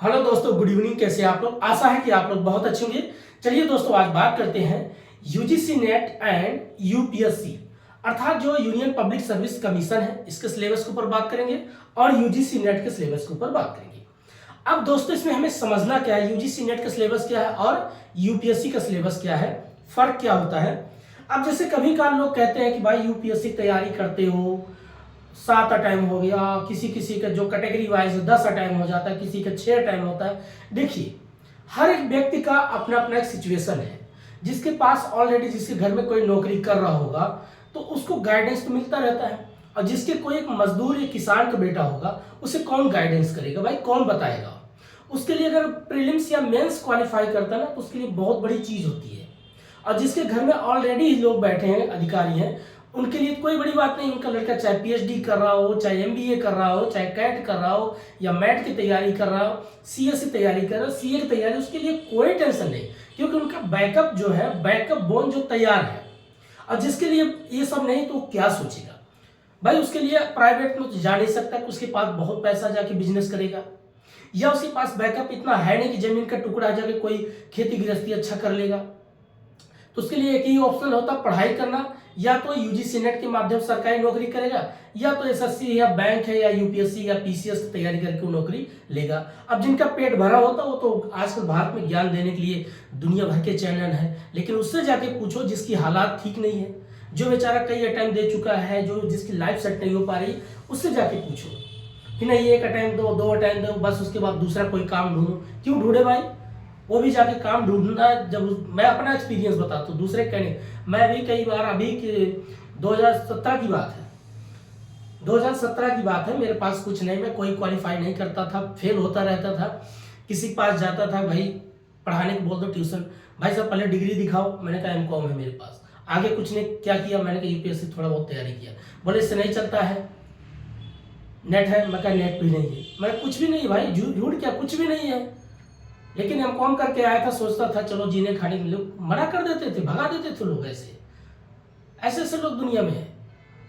Hello दोस्तों, good evening. कैसे हैं आप लोग? आशा है कि आप लोग बहुत अच्छे होंगे। चलिए दोस्तों, आज बात करते हैं यूजीसी नेट एंड यूपीएससी अर्थात जो यूनियन पब्लिक सर्विस कमीशन है, इसके सिलेबस के ऊपर बात करेंगे और यूजीसी नेट के सिलेबस के ऊपर बात करेंगे। अब दोस्तों, इसमें हमें समझना क्या है, यूजीसी नेट का सिलेबस क्या है और यूपीएससी का सिलेबस क्या है, फर्क क्या होता है। अब जैसे कभी कभार लोग कहते हैं कि भाई यूपीएससी तैयारी करते हो, 7 अटैम्प हो गया, किसी किसी का जो कैटेगरी वाइज 10 अटैम्प हो जाता है, किसी का 6 अटैम्प होता है। देखिए, हर एक व्यक्ति का अपना अपना एक सिचुएशन है। जिसके पास ऑलरेडी, जिसके घर में कोई नौकरी कर रहा होगा तो उसको गाइडेंस तो मिलता रहता है, और जिसके कोई एक मजदूर या किसान का बेटा होगा उसे कौन गाइडेंस करेगा भाई, कौन बताएगा। उसके लिए अगर प्रीलिम्स या मेंस क्वालिफाई करता है ना, तो उसके लिए बहुत बड़ी चीज होती है। और जिसके घर में ऑलरेडी लोग बैठे हैं, अधिकारी हैं, उनके लिए कोई बड़ी बात नहीं। उनका लड़का चाहे पीएचडी कर रहा हो, चाहे एमबीए कर रहा हो, चाहे कैट कर रहा हो, या मैट की तैयारी कर रहा हो, सीएस की तैयारी कर रहा हो, सीए की तैयारी, उसके लिए कोई टेंशन नहीं, क्योंकि उनका बैकअप जो है, बैकअप बोन जो तैयार है। और जिसके लिए ये सब नहीं, तो क्या सोचेगा भाई। उसके लिए प्राइवेट में तो जा नहीं सकता, उसके पास बहुत पैसा जाके बिजनेस करेगा, या उसके पास बैकअप इतना है नहीं कि जमीन का टुकड़ा जाके कोई खेती गृहस्थी अच्छा कर लेगा। तो उसके लिए एक ही ऑप्शन होता, पढ़ाई करना, या तो यूजीसी नेट के माध्यम से सरकारी नौकरी करेगा, या तो एसएससी या बैंक है या यूपीएससी या पीसीएस की तैयारी करके वो नौकरी लेगा। अब जिनका पेट भरा होता वो तो आजकल भारत में ज्ञान देने के लिए दुनिया भर के चैनल है, लेकिन उससे जाके पूछो जिसकी हालात ठीक नहीं है, जो बेचारा कई अटैम्प्ट दे चुका है, जो जिसकी लाइफ सेट नहीं हो पा रही, उससे जाके पूछो कि नहीं, एक अटैम्प्ट दो, 2 अटैम्प्ट दो, बस उसके बाद दूसरा कोई काम ढूंढो। क्यों ढूंढे भाई? वो भी जाके काम ढूंढना। जब मैं अपना एक्सपीरियंस बताता हूँ, दूसरे कहने, मैं भी कई बार, अभी 2017 की बात है, 2017 की बात है, मेरे पास कुछ नहीं, मैं कोई क्वालिफाई नहीं करता था, फेल होता रहता था, किसी के पास जाता था, भाई पढ़ाने को बोल दो ट्यूशन, भाई साहब पहले डिग्री दिखाओ, मैंने कहा एमकॉम है मेरे पास, आगे कुछ नहीं। क्या किया मैंने, कहा यूपीएससी थोड़ा बहुत तैयारी किया, बोले इससे नहीं चलता है, नेट है, मैं कहा नेट भी नहीं है, मैं कुछ भी नहीं भाई, झूठ क्या, कुछ भी नहीं है। लेकिन एमकॉम करके आया था, सोचता था चलो जीने खाने के लिए, मना कर देते थे, भगा देते थे लोग। ऐसे ऐसे ऐसे लोग दुनिया में है।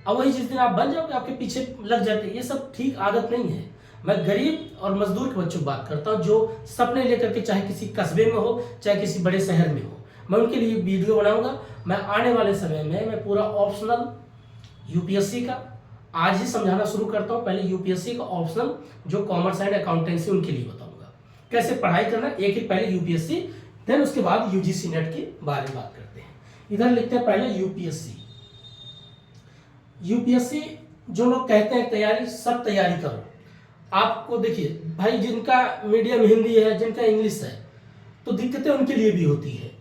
अब वही जिस दिन आप बन जाओगे, आपके पीछे लग जाते हैं। ये सब ठीक आदत नहीं है। मैं गरीब और मजदूर के बच्चों की बात करता हूँ, जो सपने लेकर के, चाहे किसी कस्बे में हो, चाहे किसी बड़े शहर में हो, मैं उनके लिए वीडियो बनाऊंगा। मैं आने वाले समय में मैं पूरा ऑप्शनल यूपीएससी का आज ही समझाना शुरू करता हूँ। पहले यूपीएससी का ऑप्शनल जो कॉमर्स एंड अकाउंटेंसी, उनके लिए बताऊंगा कैसे पढ़ाई करना। एक ही पहले यूपीएससी, देन उसके बाद यूजीसी नेट के बारे में बात करते हैं। इधर लिखते हैं पहले यूपीएससी। यूपीएससी जो लोग कहते हैं तैयारी, सब तैयारी करो। आपको देखिए भाई, जिनका मीडियम हिंदी है, जिनका इंग्लिश है, तो दिक्कतें उनके लिए भी होती है।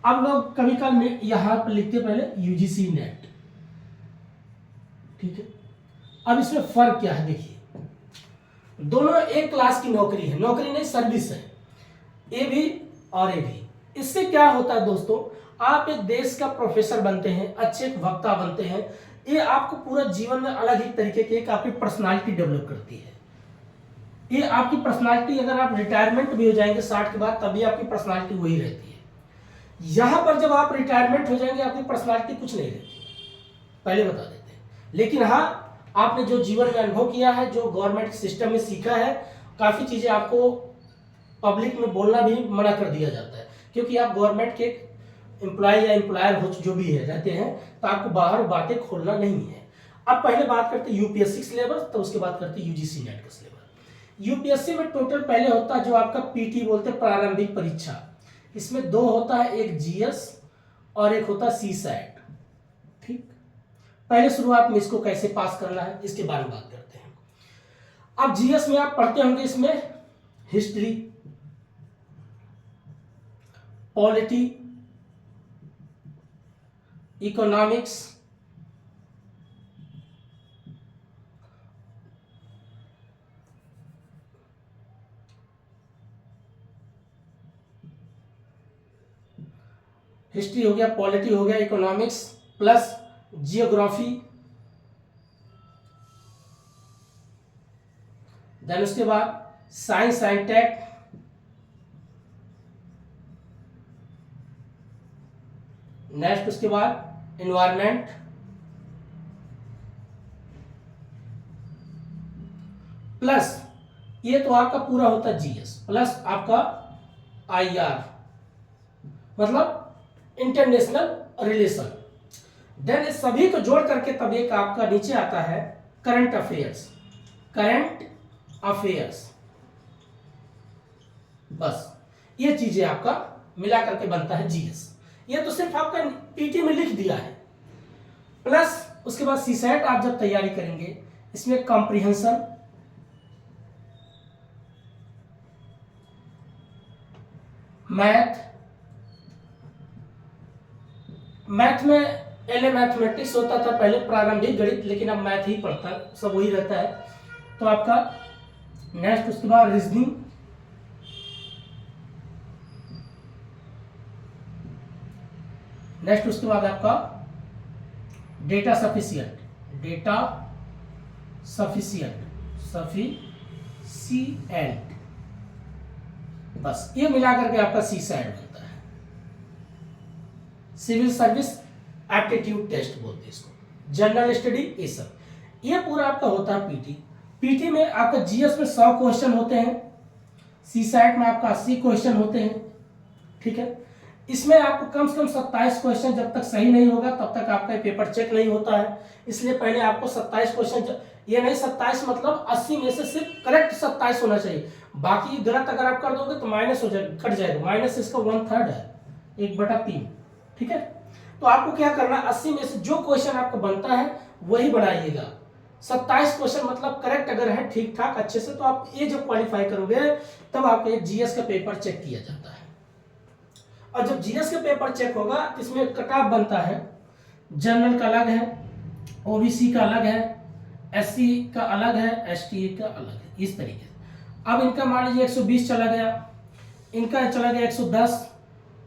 अब लोग कभी कभी यहाँ पर लिखते पहले यूजीसी नेट, ठीक है। अब इसमें फर्क क्या है, देखिए दोनों एक क्लास की नौकरी है, नौकरी नहीं सर्विस है, ए भी और ए भी। इससे क्या होता है दोस्तों, आप एक देश का प्रोफेसर बनते हैं, अच्छे वक्ता बनते हैं। ये आपको पूरा जीवन में अलग ही तरीके की एक आपकी पर्सनालिटी डेवलप करती है। ये आपकी पर्सनालिटी, अगर आप रिटायरमेंट भी हो जाएंगे 60 के बाद, तभी आपकी पर्सनालिटी वही रहती है। यहां पर जब आप रिटायरमेंट हो जाएंगे, आपकी पर्सनालिटी कुछ नहीं रहती, पहले बता देते हैं। लेकिन हाँ, आपने जो जीवन में अनुभव किया है, जो गवर्नमेंट सिस्टम में सीखा है, काफी चीजें आपको पब्लिक में बोलना भी मना कर दिया जाता है, क्योंकि आप गवर्नमेंट के एम्प्लॉय या एम्प्लॉयर हो जो भी है रहते हैं, तो आपको बाहर बातें खोलना नहीं है। अब पहले बात करते हैं यूपीएससी सिलेबस, तो उसके बाद करते हैं यूजीसी नेट का सिलेबस। यूपीएससी में टोटल पहले होता है जो आपका पीटी बोलते हैं, प्रारंभिक परीक्षा। इसमें 2 होता है, एक जीएस और एक होता है सीसैट, ठीक। पहले शुरुआत में इसको कैसे पास करना है, इसके बारे में बात करते हैं। अब जीएस में आप पढ़ते होंगे, इसमें हिस्ट्री, पॉलिटी, इकोनॉमिक्स, हिस्ट्री हो गया, पॉलिटी हो गया, इकोनॉमिक्स प्लस जियोग्राफी, देन उसके बाद साइंस एंड टेक, नेक्स्ट उसके बाद एनवायरमेंट, प्लस ये तो आपका पूरा होता है जीएस प्लस आपका आईआर मतलब इंटरनेशनल रिलेशन। देन इस सभी को जोड़ करके तब एक आपका नीचे आता है करंट अफेयर्स। करंट अफेयर्स बस ये चीजें आपका मिला करके बनता है जीएस। ये तो सिर्फ आपका पीटी में लिख दिया है। प्लस उसके बाद सीसैट आप जब तैयारी करेंगे इसमें कॉम्प्रिहेंशन, मैथ में एलए मैथमेटिक्स होता था पहले प्रारंभिक गणित, लेकिन अब मैथ ही पढ़ता है, सब वही रहता है। तो आपका नेक्स्ट उसके बाद रीजनिंग, नेक्स्ट उसके बाद आपका डेटा सफिशिएंट, बस ये मिला करके आपका सीसैट बनता है। सिविल सर्विस एप्टीट्यूड टेस्ट बोलते हैं इसको, जनरल स्टडी, ये सब ये पूरा आपका होता है पीटी में आपका जीएस में 100 क्वेश्चन होते हैं, सीसैट में आपका 80 क्वेश्चन होते हैं। ठीक है, इसमें आपको कम से कम 27 क्वेश्चन जब तक सही नहीं होगा तब तक आपका पेपर चेक नहीं होता है। इसलिए पहले आपको 27 क्वेश्चन, ये नहीं 27 मतलब 80 में से सिर्फ करेक्ट 27 होना चाहिए, बाकी गलत अगर आप कर दोगे तो माइनस हो जाएगा, कट जाएगा। माइनस इसका 1/3 है, 1/3। ठीक है, तो आपको क्या करना है, 80 में से जो क्वेश्चन आपको बनता है वही बनाइएगा। 27 क्वेश्चन मतलब करेक्ट अगर है ठीक ठाक अच्छे से, तो आप ये जब क्वालिफाई करोगे तब आपका जीएस का पेपर चेक किया जाता है। और जब जीएस का पेपर चेक होगा तो इसमें कट ऑफ बनता है, जनरल का अलग है, ओबीसी का अलग है, एससी का अलग है, एसटी का अलग है, इस तरीके से। अब इनका मान लीजिए 120 चला गया, इनका चला गया 110,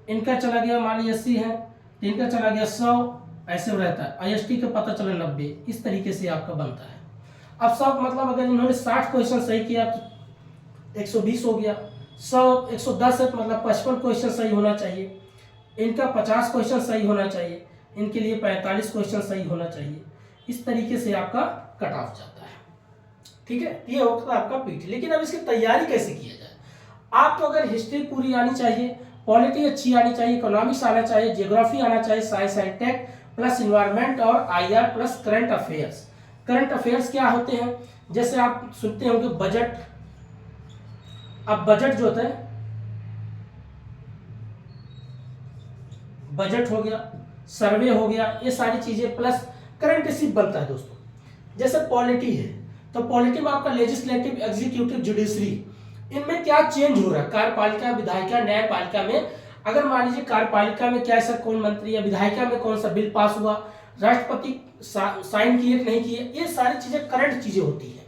इनका चला गया मान लीजिए 80 है, तो इनका चला गया 100, ऐसे रहता है। आईएसटी का पता चला 90, इस तरीके से आपका बनता है। अब सब मतलब अगर इन्होंने 60 क्वेश्चन सही किया तो 120 हो गया, 110 है तो मतलब 55 क्वेश्चन सही होना चाहिए, इनका 50 क्वेश्चन सही होना चाहिए, इनके लिए 45 क्वेश्चन सही होना चाहिए। इस तरीके से आपका कट ऑफ जाता है। ठीक है, ये होता है आपका पीटी। लेकिन अब इसकी तैयारी कैसे किया जाए? आपको अगर हिस्ट्री पूरी आनी चाहिए, पॉलिटी अच्छी आनी चाहिए, इकोनॉमिक्स आना चाहिए, जियोग्राफी आना चाहिए, science and tech plus environment और IR plus current affairs. Current affairs क्या होते हैं? जैसे आप सुनते होंगे बजट। अब बजट जो होता है, बजट हो गया, सर्वे हो गया, ये सारी चीजें प्लस करंट इश्यू बनता है दोस्तों। जैसे पॉलिटी है तो पॉलिटी में आपका लेजिस्लेटिव, एग्जीक्यूटिव, जुडिशरी, इनमें क्या चेंज हो रहा है, कार्यपालिका, विधायिका, न्यायपालिका में। अगर मान लीजिए कार्यपालिका में क्या ऐसा कौन मंत्री या विधायिका में कौन सा बिल पास हुआ, राष्ट्रपति साइन किए कि नहीं किए, ये सारी चीजें करंट चीजें होती है।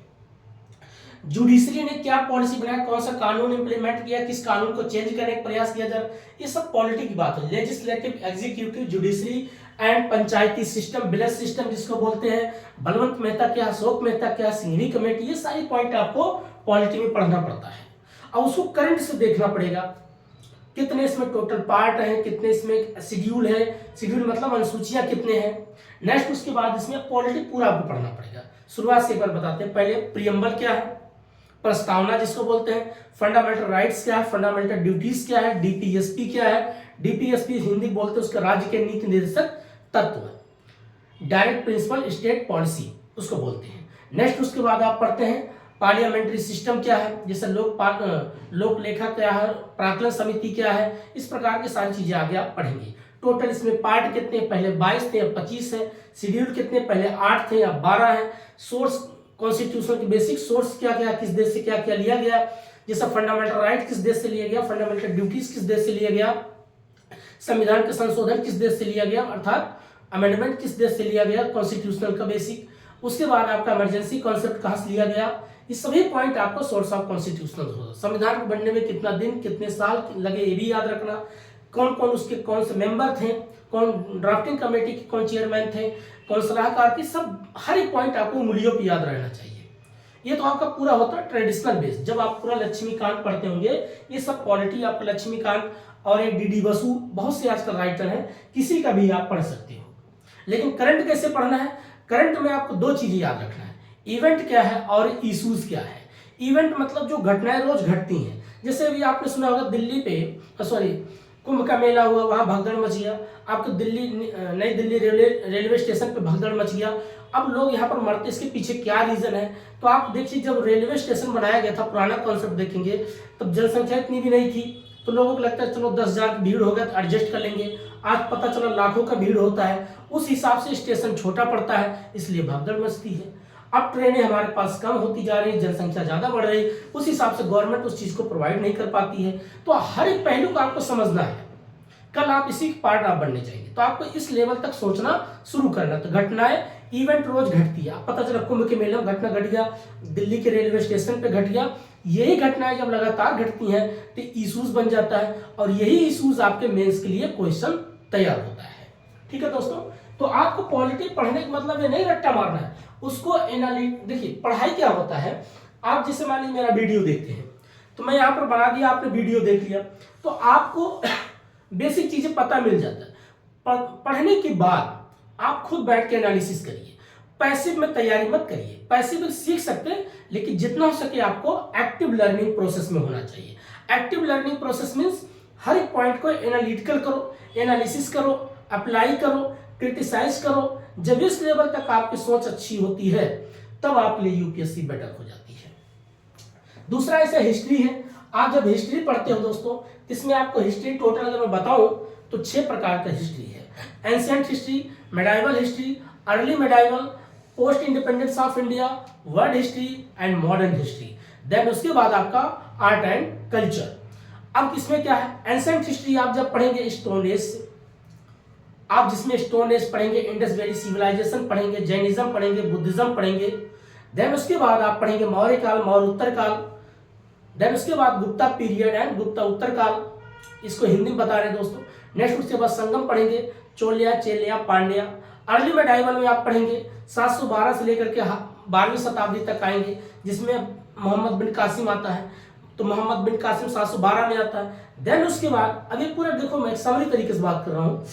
जुडिशरी ने क्या पॉलिसी बनाया, कौन सा कानून इंप्लीमेंट किया, किस कानून को चेंज करने का प्रयास किया जाए, ये सब पॉलिटी की बात है। Legislative, executive, judiciary and Panchayati system, village system जिसको बोलते हैं, बलवंत मेहता क्या, अशोक मेहता क्या, सिंघवी कमेटी, ये सारी पॉइंट आपको पॉलिटी में पढ़ना पड़ता है। अब उसको करंट से देखना पड़ेगा, कितने इसमें टोटल पार्ट है, कितने इसमें शेड्यूल है, शेड्यूल मतलब अनुसूचियां कितने हैं। नेक्स्ट उसके बाद इसमें पॉलिटी पूरा आपको पढ़ना पड़ेगा। शुरुआत से एक बार बताते हैं, पहले प्रियम्बल क्या है, प्रस्तावना जिसको बोलते हैं, फंडामेंटल राइट्स क्या है, फंडामेंटल ड्यूटीज क्या है, डीपीएसपी क्या है, डीपीएसपी हिंदी बोलते हैं उसका राज्य के नीति निर्देशक तत्व है, डायरेक्ट प्रिंसिपल स्टेट पॉलिसी उसको बोलते हैं। नेक्स्ट उसके बाद आप पढ़ते हैं पार्लियामेंट्री सिस्टम क्या है, जैसे लोक लेखा क्या है, प्राक्कलन समिति क्या है, इस प्रकार की सारी चीजें आगे आप पढ़ेंगे। टोटल इसमें पार्ट कितने, पहले 22 थे अब 25 है, शेड्यूल कितने, पहले 8 थे अब 12 है, सोर्स कॉन्स्टिट्यूशन की बेसिक सोर्स क्या क्या, किस देश से क्या क्या लिया गया, जैसा फंडामेंटल राइट किस देश से लिया गया, फंडामेंटल ड्यूटीज किस देश से लिया गया, संविधान का संशोधन किस देश से लिया गया, अर्थात अमेंडमेंट किस देश से लिया गया, कॉन्स्टिट्यूशनल का बेसिक। उसके बाद आपका इमरजेंसी कॉन्सेप्ट कहाँ से लिया गया, ये सभी पॉइंट आपको सोर्स ऑफ कॉन्स्टिट्यूशनल होगा। संविधान को बनने में कितना दिन कितने साल लगे ये भी याद रखना, कौन कौन उसके कौन से मेंबर थे, कौन ड्राफ्टिंग कमेटी के कौन चेयरमैन थे, कौन सलाहकार की, सब हर एक पॉइंट आपको उंगलियों पे याद रहना चाहिए। ये तो आपका पूरा होता है ट्रेडिशनल बेस। जब आप पूरा लक्ष्मीकांत पढ़ते होंगे, ये सब पॉलिटी आपका लक्ष्मीकांत और एक डीडी बसु, बहुत से आजकल राइटर हैं, किसी का भी आप पढ़ सकते हो। लेकिन करंट कैसे पढ़ना है, करंट में आपको दो चीजें याद रखना है, इवेंट क्या है और इश्यूज क्या है। इवेंट मतलब जो घटनाएं रोज घटती हैं। जैसे अभी आपने सुना होगा दिल्ली पे कुंभ का मेला हुआ, वहां भगदड़ मच गया। आपको नई दिल्ली रेलवे स्टेशन पे भगदड़ मच गया। अब लोग यहाँ पर मरते, इसके पीछे क्या रीजन है? तो आप देखिए, जब रेलवे स्टेशन बनाया गया था, पुराना कॉन्सेप्ट देखेंगे, तब जनसंख्या इतनी भी नहीं थी, तो लोगों को लगता है चलो 10,000 की भीड़ हो गया तो एडजस्ट कर लेंगे। आज पता चला लाखों का भीड़ होता है, उस हिसाब से स्टेशन छोटा पड़ता है, इसलिए भगदड़ मचती है। अब ट्रेनें हमारे पास कम होती जा रही, जनसंख्या ज्यादा बढ़ रही, उस हिसाब से गवर्नमेंट उस चीज को प्रोवाइड नहीं कर पाती है। तो हर एक पहलू को आपको समझना है, कल आप इसी पार्ट आप बनने चाहिए, तो आपको इस लेवल तक सोचना शुरू करना। तो घटनाएं इवेंट रोज घटती है। पता चला कुंभ के मेले में घटना घट गया, दिल्ली के रेलवे स्टेशन पे घट गया। यही घटनाएं जब लगातार घटती हैं तो इश्यूज बन जाता है, और यही इश्यूज आपके मेंस के लिए क्वेश्चन तैयार होता है। ठीक है दोस्तों, तो आपको पॉलिटी पढ़ने का मतलब ये नहीं रट्टा मारना है, उसको एनालिट। देखिए पढ़ाई क्या होता है, आप जैसे मान लीजिए मेरा वीडियो देखते हैं, तो मैं यहाँ पर बना दिया, आपने वीडियो देख लिया, तो आपको बेसिक चीजें पता मिल जाता है। पढ़ने के बाद आप खुद बैठ के एनालिसिस करिए, पैसिव में तैयारी मत करिए। पैसिव में सीख सकते हैं, लेकिन जितना हो सके आपको एक्टिव लर्निंग प्रोसेस में होना चाहिए। एक्टिव लर्निंग प्रोसेस मीन्स हर एक पॉइंट को एनालिटिकल करो, एनालिसिस करो, अप्लाई करो, क्रिटिसाइज करो। जब इस लेवल तक आपकी सोच अच्छी होती है, तब आपके लिए यूपीएससी बेटर हो जाती है। दूसरा ऐसा हिस्ट्री है। आप जब हिस्ट्री पढ़ते हो दोस्तों, इसमें आपको हिस्ट्री टोटल अगर मैं बताऊं तो 6 प्रकार का हिस्ट्री है। Ancient history, medieval history, early medieval, post independence of India, world history and modern history. Then उसके बाद आपका आर्ट एंड कल्चर। अब इसमें क्या है, एंशिएंट हिस्ट्री आप जब पढ़ेंगे स्टोन एज से, आप जिसमें स्टोन एज पढ़ेंगे, इंडस वैली सिविलाइजेशन पढ़ेंगे, जैनिज्म पढ़ेंगे, बुद्धिज्म पढ़ेंगे। देन उसके बाद आप पढ़ेंगे मौर्य काल, मौर्य उत्तर काल। देन उसके बाद गुप्ता पीरियड एंड गुप्ता उत्तर काल, इसको हिंदी में बता रहे हैं दोस्तों। नेक्स्ट उसके बाद संगम पढ़ेंगे, चोलिया, चेलिया, पांड्या। अर्ली मेडाइवल में आप पढ़ेंगे 712 से लेकर के 12वीं शताब्दी तक आएंगे, जिसमें मोहम्मद बिन कासिम आता है, तो मोहम्मद बिन कासिम 712 में आता है। देन उसके बाद अभी पूरा देखो, मैं एक समरी तरीके से बात कर रहा हूँ।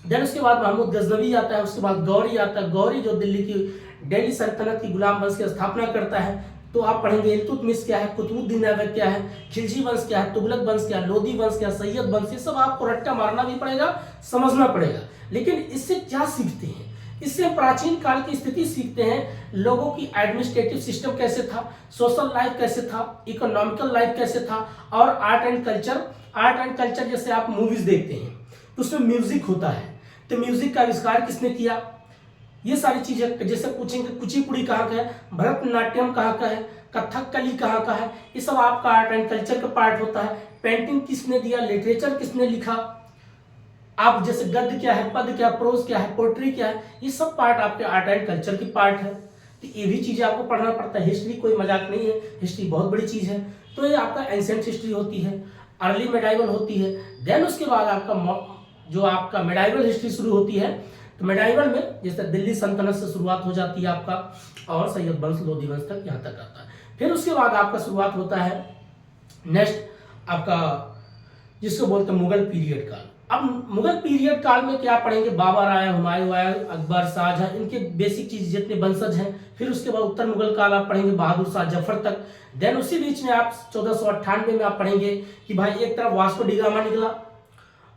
देन उसके बाद महमूद गजनवी आता है, उसके बाद गौरी आता है। गौरी जो दिल्ली सल्तनत की गुलाम वंश की स्थापना करता है। तो आप पढ़ेंगे इल्तुतमिश क्या है, कुतुबुद्दीन ऐबक क्या है, खिलजी वंश क्या है, तुगलक वंश क्या है, लोदी वंश क्या है, सैयद वंश, ये सब आपको रट्टा मारना भी पड़ेगा, समझना पड़ेगा। लेकिन इससे क्या सीखते हैं? इससे प्राचीन काल की स्थिति सीखते हैं, लोगों की एडमिनिस्ट्रेटिव सिस्टम कैसे था, सोशल लाइफ कैसे था, इकोनॉमिकल लाइफ कैसे था, और art and culture. Art and culture जैसे आप मूवीज देखते हैं तो उसमें म्यूजिक होता है, तो म्यूजिक का आविष्कार किसने किया, ये सारी चीजें। जैसे पूछेंगे कुचिपुड़ी कहाँ का है, भरतनाट्यम कहाँ का है, कथकली कहाँ का है, ये सब आपका आर्ट एंड कल्चर का पार्ट होता है। पेंटिंग किसने दिया, लिटरेचर किसने लिखा, आप जैसे गद्य क्या है, पद क्या, प्रोज क्या है, पोट्री क्या है, ये सब पार्ट आपके आर्ट एंड कल्चर की पार्ट है। तो ये भी चीजें आपको पढ़ना पड़ता है। हिस्ट्री कोई मजाक नहीं है, हिस्ट्री बहुत बड़ी चीज है। तो ये आपका एंशिएंट हिस्ट्री होती है, अर्ली मेडाइवल होती है। देन उसके बाद आपका मेडाइवल हिस्ट्री शुरू होती है। तो मेडाइवल में जैसे दिल्ली सल्तनत से शुरुआत हो जाती है आपका, और सैयद वंश, लोधी वंश तक यहाँ तक आता है। फिर उसके बाद आपका शुरुआत होता है नेक्स्ट आपका, जिसको बोलते हैं मुगल पीरियड काल। अब मुगल पीरियड काल में क्या पढ़ेंगे, बाबर आया, हुमायूं आया, अकबर, शाहजहां, इनके बेसिक चीज जितने वंशज हैं। फिर उसके बाद उत्तर मुगल काल आप पढ़ेंगे, बहादुर शाह जफर तक। देन उसी बीच में आप 1498 में आप पढ़ेंगे कि भाई एक तरफ वास्को डिगामा निकला,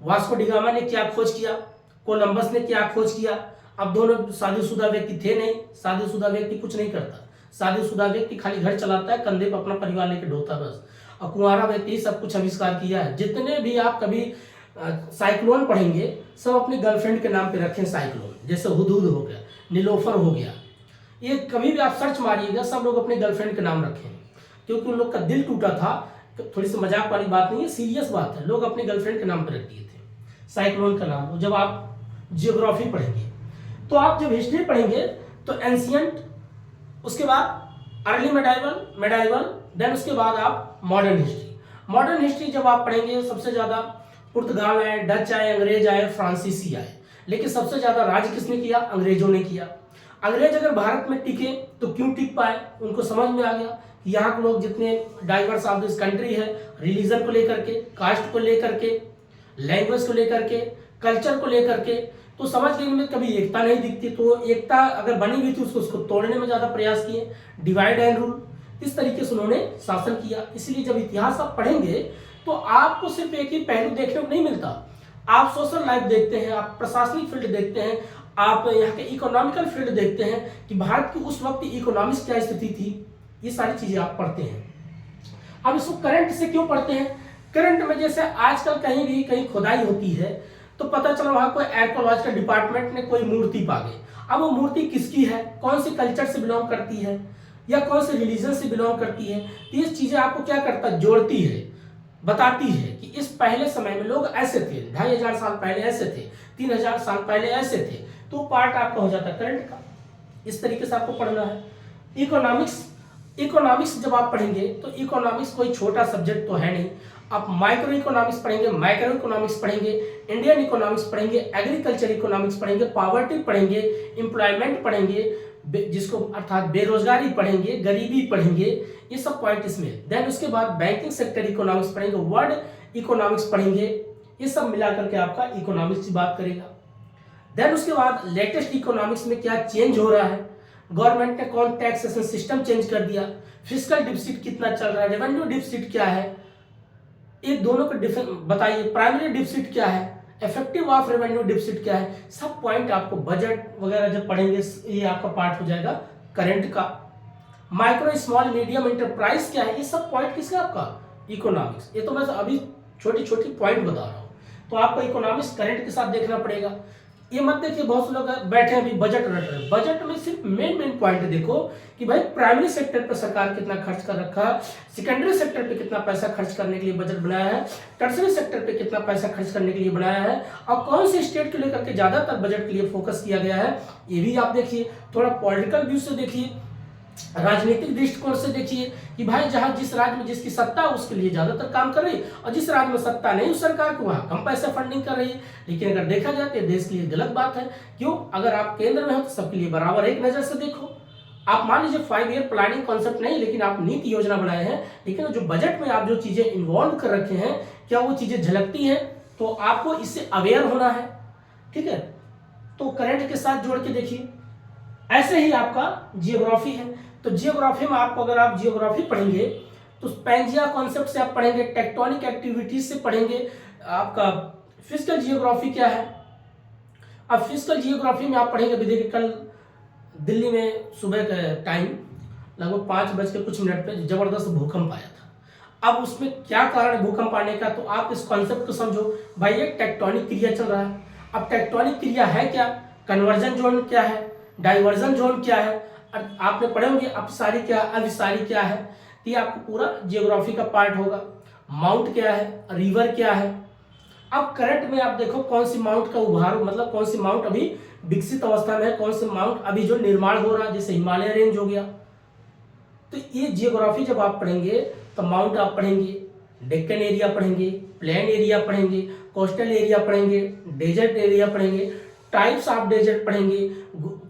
वास्को डिगामा ने क्या खोज किया, कोलंबस ने क्या खोज किया। अब दोनों शादीशुदा व्यक्ति थे नहीं, शादीशुदा व्यक्ति कुछ नहीं करता, शादीशुदा व्यक्ति खाली घर चलाता है, कंधे पर अपना परिवार लेकर ढोता बस, और कुंवारा व्यक्ति सब कुछ आविष्कार किया है। जितने भी आप कभी साइक्लोन पढ़ेंगे, सब अपनी गर्लफ्रेंड के नाम पे रखें साइक्लोन, जैसे हुदहुद हो गया, नीलोफर हो गया, ये कभी भी आप सर्च मारिएगा, सब लोग अपने गर्लफ्रेंड के नाम रखें, क्योंकि उन लोग का दिल टूटा था। थोड़ी सी मजाक वाली बात नहीं है, सीरियस बात है, लोग अपने गर्लफ्रेंड के नाम पर रख दिए थे साइक्लोन का नाम। जब आप जियोग्राफी पढ़ेंगे, तो आप जब हिस्ट्री पढ़ेंगे तो एंशिएंट, उसके बाद अर्ली मेडाइवल, देन उसके बाद आप मॉडर्न हिस्ट्री। मॉडर्न हिस्ट्री जब आप पढ़ेंगे, सबसे ज्यादा पुर्तगाल आए, डच आए, अंग्रेज आए, फ्रांसीसी आए, लेकिन सबसे ज्यादा राज किसने किया, अंग्रेजों ने किया। अंग्रेज अगर भारत में टिके तो क्यों टिक पाए, उनको समझ में आ गया कि यहाँ के लोग जितने डाइवर्स ऑफ दिस कंट्री है, रिलीजन को लेकर के, कास्ट को लेकर के, लैंग्वेज को लेकर के, कल्चर को लेकर के, तो समझ गए इनमें कभी एकता नहीं दिखती। तो एकता अगर बनी हुई थी, उसको तोड़ने में ज्यादा प्रयास किए, डिवाइड एंड रूल। इस तरीके से उन्होंने शासन किया। इसलिए जब इतिहास आप पढ़ेंगे तो आपको सिर्फ एक ही पहलू देखने को नहीं मिलता, आप सोशल लाइफ देखते हैं, आप प्रशासनिक फील्ड देखते हैं, आप यहाँ के इकोनॉमिकल फील्ड देखते हैं कि भारत की उस वक्त इकोनॉमिक्स क्या स्थिति थी, ये सारी चीजें आप पढ़ते हैं। अब इसको करंट से क्यों पढ़ते हैं? करंट में जैसे आजकल कहीं भी कहीं खुदाई होती है तो पता चला वहां कोई आर्कियोलॉजिकल डिपार्टमेंट ने कोई मूर्ति पा गई। अब वो मूर्ति किसकी है, कौन सी कल्चर से बिलोंग करती है या कौन से रिलीजन से बिलोंग करती है, तो ये चीजें आपको क्या करता है, जोड़ती है, बताती है कि इस पहले समय में लोग ऐसे थे, 2500 साल पहले ऐसे थे, 3000 साल पहले ऐसे थे। तो पार्ट आपका हो जाता है करंट का। इस तरीके से आपको पढ़ना है। इकोनॉमिक्स जब आप पढ़ेंगे तो इकोनॉमिक्स कोई छोटा सब्जेक्ट तो है नहीं। आप माइक्रो इकोनॉमिक्स पढ़ेंगे, माइक्रो इकोनॉमिक्स पढ़ेंगे, इंडियन इकोनॉमिक्स पढ़ेंगे, एग्रीकल्चर इकोनॉमिक्स पढ़ेंगे, पॉवर्टी पढ़ेंगे, एम्प्लॉयमेंट पढ़ेंगे, जिसको अर्थात बेरोजगारी पढ़ेंगे, गरीबी पढ़ेंगे, ये सब पॉइंट इसमें। देन उसके बाद बैंकिंग सेक्टर इकोनॉमिक्स पढ़ेंगे, वर्ल्ड इकोनॉमिक्स पढ़ेंगे, ये सब मिला करके आपका इकोनॉमिक्स की बात करेगा। देन उसके बाद लेटेस्ट इकोनॉमिक्स में क्या चेंज हो रहा है, गवर्नमेंट ने कौन टैक्सेशन सिस्टम चेंज कर दिया, फिस्कल डिफिसिट कितना चल रहा है, रेवेन्यू डिफिसिट क्या है, ये दोनों का डिफरेंस बताइए, प्राइमरी डिफिसिट क्या है, इफेक्टिव ऑफ रेवेन्यू डिफिसिट क्या है, सब पॉइंट आपको बजट वगैरह जब पढ़ेंगे ये आपका पार्ट हो जाएगा करंट का। माइक्रो स्मॉल मीडियम इंटरप्राइज क्या है, ये सब पॉइंट किसका आपका इकोनॉमिक्स। ये तो मैं अभी छोटी छोटी पॉइंट बता रहा हूँ, तो आपको इकोनॉमिक्स करंट के साथ देखना पड़ेगा। ये मत देखिए बहुत से लोग बैठे हैं अभी बजट रट रहे, बजट में सिर्फ मेन पॉइंट देखो कि भाई प्राइमरी सेक्टर पर सरकार कितना खर्च कर रखा, सेकेंडरी सेक्टर पे कितना पैसा खर्च करने के लिए बजट बनाया है, टर्सरी सेक्टर पे कितना पैसा खर्च करने के लिए बनाया है, और कौन से स्टेट को लेकर के ज्यादातर बजट के लिए फोकस किया गया है, ये भी आप देखिए। थोड़ा पॉलिटिकल व्यू से देखिए, राजनीतिक दृष्टिकोण से देखिए कि भाई जहां जिस राज्य में जिसकी सत्ता है उसके लिए ज्यादातर काम कर रही है, और जिस राज्य में सत्ता नहीं उस सरकार को वहां कम पैसा फंडिंग कर रही है। लेकिन अगर देखा जाए तो देश के लिए गलत बात है। क्यों? अगर आप केंद्र में हो तो सबके लिए बराबर एक नजर से देखो। आप मान लीजिए 5 ईयर प्लानिंग कॉन्सेप्ट नहीं, लेकिन आप नीति योजना बनाए हैं, लेकिन जो बजट में आप जो चीजें इन्वॉल्व कर रखे हैं क्या वो चीजें झलकती हैं, तो आपको इससे अवेयर होना है। ठीक है, तो करंट के साथ जोड़ के देखिए। ऐसे ही आपका जियोग्राफी है, तो जियोग्राफी में आपको अगर आप जियोग्राफी पढ़ेंगे तो पैंजिया कॉन्सेप्ट से आप पढ़ेंगे, टेक्टोनिक एक्टिविटीज से पढ़ेंगे। आपका फिजिकल जियोग्राफी क्या है, अब फिजिकल जियोग्राफी में आप पढ़ेंगे। अभी देखिए कल दिल्ली में सुबह का टाइम लगभग 5:00 पे जबरदस्त भूकंप आया था। अब उसमें क्या कारण है भूकंप आने का, तो आप इस कॉन्सेप्ट को समझो। भाई ये टेक्टोनिक क्रिया चल रहा है। अब टेक्टोनिक क्रिया है क्या, कन्वर्जन जोन क्या है, डाइवर्जन जोन क्या है, आपने पढ़े होंगे अपसारी क्या है, अभिसारी क्या है, तो ये आपको पूरा जियोग्राफी का पार्ट होगा। माउंट क्या है, रिवर क्या है। अब करंट में आप देखो कौन सी माउंट का उभार, मतलब कौन सी माउंट अभी विकसित अवस्था में है, कौन से माउंट अभी जो निर्माण हो रहा है, जैसे हिमालय रेंज हो गया। तो ये जियोग्राफी जब आप पढ़ेंगे तो माउंट आप पढ़ेंगे, डेक्कन एरिया पढ़ेंगे, प्लेन एरिया पढ़ेंगे, कोस्टल एरिया पढ़ेंगे, डेजर्ट एरिया पढ़ेंगे, टाइप्स ऑफ डेजर्ट पढ़ेंगे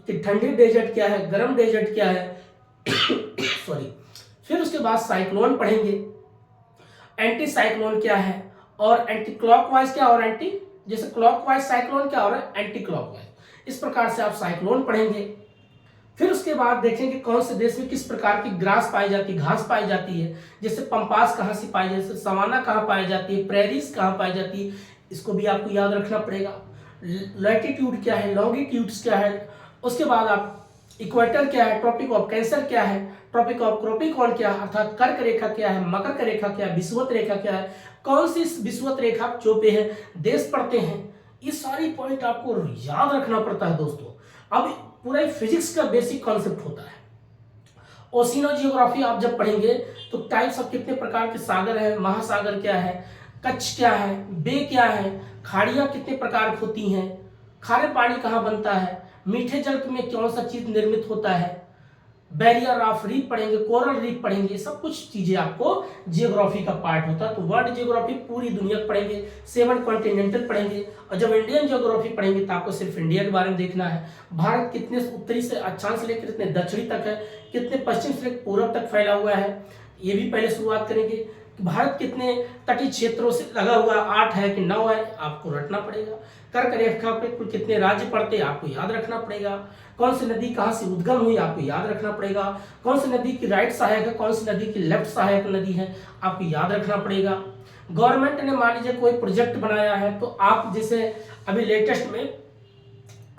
कि ठंडी डेजर्ट क्या है, गर्म डेजर्ट क्या है सॉरी। फिर उसके बाद साइक्लोन पढ़ेंगे, एंटी साइक्लोन क्या है, और एंटी क्लॉकवाइज क्या, और एंटी जैसे क्लॉकवाइज साइक्लोन क्या, और एंटी क्लॉकवाइज। इस प्रकार से आप साइक्लोन पढ़ेंगे। फिर उसके बाद देखेंगे कौन से देश में किस प्रकार की ग्रास पाई जाती है, घास पाई जाती है, जैसे पंपास कहाँ से पाई जाती है, सवाना कहाँ पाई जाती है, प्रेरीज कहाँ पाई जाती है, इसको भी आपको याद रखना पड़ेगा। लैटिट्यूड क्या है, लॉन्गिट्यूड्स क्या है। उसके बाद आप इक्वेटर क्या है, ट्रॉपिक ऑफ कैंसर क्या है, ट्रॉपिक ऑफ क्रोपिकॉन क्या है, अर्थात कर्क रेखा क्या है, मकर रेखा क्या है, विषुवत रेखा क्या है, कौन सी विषुवत रेखा जो पे है देश पड़ते हैं। ये सारी पॉइंट आपको याद रखना पड़ता है दोस्तों। अब पूरा फिजिक्स का बेसिक कॉन्सेप्ट होता है। ओशिनोजियोग्राफी आप जब पढ़ेंगे तो टाइप्स ऑफ कितने प्रकार के सागर है, महासागर क्या है, कच्छ क्या है, बे क्या है, खाड़ियां कितने प्रकार की होती हैं, खारे पानी कहाँ बनता है, मीठे जल में कौन सा चीज निर्मित होता है, बैरियर ऑफ रीफ पढ़ेंगे, कोरल रीफ पढ़ेंगे, सब कुछ चीजें आपको जियोग्राफी का पार्ट होता है। तो वर्ल्ड जियोग्राफी पूरी दुनिया पढ़ेंगे, 7 कॉन्टिनेंटल पढ़ेंगे, और जब इंडियन जियोग्राफी पढ़ेंगे तो आपको सिर्फ इंडिया के बारे में देखना है। भारत कितने उत्तरी से अक्षांश से लेकर कितने दक्षिणी तक है, कितने पश्चिम से लेकर पूर्व तक फैला हुआ है, ये भी पहले शुरुआत करेंगे। कि भारत कितने तटीय क्षेत्रों से लगा हुआ, 8 है कि 9 है, आपको रटना पड़ेगा। कर्क रेखा पे कुल कितने राज्य पड़ते हैं, आपको याद रखना पड़ेगा। कौन सी नदी कहाँ से उद्गम हुई, आपको याद रखना पड़ेगा। कौन सी नदी की राइट सहायक है, कौन सी नदी की लेफ्ट सहायक नदी है, आपको याद रखना पड़ेगा। गवर्नमेंट ने मान लीजिए कोई प्रोजेक्ट बनाया है, तो आप जैसे अभी लेटेस्ट में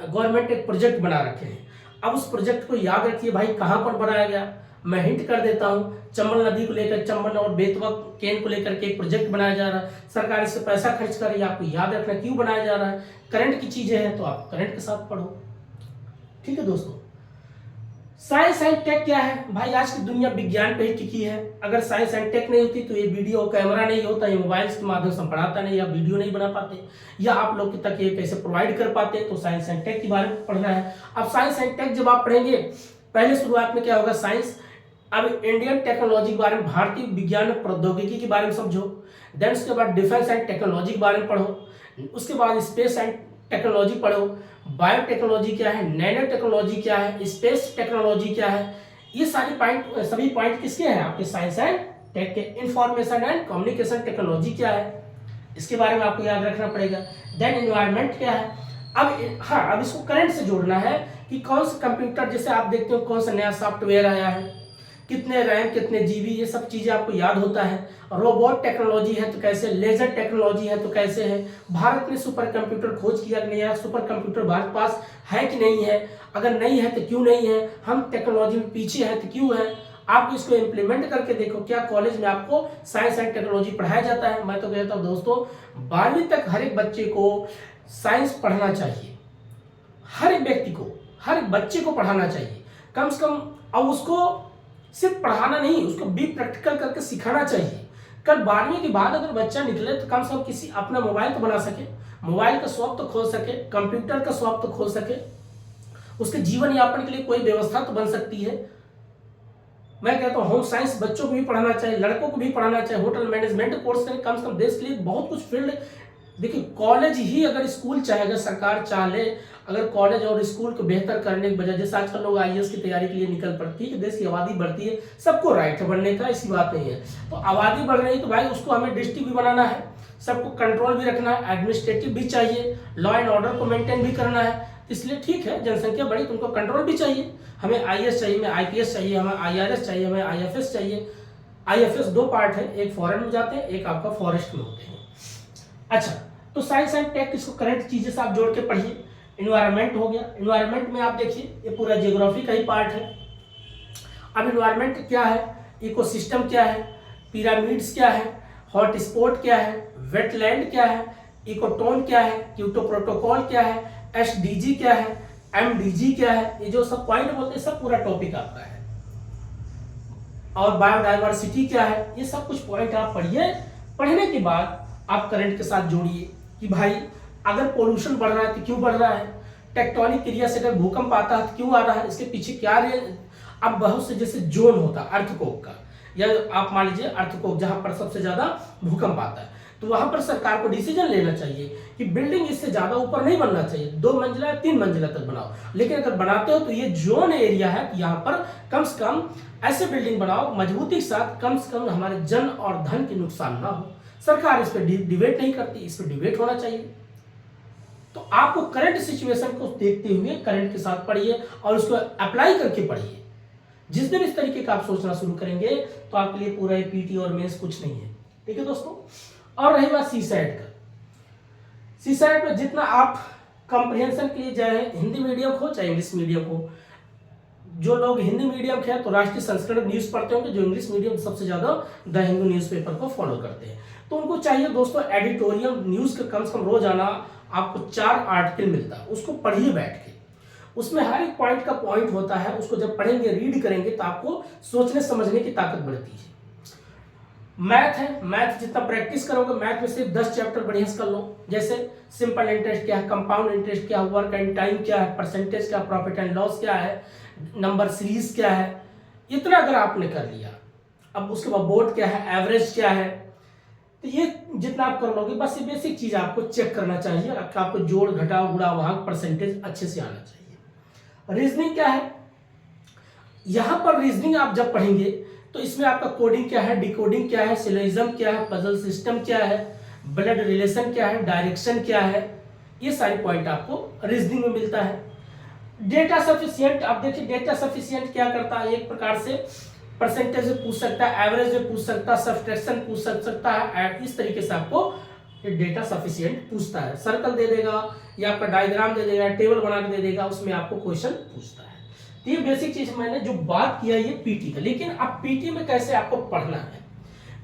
गवर्नमेंट एक प्रोजेक्ट बना रखे हैं, अब उस प्रोजेक्ट को याद रखिए भाई कहाँ पर बनाया गया। मैं हिंट कर देता हूँ, चंबल नदी को लेकर, चंबल और बेतवा केन को लेकर के एक प्रोजेक्ट बनाया जा रहा है, सरकार इससे पैसा खर्च कर रही है, आपको याद रखना क्यों बनाया जा रहा है। करंट की चीजें हैं तो आप करंट के साथ पढ़ो। ठीक है दोस्तों, साइंस एंड टेक क्या है भाई, आज की दुनिया विज्ञान पे ही टिकी है। अगर साइंस एंड टेक नहीं होती तो ये वीडियो कैमरा नहीं होता, ये मोबाइल के माध्यम से हम पढ़ाता नहीं, या वीडियो नहीं बना पाते, या आप लोग तक ये कैसे प्रोवाइड कर पाते। तो साइंस एंड टेक के बारे में पढ़ना है। अब साइंस एंड टेक जब आप पढ़ेंगे, पहले शुरुआत में क्या होगा, साइंस। अब इंडियन टेक्नोलॉजी के बारे में, भारतीय विज्ञान प्रौद्योगिकी के बारे में समझो। देन उसके बाद डिफेंस एंड टेक्नोलॉजी के बारे में पढ़ो। उसके बाद स्पेस एंड टेक्नोलॉजी पढ़ो। बायोटेक्नोलॉजी क्या है, नैनो टेक्नोलॉजी क्या है, स्पेस टेक्नोलॉजी क्या है। ये सभी पॉइंट किसके हैं, आपके साइंस एंड टेक के। इंफॉर्मेशन एंड कम्युनिकेशन टेक्नोलॉजी क्या है, इसके बारे में आपको याद रखना पड़ेगा। देन एनवायरनमेंट क्या है। अब इसको करंट से जोड़ना है कि कौन सा कंप्यूटर, जैसे आप देखते हो कौन सा नया सॉफ्टवेयर आया है, कितने रैम, कितने जीबी, ये सब चीजें आपको याद होता है। रोबोट टेक्नोलॉजी है तो कैसे, लेजर टेक्नोलॉजी है तो कैसे है, भारत ने सुपर कंप्यूटर खोज किया कि नहीं है, सुपर कंप्यूटर भारत पास है कि नहीं है, अगर नहीं है तो क्यों नहीं है, हम टेक्नोलॉजी में पीछे हैं तो क्यों है। आप इसको इम्प्लीमेंट करके देखो, क्या कॉलेज में आपको साइंस एंड टेक्नोलॉजी पढ़ाया जाता है। मैं तो कहता हूँ दोस्तों, 12वीं तक हर एक बच्चे को साइंस पढ़ना चाहिए, हर एक व्यक्ति को, हर एक बच्चे को पढ़ाना चाहिए कम से कम। अब उसको सिर्फ पढ़ाना नहीं, उसको भी प्रैक्टिकल करके सिखाना चाहिए। कल 12वीं के बाद अगर बच्चा निकले तो कम से कम किसी अपना मोबाइल तो बना सके, मोबाइल का शौक तो खोल सके, कंप्यूटर का शौक तो खोल सके, उसके जीवन यापन के लिए कोई व्यवस्था तो बन सकती है। मैं कहता हूँ होम साइंस बच्चों को भी पढ़ाना चाहिए, लड़कों को भी पढ़ाना चाहिए, होटल मैनेजमेंट कोर्स करें, कम से कम देश के लिए बहुत कुछ फील्ड। देखिए कॉलेज ही अगर स्कूल चाहे, अगर सरकार चाहे, अगर कॉलेज और स्कूल को बेहतर करने के बजाय, जैसे आजकल लोग आईएएस की तैयारी के लिए निकल पड़ती है, देश की आबादी बढ़ती है, सबको राइट है बढ़ने का, ऐसी बात नहीं है। तो आबादी बढ़ रही है तो भाई उसको हमें डिस्ट्रिक्ट भी बनाना है, सबको कंट्रोल भी रखना है, एडमिनिस्ट्रेटिव भी चाहिए, लॉ एंड ऑर्डर को मेंटेन भी करना है। इसलिए ठीक है, जनसंख्या बढ़ी तो उनको कंट्रोल भी चाहिए, हमें आईएएस चाहिए, हमें आईपीएस चाहिए, हमें आईआरएस चाहिए, हमें आईएफएस चाहिए। आईएफएस 2 पार्ट है, एक फॉरेन में जाते हैं, एक आपका फॉरेस्ट में होते हैं। अच्छा, तो साइंस एंड टेक इसको करंट चीजें से आप जोड़ के पढ़िए। इन्वायरमेंट हो गया, इन्वायरमेंट में आप देखिए ये पूरा जियोग्राफी का ही पार्ट है। अब इन्वायरमेंट क्या है, इकोसिस्टम क्या है, पिरामिड्स क्या है, हॉट स्पॉट क्या है, वेटलैंड क्या है, इकोटोन क्या है, क्योटो प्रोटोकॉल क्या है, एसडीजी क्या है, एमडीजी क्या है, ये जो सब पॉइंट बोलते हैं सब पूरा टॉपिक आपका है। और बायोडाइवर्सिटी क्या है, ये सब कुछ पॉइंट आप पढ़िए। पढ़ने के बाद आप करंट के साथ जोड़िए कि भाई अगर पोल्यूशन बढ़ रहा है तो क्यों बढ़ रहा है, टेक्टोनिक क्रिया से अगर भूकंप आता है तो क्यों आ रहा है, इसके पीछे क्या अब बहुत से जैसे जोन होता है अर्थक्वेक का, या आप मान लीजिए अर्थक्वेक जहां पर सबसे ज्यादा भूकंप आता है, तो वहां पर सरकार को डिसीजन लेना चाहिए कि बिल्डिंग इससे ज्यादा ऊपर नहीं बनना चाहिए, 2 मंजिला या 3 मंजिला तक बनाओ। लेकिन अगर बनाते हो तो ये जोन एरिया है, यहाँ पर कम से कम ऐसे बिल्डिंग बनाओ मजबूती के साथ, कम से कम हमारे जन और धन की नुकसान ना हो। सरकार इस पर डिबेट नहीं करती, इस पर डिबेट होना चाहिए। तो आपको करंट सिचुएशन को देखते हुए करंट के साथ पढ़िए और उसको अप्लाई करके पढ़िए। जिस दिन इस तरीके का आप सोचना शुरू करेंगे तो आपके लिए पूरा पीटी और मेंस कुछ नहीं है। ठीक है दोस्तों, और रही बात सीसैट का, सीसैट में जितना आप कंप्रिहेंशन के लिए चाहे हिंदी मीडियम हो चाहे इंग्लिश मीडियम हो, जो लोग हिंदी मीडियम के हैं तो राष्ट्रीय संस्करण न्यूज पढ़ते होंगे, जो इंग्लिश मीडियम सबसे ज्यादा द हिंदू न्यूज़पेपर को फॉलो करते हैं, तो उनको चाहिए दोस्तों एडिटोरियल न्यूज का कम से कम रोजाना आपको 4 आर्टिकल मिलता है, उसको पढ़िए बैठ के। उसमें हर एक पॉइंट का पॉइंट होता है, उसको जब पढ़ेंगे रीड करेंगे तो आपको सोचने समझने की ताकत बढ़ती है। मैथ है, मैथ जितना प्रैक्टिस करोगे, मैथ में सिर्फ 10 चैप्टर बढ़िया से कर लो। जैसे सिंपल इंटरेस्ट क्या है, कंपाउंड इंटरेस्ट क्या है, वर्क एंड टाइम क्या है, परसेंटेज क्या, प्रॉफिट एंड लॉस क्या है, नंबर सीरीज क्या है, इतना अगर आपने कर लिया, अब उसके बाद बोर्ड क्या है, एवरेज क्या है, तो ये जितना आप कर लोगे, बस ये बेसिक चीज आपको चेक करना चाहिए। आपको जोड़ घटाव गुणा भाग परसेंटेज अच्छे से आना चाहिए। रीजनिंग क्या है, यहां पर रीजनिंग आप जब पढ़ेंगे तो इसमें आपका कोडिंग क्या है, डिकोडिंग क्या है, सिलोजिज्म क्या है, पजल सिस्टम क्या है, ब्लड रिलेशन क्या है, डायरेक्शन क्या है, ये सारे पॉइंट आपको रीजनिंग में मिलता है। डेटा सफिशिएंट, आप देखिए डेटा सफिशिएंट क्या करता है, एक प्रकार से परसेंटेज में पूछ सकता है, एवरेज में पूछ सकता है, सब्सट्रैक्शन पूछ सकता है, इस तरीके से आपको डेटा सफिशिएंट पूछता है। सर्कल दे देगा या आपका डायग्राम दे देगा, टेबल बना के दे देगा, उसमें आपको क्वेश्चन पूछता है। तो ये बेसिक चीज मैंने जो बात किया ये पीटी का। लेकिन अब पीटी में कैसे आपको पढ़ना है,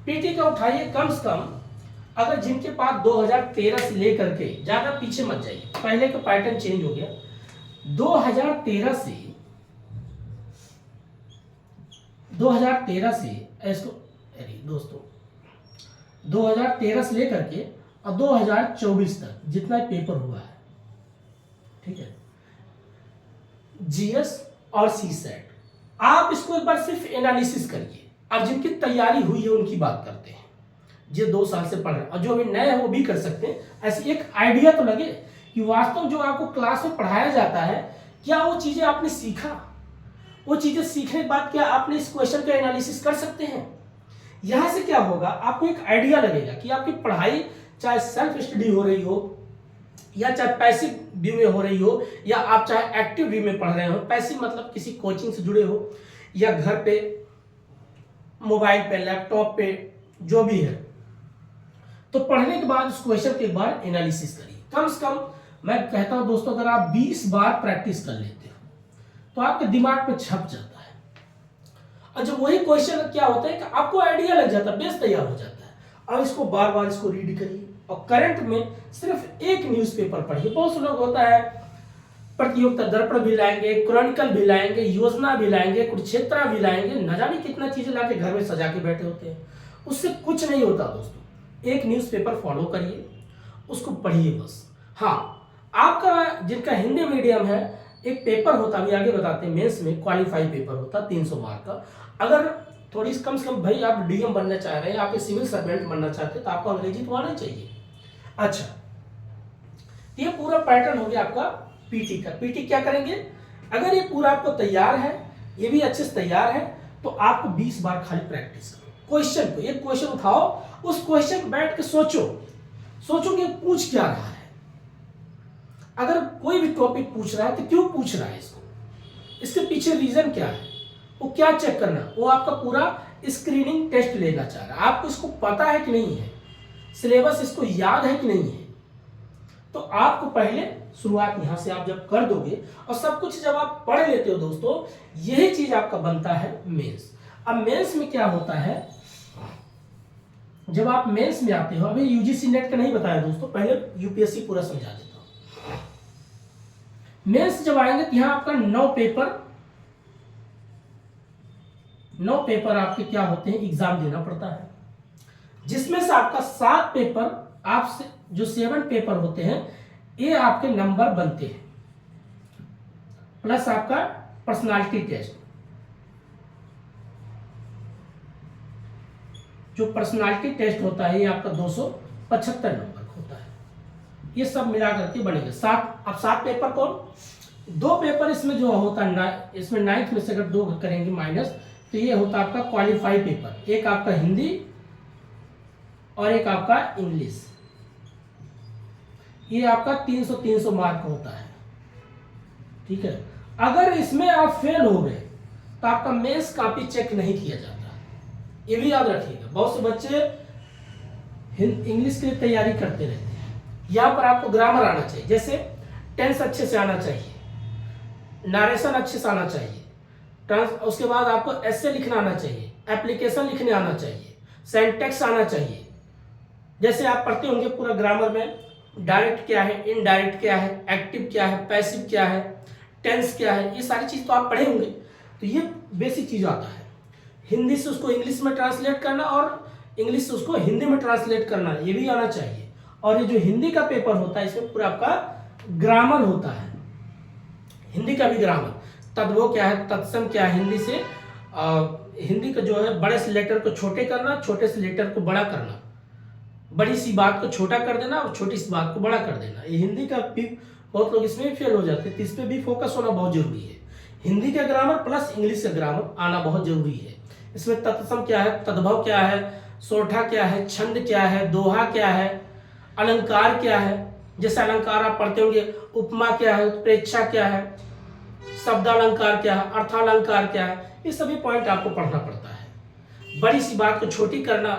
पीटी का उठाइए कम से कम, अगर जिनके पास 2013 से लेकर के, ज्यादा पीछे मत जाइए, पहले का पैटर्न चेंज हो गया, 2013 से इसको, अरे दोस्तों 2013 से लेकर के और 2024 तक जितना पेपर हुआ है, ठीक है, जीएस और सी सेट, आप इसको एक बार सिर्फ एनालिसिस करिए। अब जिनकी तैयारी हुई है उनकी बात करते हैं, जो 2 साल से पढ़ रहे हैं, और जो अभी नए हैं वो भी कर सकते हैं। ऐसे एक आइडिया तो लगे कि वास्तव जो आपको क्लास में पढ़ाया जाता है, क्या वो चीजें आपने सीखा, वो चीजें सीखने के बाद क्या आपने इस क्वेश्चन का एनालिसिस कर सकते हैं। यहां से क्या होगा, आपको एक आइडिया लगेगा कि आपकी पढ़ाई चाहे सेल्फ स्टडी हो रही हो या चाहे पैसिव व्यू में हो रही हो, या आप चाहे एक्टिव व्यू में पढ़ रहे हो। पैसिव मतलब किसी कोचिंग से जुड़े हो या घर पे मोबाइल पे लैपटॉप पे जो भी है, तो पढ़ने के बाद उस क्वेश्चन के बाद एनालिसिस करिए। कम से कम मैं कहता हूं दोस्तों, अगर आप 20 बार प्रैक्टिस कर लेते हो तो आपके दिमाग में छप जाता है, और जब वही क्वेश्चन क्या होता है कि आपको आइडिया लग जाता है, बेस तैयार हो जाता है। अब इसको बार बार इसको रीड करिए, और करंट में सिर्फ एक न्यूज़पेपर पढ़िए। बहुत से लोग होता है प्रतियोगिता दर्पण भी लाएंगे, क्रॉनिकल भी लाएंगे, योजना भी लाएंगे, कुरुक्षेत्र भी लाएंगे, न जाने कितना चीजें लाके घर में सजा के बैठे होते हैं। उससे कुछ नहीं होता दोस्तों। एक न्यूज़पेपर फॉलो करिए, उसको पढ़िए बस। हाँ, आपका जिनका हिंदी मीडियम है, एक पेपर होता, अभी आगे बताते हैं, मेंस में क्वालिफाई पेपर होता 300 मार्क का। अगर थोड़ी कम से कम भाई आप डीएम बनना चाह रहे हैं, आप सिविल सर्वेंट बनना चाहते हैं, तो आपको अंग्रेजी तो आना चाहिए। अच्छा, ये पूरा पैटर्न हो गया आपका पीटी का। पीटी क्या करेंगे, अगर ये पूरा आपको तैयार है, ये भी अच्छे से तैयार है, तो आपको 20 बार खाली प्रैक्टिस करो। क्वेश्चन को, एक क्वेश्चन उठाओ, उस क्वेश्चन बैठ के सोचो कि पूछ क्या रहा है। अगर कोई भी टॉपिक पूछ रहा है तो क्यों पूछ रहा है इसको, इसके पीछे रीजन क्या है, वो क्या चेक करना, वो आपका पूरा स्क्रीनिंग टेस्ट लेना चाह रहा है। आपको इसको पता है कि नहीं है, सिलेबस इसको याद है कि नहीं है, तो आपको पहले शुरुआत यहां से आप जब कर दोगे और सब कुछ जब आप पढ़ लेते हो दोस्तों, यही चीज आपका बनता है मेंस। अब मेंस में क्या होता है, जब आप मेंस में आते हो, अभी यूजीसी नेट का नहीं बताया दोस्तों, पहले यूपीएससी पूरा समझा देता हूं। मेंस जब आएंगे तो यहां आपका 9 पेपर आपके क्या होते हैं, एग्जाम देना पड़ता है, जिसमें से आपका 7 पेपर, आपसे जो 7 पेपर होते हैं, ये आपके नंबर बनते हैं, प्लस आपका पर्सनालिटी टेस्ट। जो पर्सनालिटी टेस्ट होता है ये आपका 275 नंबर का होता है। ये सब मिला करके बनेगा 7। अब 7 पेपर कौन, 2 पेपर इसमें जो होता है, इसमें 9th में से अगर 2 करेंगे माइनस, तो ये होता है आपका क्वालिफाई पेपर, एक आपका हिंदी और एक आपका इंग्लिश। ये आपका 300 मार्क होता है, ठीक है। अगर इसमें आप फेल हो गए तो आपका मेंस कॉपी चेक नहीं किया जाता, ये भी याद रखिएगा। बहुत से बच्चे इंग्लिश के लिए तैयारी करते रहते हैं, यहाँ पर आपको ग्रामर आना चाहिए, जैसे टेंस अच्छे से आना चाहिए, नरेशन अच्छे से आना चाहिए, उसके बाद आपको एसे लिखना आना चाहिए, एप्लीकेशन लिखने आना चाहिए, सेंटेक्स आना चाहिए। जैसे आप पढ़ते होंगे पूरा ग्रामर में, डायरेक्ट क्या है, इनडायरेक्ट क्या है, एक्टिव क्या है, पैसिव क्या है, टेंस क्या है, ये सारी चीज तो आप पढ़े होंगे। तो ये बेसिक चीज आता है, हिंदी से उसको इंग्लिश में ट्रांसलेट करना और इंग्लिश से उसको हिंदी में ट्रांसलेट करना, ये भी आना चाहिए। और ये जो हिंदी का पेपर होता है, इसमें पूरा आपका ग्रामर होता है, हिंदी का भी ग्रामर, तद्भव क्या है, तत्सम क्या है, हिंदी से हिंदी का जो है बड़े से लेटर को छोटे करना, छोटे से लेटर को बड़ा करना, बड़ी सी बात को छोटा कर देना और छोटी सी बात को बड़ा कर देना। ये हिंदी का भी बहुत लोग इसमें फेल हो जाते हैं, तो इस पर भी फोकस होना बहुत जरूरी है। हिंदी का ग्रामर प्लस इंग्लिश का ग्रामर आना बहुत जरूरी है। इसमें तत्सम क्या है, तद्भव क्या है, सोठा क्या है, छंद क्या है, दोहा क्या है, अलंकार क्या है। जैसे अलंकार आप पढ़ते होंगे, उपमा क्या है, उत्प्रेक्षा क्या है, शब्दालंकार क्या है, अर्थालंकार क्या है, ये सभी पॉइंट आपको पढ़ना पड़ता है। बड़ी सी बात को छोटी करना,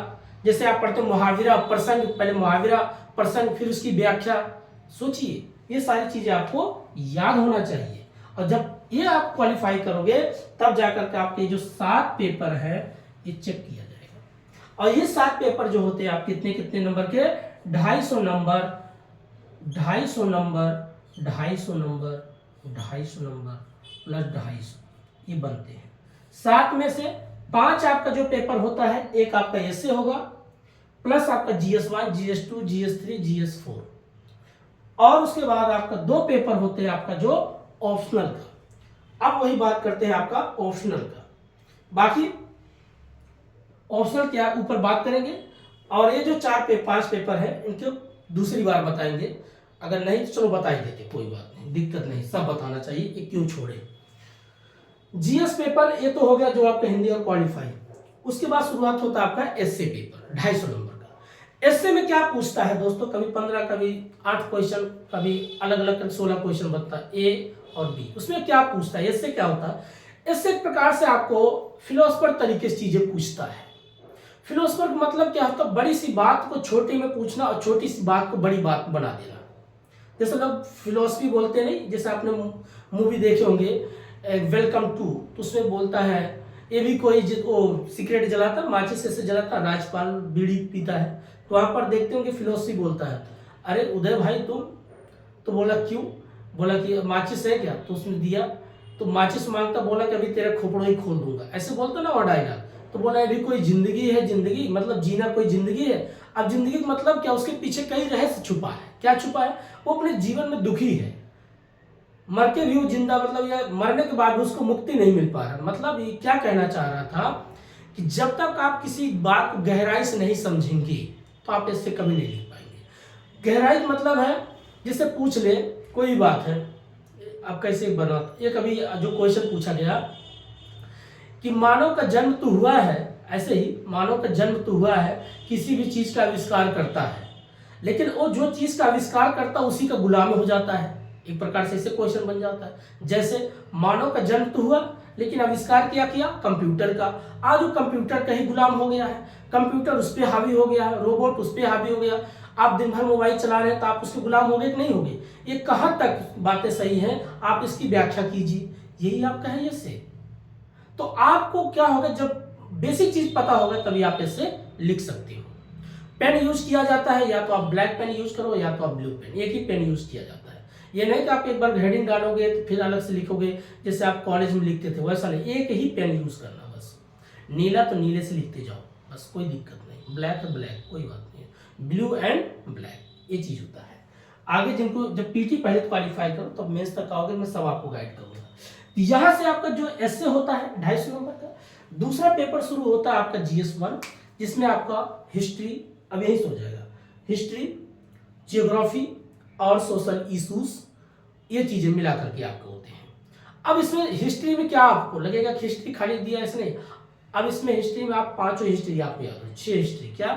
जैसे आप पढ़ते हो मुहावरा प्रसंग, पहले मुहावरा प्रसंग फिर उसकी व्याख्या, सोचिए ये सारी चीजें आपको याद होना चाहिए। और जब ये आप क्वालिफाई करोगे तब जाकर के आपके जो 7 पेपर है ये चेक किया जाएगा। और ये 7 पेपर जो होते हैं आप कितने कितने नंबर के, 250 number, 250 number, 250 number, 250 number plus 250 ये बनते हैं। 7 में से 5 आपका जो पेपर होता है, एक आपका ऐसे होगा प्लस आपका GS1, GS2, GS3, GS4, और उसके बाद आपका 2 पेपर होते हैं आपका जो ऑप्शनल का। अब वही बात करते हैं आपका ऑप्शनल का। बाकी ऑप्शनल क्या ऊपर बात करेंगे, और ये जो 5 पेपर है इनको दूसरी बार बताएंगे। अगर नहीं तो चलो बता ही देते, कोई बात नहीं, दिक्कत नहीं, सब बताना चाहिए, ये क्यों छोड़े। जीएस पेपर ये तो हो गया जो आपका हिंदी और क्वालिफाई। उसके बाद शुरुआत होता है आपका एसए पेपर 250 नंबर का। एसए में क्या पूछता है दोस्तों, कभी 15, कभी 8 क्वेश्चन, कभी अलग अलग 16 क्वेश्चन बनता है, ए और बी। उसमें क्या पूछता है, एसए क्या होता है, एसए एक प्रकार से आपको फिलोसफर तरीके से चीजें पूछता है। फिलोसफर का मतलब क्या होता है, बड़ी सी बात को छोटी में पूछना और छोटी सी बात को बड़ी बात बना देना। जैसे लोग फिलोसफी बोलते नहीं, जैसे आपने मूवी देखे होंगे वेलकम टू, तो उसमें बोलता है ये भी कोई सिगरेट जलाता, माचिस से जलाता, राजपाल बीड़ी पीता है, तो वहां पर देखते होंगे फिलोसफी बोलता है, अरे उदय भाई तुम, तो बोला क्यों, बोला कि माचिस है क्या, तो उसने दिया, तो माचिस मांगता, बोला कि अभी तेरा खोपड़ा ही खोल दूंगा, ऐसे बोलते ना वो डायलॉग। तो बोला अभी कोई जिंदगी है, जिंदगी मतलब जीना कोई जिंदगी है। अब जिंदगी का मतलब क्या, उसके पीछे कई रहस्य छुपा है। क्या छुपा है, वो अपने जीवन में दुखी है, मर के भी वो जिंदा, मतलब या मरने के बाद भी उसको मुक्ति नहीं मिल पा रहा। मतलब ये क्या कहना चाह रहा था कि जब तक आप किसी बात को गहराई से नहीं समझेंगे तो आप इससे कभी नहीं लिख पाएंगे। गहराई का मतलब है, जैसे पूछ ले कोई बात है, आप कैसे बना, ये कभी जो क्वेश्चन पूछा गया कि मानव का जन्म तो हुआ है, ऐसे ही मानव का जन्म तो हुआ है, किसी भी चीज का आविष्कार करता है, लेकिन वो जो चीज का आविष्कार करता है उसी का गुलाम हो जाता है। एक प्रकार से ऐसे क्वेश्चन बन जाता है। जैसे मानव का जन्म तो हुआ, लेकिन आविष्कार क्या किया, कंप्यूटर का। आज वो कंप्यूटर का ही गुलाम हो गया है, कंप्यूटर उस पर हावी हो गया है, रोबोट उस पर हावी हो गया। आप दिन भर मोबाइल चला रहे हैं तो आप उसके गुलाम हो गए कि नहीं हो गए। ये कहाँ तक बातें सही हैं, आप इसकी व्याख्या कीजिए, यही आपका है इससे। तो आपको क्या होगा, जब बेसिक चीज पता होगा तभी आप इससे लिख सकते हो। पेन यूज किया जाता है, या तो आप ब्लैक पेन यूज करो या तो आप ब्लू पेन, एक ही पेन यूज किया जाता है। ये नहीं कि आप एक बार हेडिंग डालोगे तो फिर अलग से लिखोगे, जैसे आप कॉलेज में लिखते थे वैसा नहीं, एक ही पेन यूज करना बस। नीला तो नीले से लिखते जाओ बस, कोई दिक्कत नहीं, ब्लैक है ब्लैक, कोई बात नहीं, ब्लू एंड ब्लैक, ये चीज होता है। आगे जिनको जब पीटी पहले क्वालिफाई करो तब मेंस तक आओगे, मैं सब आपको गाइड करूंगा। यहां से आपका जो एसए होता है 250 नंबर का। दूसरा पेपर शुरू होता है आपका GS1, जिसमें आपका हिस्ट्री, अब यही सो जाएगा, हिस्ट्री, जियोग्राफी और सोशल इश्यूज, ये चीजें मिला करके आपके होते हैं। अब इसमें हिस्ट्री में क्या आपको लगेगा कि हिस्ट्री खाली दिया इसने, अब इसमें हिस्ट्री में आप 5 हिस्ट्री आपको याद हो, 6 हिस्ट्री। क्या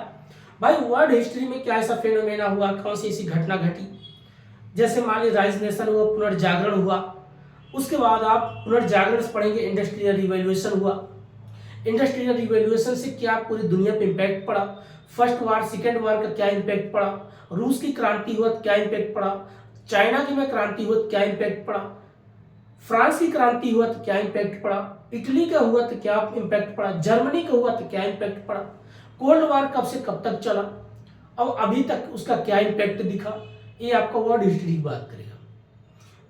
भाई, वर्ल्ड हिस्ट्री में क्या ऐसा फेनोमेना हुआ, कौन सी ऐसी घटना घटी, जैसे मान लीजिए राइजनेशन हुआ, पुनर्जागरण हुआ। उसके बाद आप पुनर्जागरण से पढ़ेंगे इंडस्ट्रियल रिवॉल्यूशन हुआ, इंडस्ट्रियल रिवॉल्यूशन से क्या पूरी दुनिया पे इम्पैक्ट पड़ा, फर्स्ट वार सेकेंड वार का क्या इम्पैक्ट पड़ा, रूस की क्रांति हुआ तो क्या इम्पैक्ट पड़ा, चाइना की में क्रांति हुआ तो क्या इम्पैक्ट पड़ा, फ्रांस की क्रांति हुआ तो क्या इम्पैक्ट पड़ा, इटली का हुआ तो क्या इम्पैक्ट पड़ा, जर्मनी का हुआ तो क्या इम्पैक्ट पड़ा, कोल्ड वार कब से कब तक चला और अभी तक उसका क्या इम्पैक्ट दिखा, ये आपका वर्ल्ड हिस्ट्री की बात करेगा।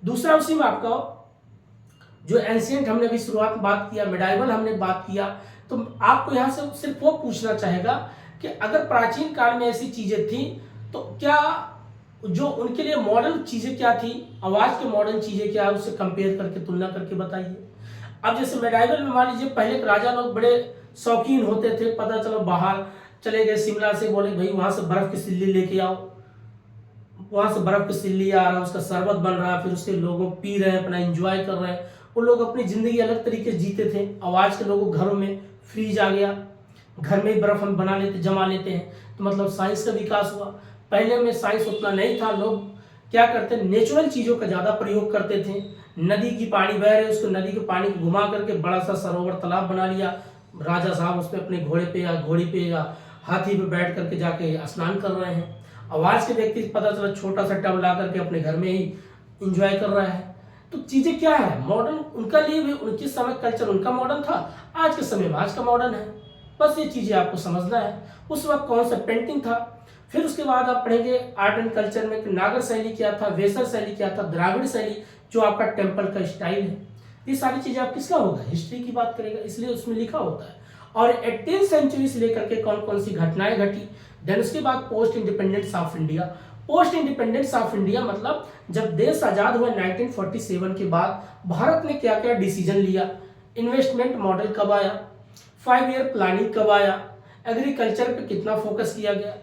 दूसरा उसी में आपका जो एंशिएंट हमने अभी शुरुआत में बात किया, मेडाइवल हमने बात किया, तो आपको यहाँ से सिर्फ वो पूछना चाहेगा कि अगर प्राचीन काल में ऐसी चीजें थी तो क्या जो उनके लिए मॉडर्न चीजें क्या थी, आवाज के मॉडर्न चीजें क्या है, उससे कंपेयर करके तुलना करके बताइए। अब जैसे मेडाइवल में मान लीजिए पहले के राजा लोग बड़े शौकीन होते थे, पता चलो बाहर चले गए शिमला से, बोले भाई वहां से बर्फ की सिल्ली लेके आओ, वहां से बर्फ की सिल्ली आ रहा है, उसका शरबत बन रहा है, फिर उसके लोगों पी रहे हैं, अपना एंजॉय कर रहे हैं। वो लोग अपनी जिंदगी अलग तरीके से जीते थे। आवाज के लोगों घरों में फ्रीज आ गया, घर में ही बर्फ हम बना लेते जमा लेते हैं, तो मतलब साइंस का विकास हुआ। पहले में साइंस उतना नहीं था, लोग क्या करते नेचुरल चीज़ों का ज़्यादा प्रयोग करते थे। नदी की पानी बह रहे, उसको नदी के पानी को घुमा करके बड़ा सा सरोवर तालाब बना लिया, राजा साहब उस पर अपने घोड़े पे या घोड़ी पे या हाथी पे बैठ करके जाके स्नान कर रहे हैं। और आज के व्यक्ति पता चला छोटा सा टब ला करके अपने घर में ही इंजॉय कर रहा है। तो चीज़ें क्या है, मॉडर्न उनका लिए भी, उनके समय कल्चर उनका मॉडर्न था, आज के समय में आज का मॉडर्न है। बस ये चीज़ें आपको समझना है। उस वक्त कौन सा पेंटिंग था। फिर उसके बाद आप पढ़ेंगे आर्ट एंड कल्चर में नागर शैली क्या था, वेसर शैली क्या था, द्राविड़ शैली जो आपका टेम्पल का स्टाइल है। ये सारी चीज़ें आप किसका होगा, हिस्ट्री की बात करेगा, इसलिए उसमें लिखा होता है। और 18th सेंचुरी से लेकर के कौन कौन सी घटनाएं घटी। देन उसके बाद post independence of India. Post independence of India मतलब जब देश आज़ाद हुआ 1947 के बाद भारत ने क्या क्या डिसीजन लिया, इन्वेस्टमेंट मॉडल कब आया, 5 ईयर प्लानिंग कब आया, एग्रीकल्चर पे कितना फोकस किया गया,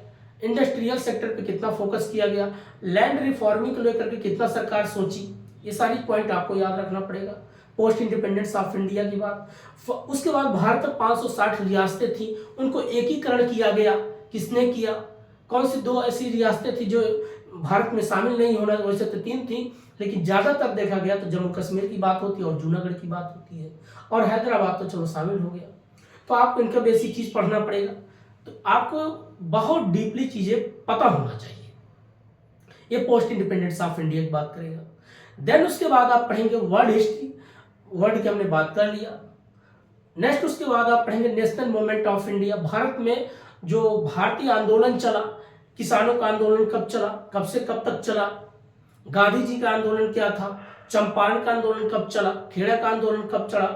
इंडस्ट्रियल सेक्टर पे कितना फोकस किया गया, लैंड रिफॉर्मिंग को लेकर के कितना सरकार सोची, ये सारी पॉइंट आपको याद रखना पड़ेगा। पोस्ट इंडिपेंडेंस ऑफ इंडिया की बात। उसके बाद भारत में 560 रियासतें थी, उनको एकीकरण किया गया। किसने किया, कौन सी 2 ऐसी रियासतें थी जो भारत में शामिल नहीं होना, वैसे तो 3 थी, लेकिन ज्यादातर देखा गया तो जम्मू कश्मीर की बात होती है और जूनागढ़ की बात होती है, और हैदराबाद तो चलो शामिल हो गया। तो आपको इनका बेसिक चीज पढ़ना पड़ेगा। तो आपको बहुत डीपली चीजें पता होना चाहिए। ये पोस्ट इंडिपेंडेंस ऑफ इंडिया की बात करेगा। देन उसके बाद आप पढ़ेंगे वर्ल्ड हिस्ट्री, वर्ल्ड की हमने बात कर लिया। नेक्स्ट उसके बाद आप पढ़ेंगे national movement of India. Bharat में जो भारतीय आंदोलन चला, किसानों का आंदोलन कब चला, कब से कब तक चला, गांधी जी का आंदोलन क्या था, चंपारण का आंदोलन कब चला, खेड़ा का आंदोलन कब चला,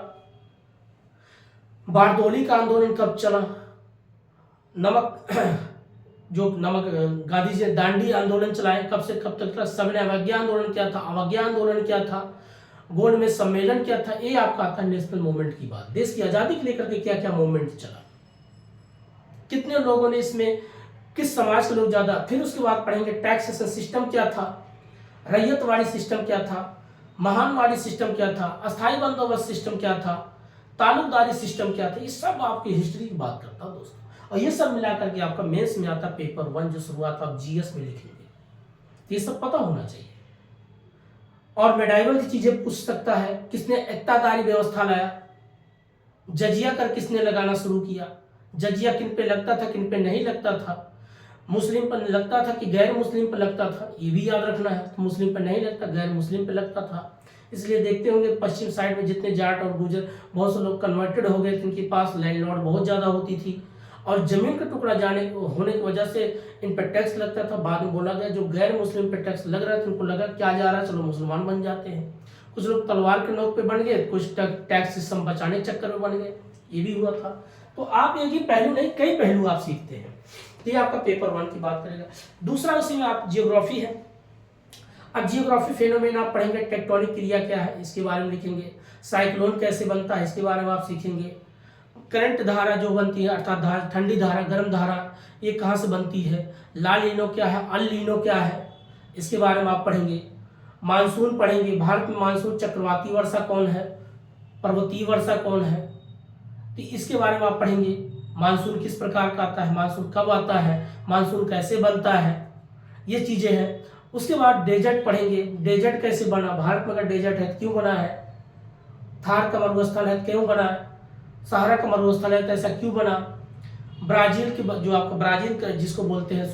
बारदोली का आंदोलन कब चला, नमक गांधी जी ने दांडी आंदोलन चलाए, कब से कब तक चला, सविनय अवज्ञा आंदोलन क्या था, अवज्ञा आंदोलन क्या था, गोंड में सम्मेलन क्या था। ये आपका आता है नेशनल मूवमेंट की बात। देश की आजादी को लेकर के क्या क्या मूवमेंट चला, कितने लोगों ने इसमें, किस समाज के लोग ज्यादा। फिर उसके बाद पढ़ेंगे टैक्सेशन सिस्टम क्या था, रैयतवाड़ी सिस्टम क्या था, महानवाड़ी सिस्टम क्या था, अस्थाई बंदोबस्त सिस्टम क्या था, तालुकदारी सिस्टम क्या था। ये सब आपकी हिस्ट्री की बात करता है दोस्तों। और ये सब मिला करके आपका मेंस में आता पेपर 1 जो शुरुआत आप जीएस में लिखेंगे। तो ये सब पता होना चाहिए। और मेडाइवल की चीजें पूछ सकता है, किसने एकतादारी व्यवस्था लाया, जजिया कर किसने लगाना शुरू किया, जजिया किन पे लगता था किन पे नहीं लगता था, मुस्लिम पर लगता था कि गैर मुस्लिम पर लगता था, ये भी याद रखना है। तो मुस्लिम पर नहीं लगता, गैर मुस्लिम पर लगता था। इसलिए देखते होंगे पश्चिम साइड में जितने जाट और गुजर बहुत से लोग कन्वर्टेड हो गए, इनके पास लैंडलॉर्ड बहुत ज़्यादा होती थी और जमीन का टुकड़ा होने की वजह से इन पर टैक्स लगता था। बाद में बोला गया जो गैर मुस्लिम पे टैक्स लग रहा था उनको लगा क्या जा रहा है, चलो मुसलमान बन जाते हैं। कुछ लोग तलवार के नोक पे बन गए, कुछ टैक्स सिस्टम बचाने के चक्कर में बन गए, ये भी हुआ था। तो आप एक ही पहलू नहीं कई पहलू आप सीखते हैं। ये आपका पेपर 1 की बात करेगा। दूसरा उसी में आप जियोग्राफी है। अब जियोग्राफी फेनोमेन आप पढ़ेंगे, टेक्टोनिक क्रिया क्या है इसके बारे में लिखेंगे, साइक्लोन कैसे बनता है इसके बारे में आप सीखेंगे, करंट धारा जो बनती है अर्थात ठंडी धारा गर्म धारा ये कहाँ से बनती है, ला लीनो क्या है, अल लीनो क्या है इसके बारे में आप पढ़ेंगे। मानसून पढ़ेंगे, भारत में मानसून चक्रवाती वर्षा कौन है, पर्वतीय वर्षा कौन है, तो इसके बारे में आप पढ़ेंगे। मानसून किस प्रकार का आता है, मानसून कब आता है, मानसून कैसे बनता है, ये चीजें हैं। उसके बाद डेजर्ट पढ़ेंगे, डेजर्ट कैसे बना, भारत में अगर डेजर्ट है क्यों बना है, थार का मरुस्थल है क्यों बना है, सहारा का मरुस्थल है तो ऐसा क्यों बना, ब्राजील की जो आपको ब्राजील का जिसको बोलते हैं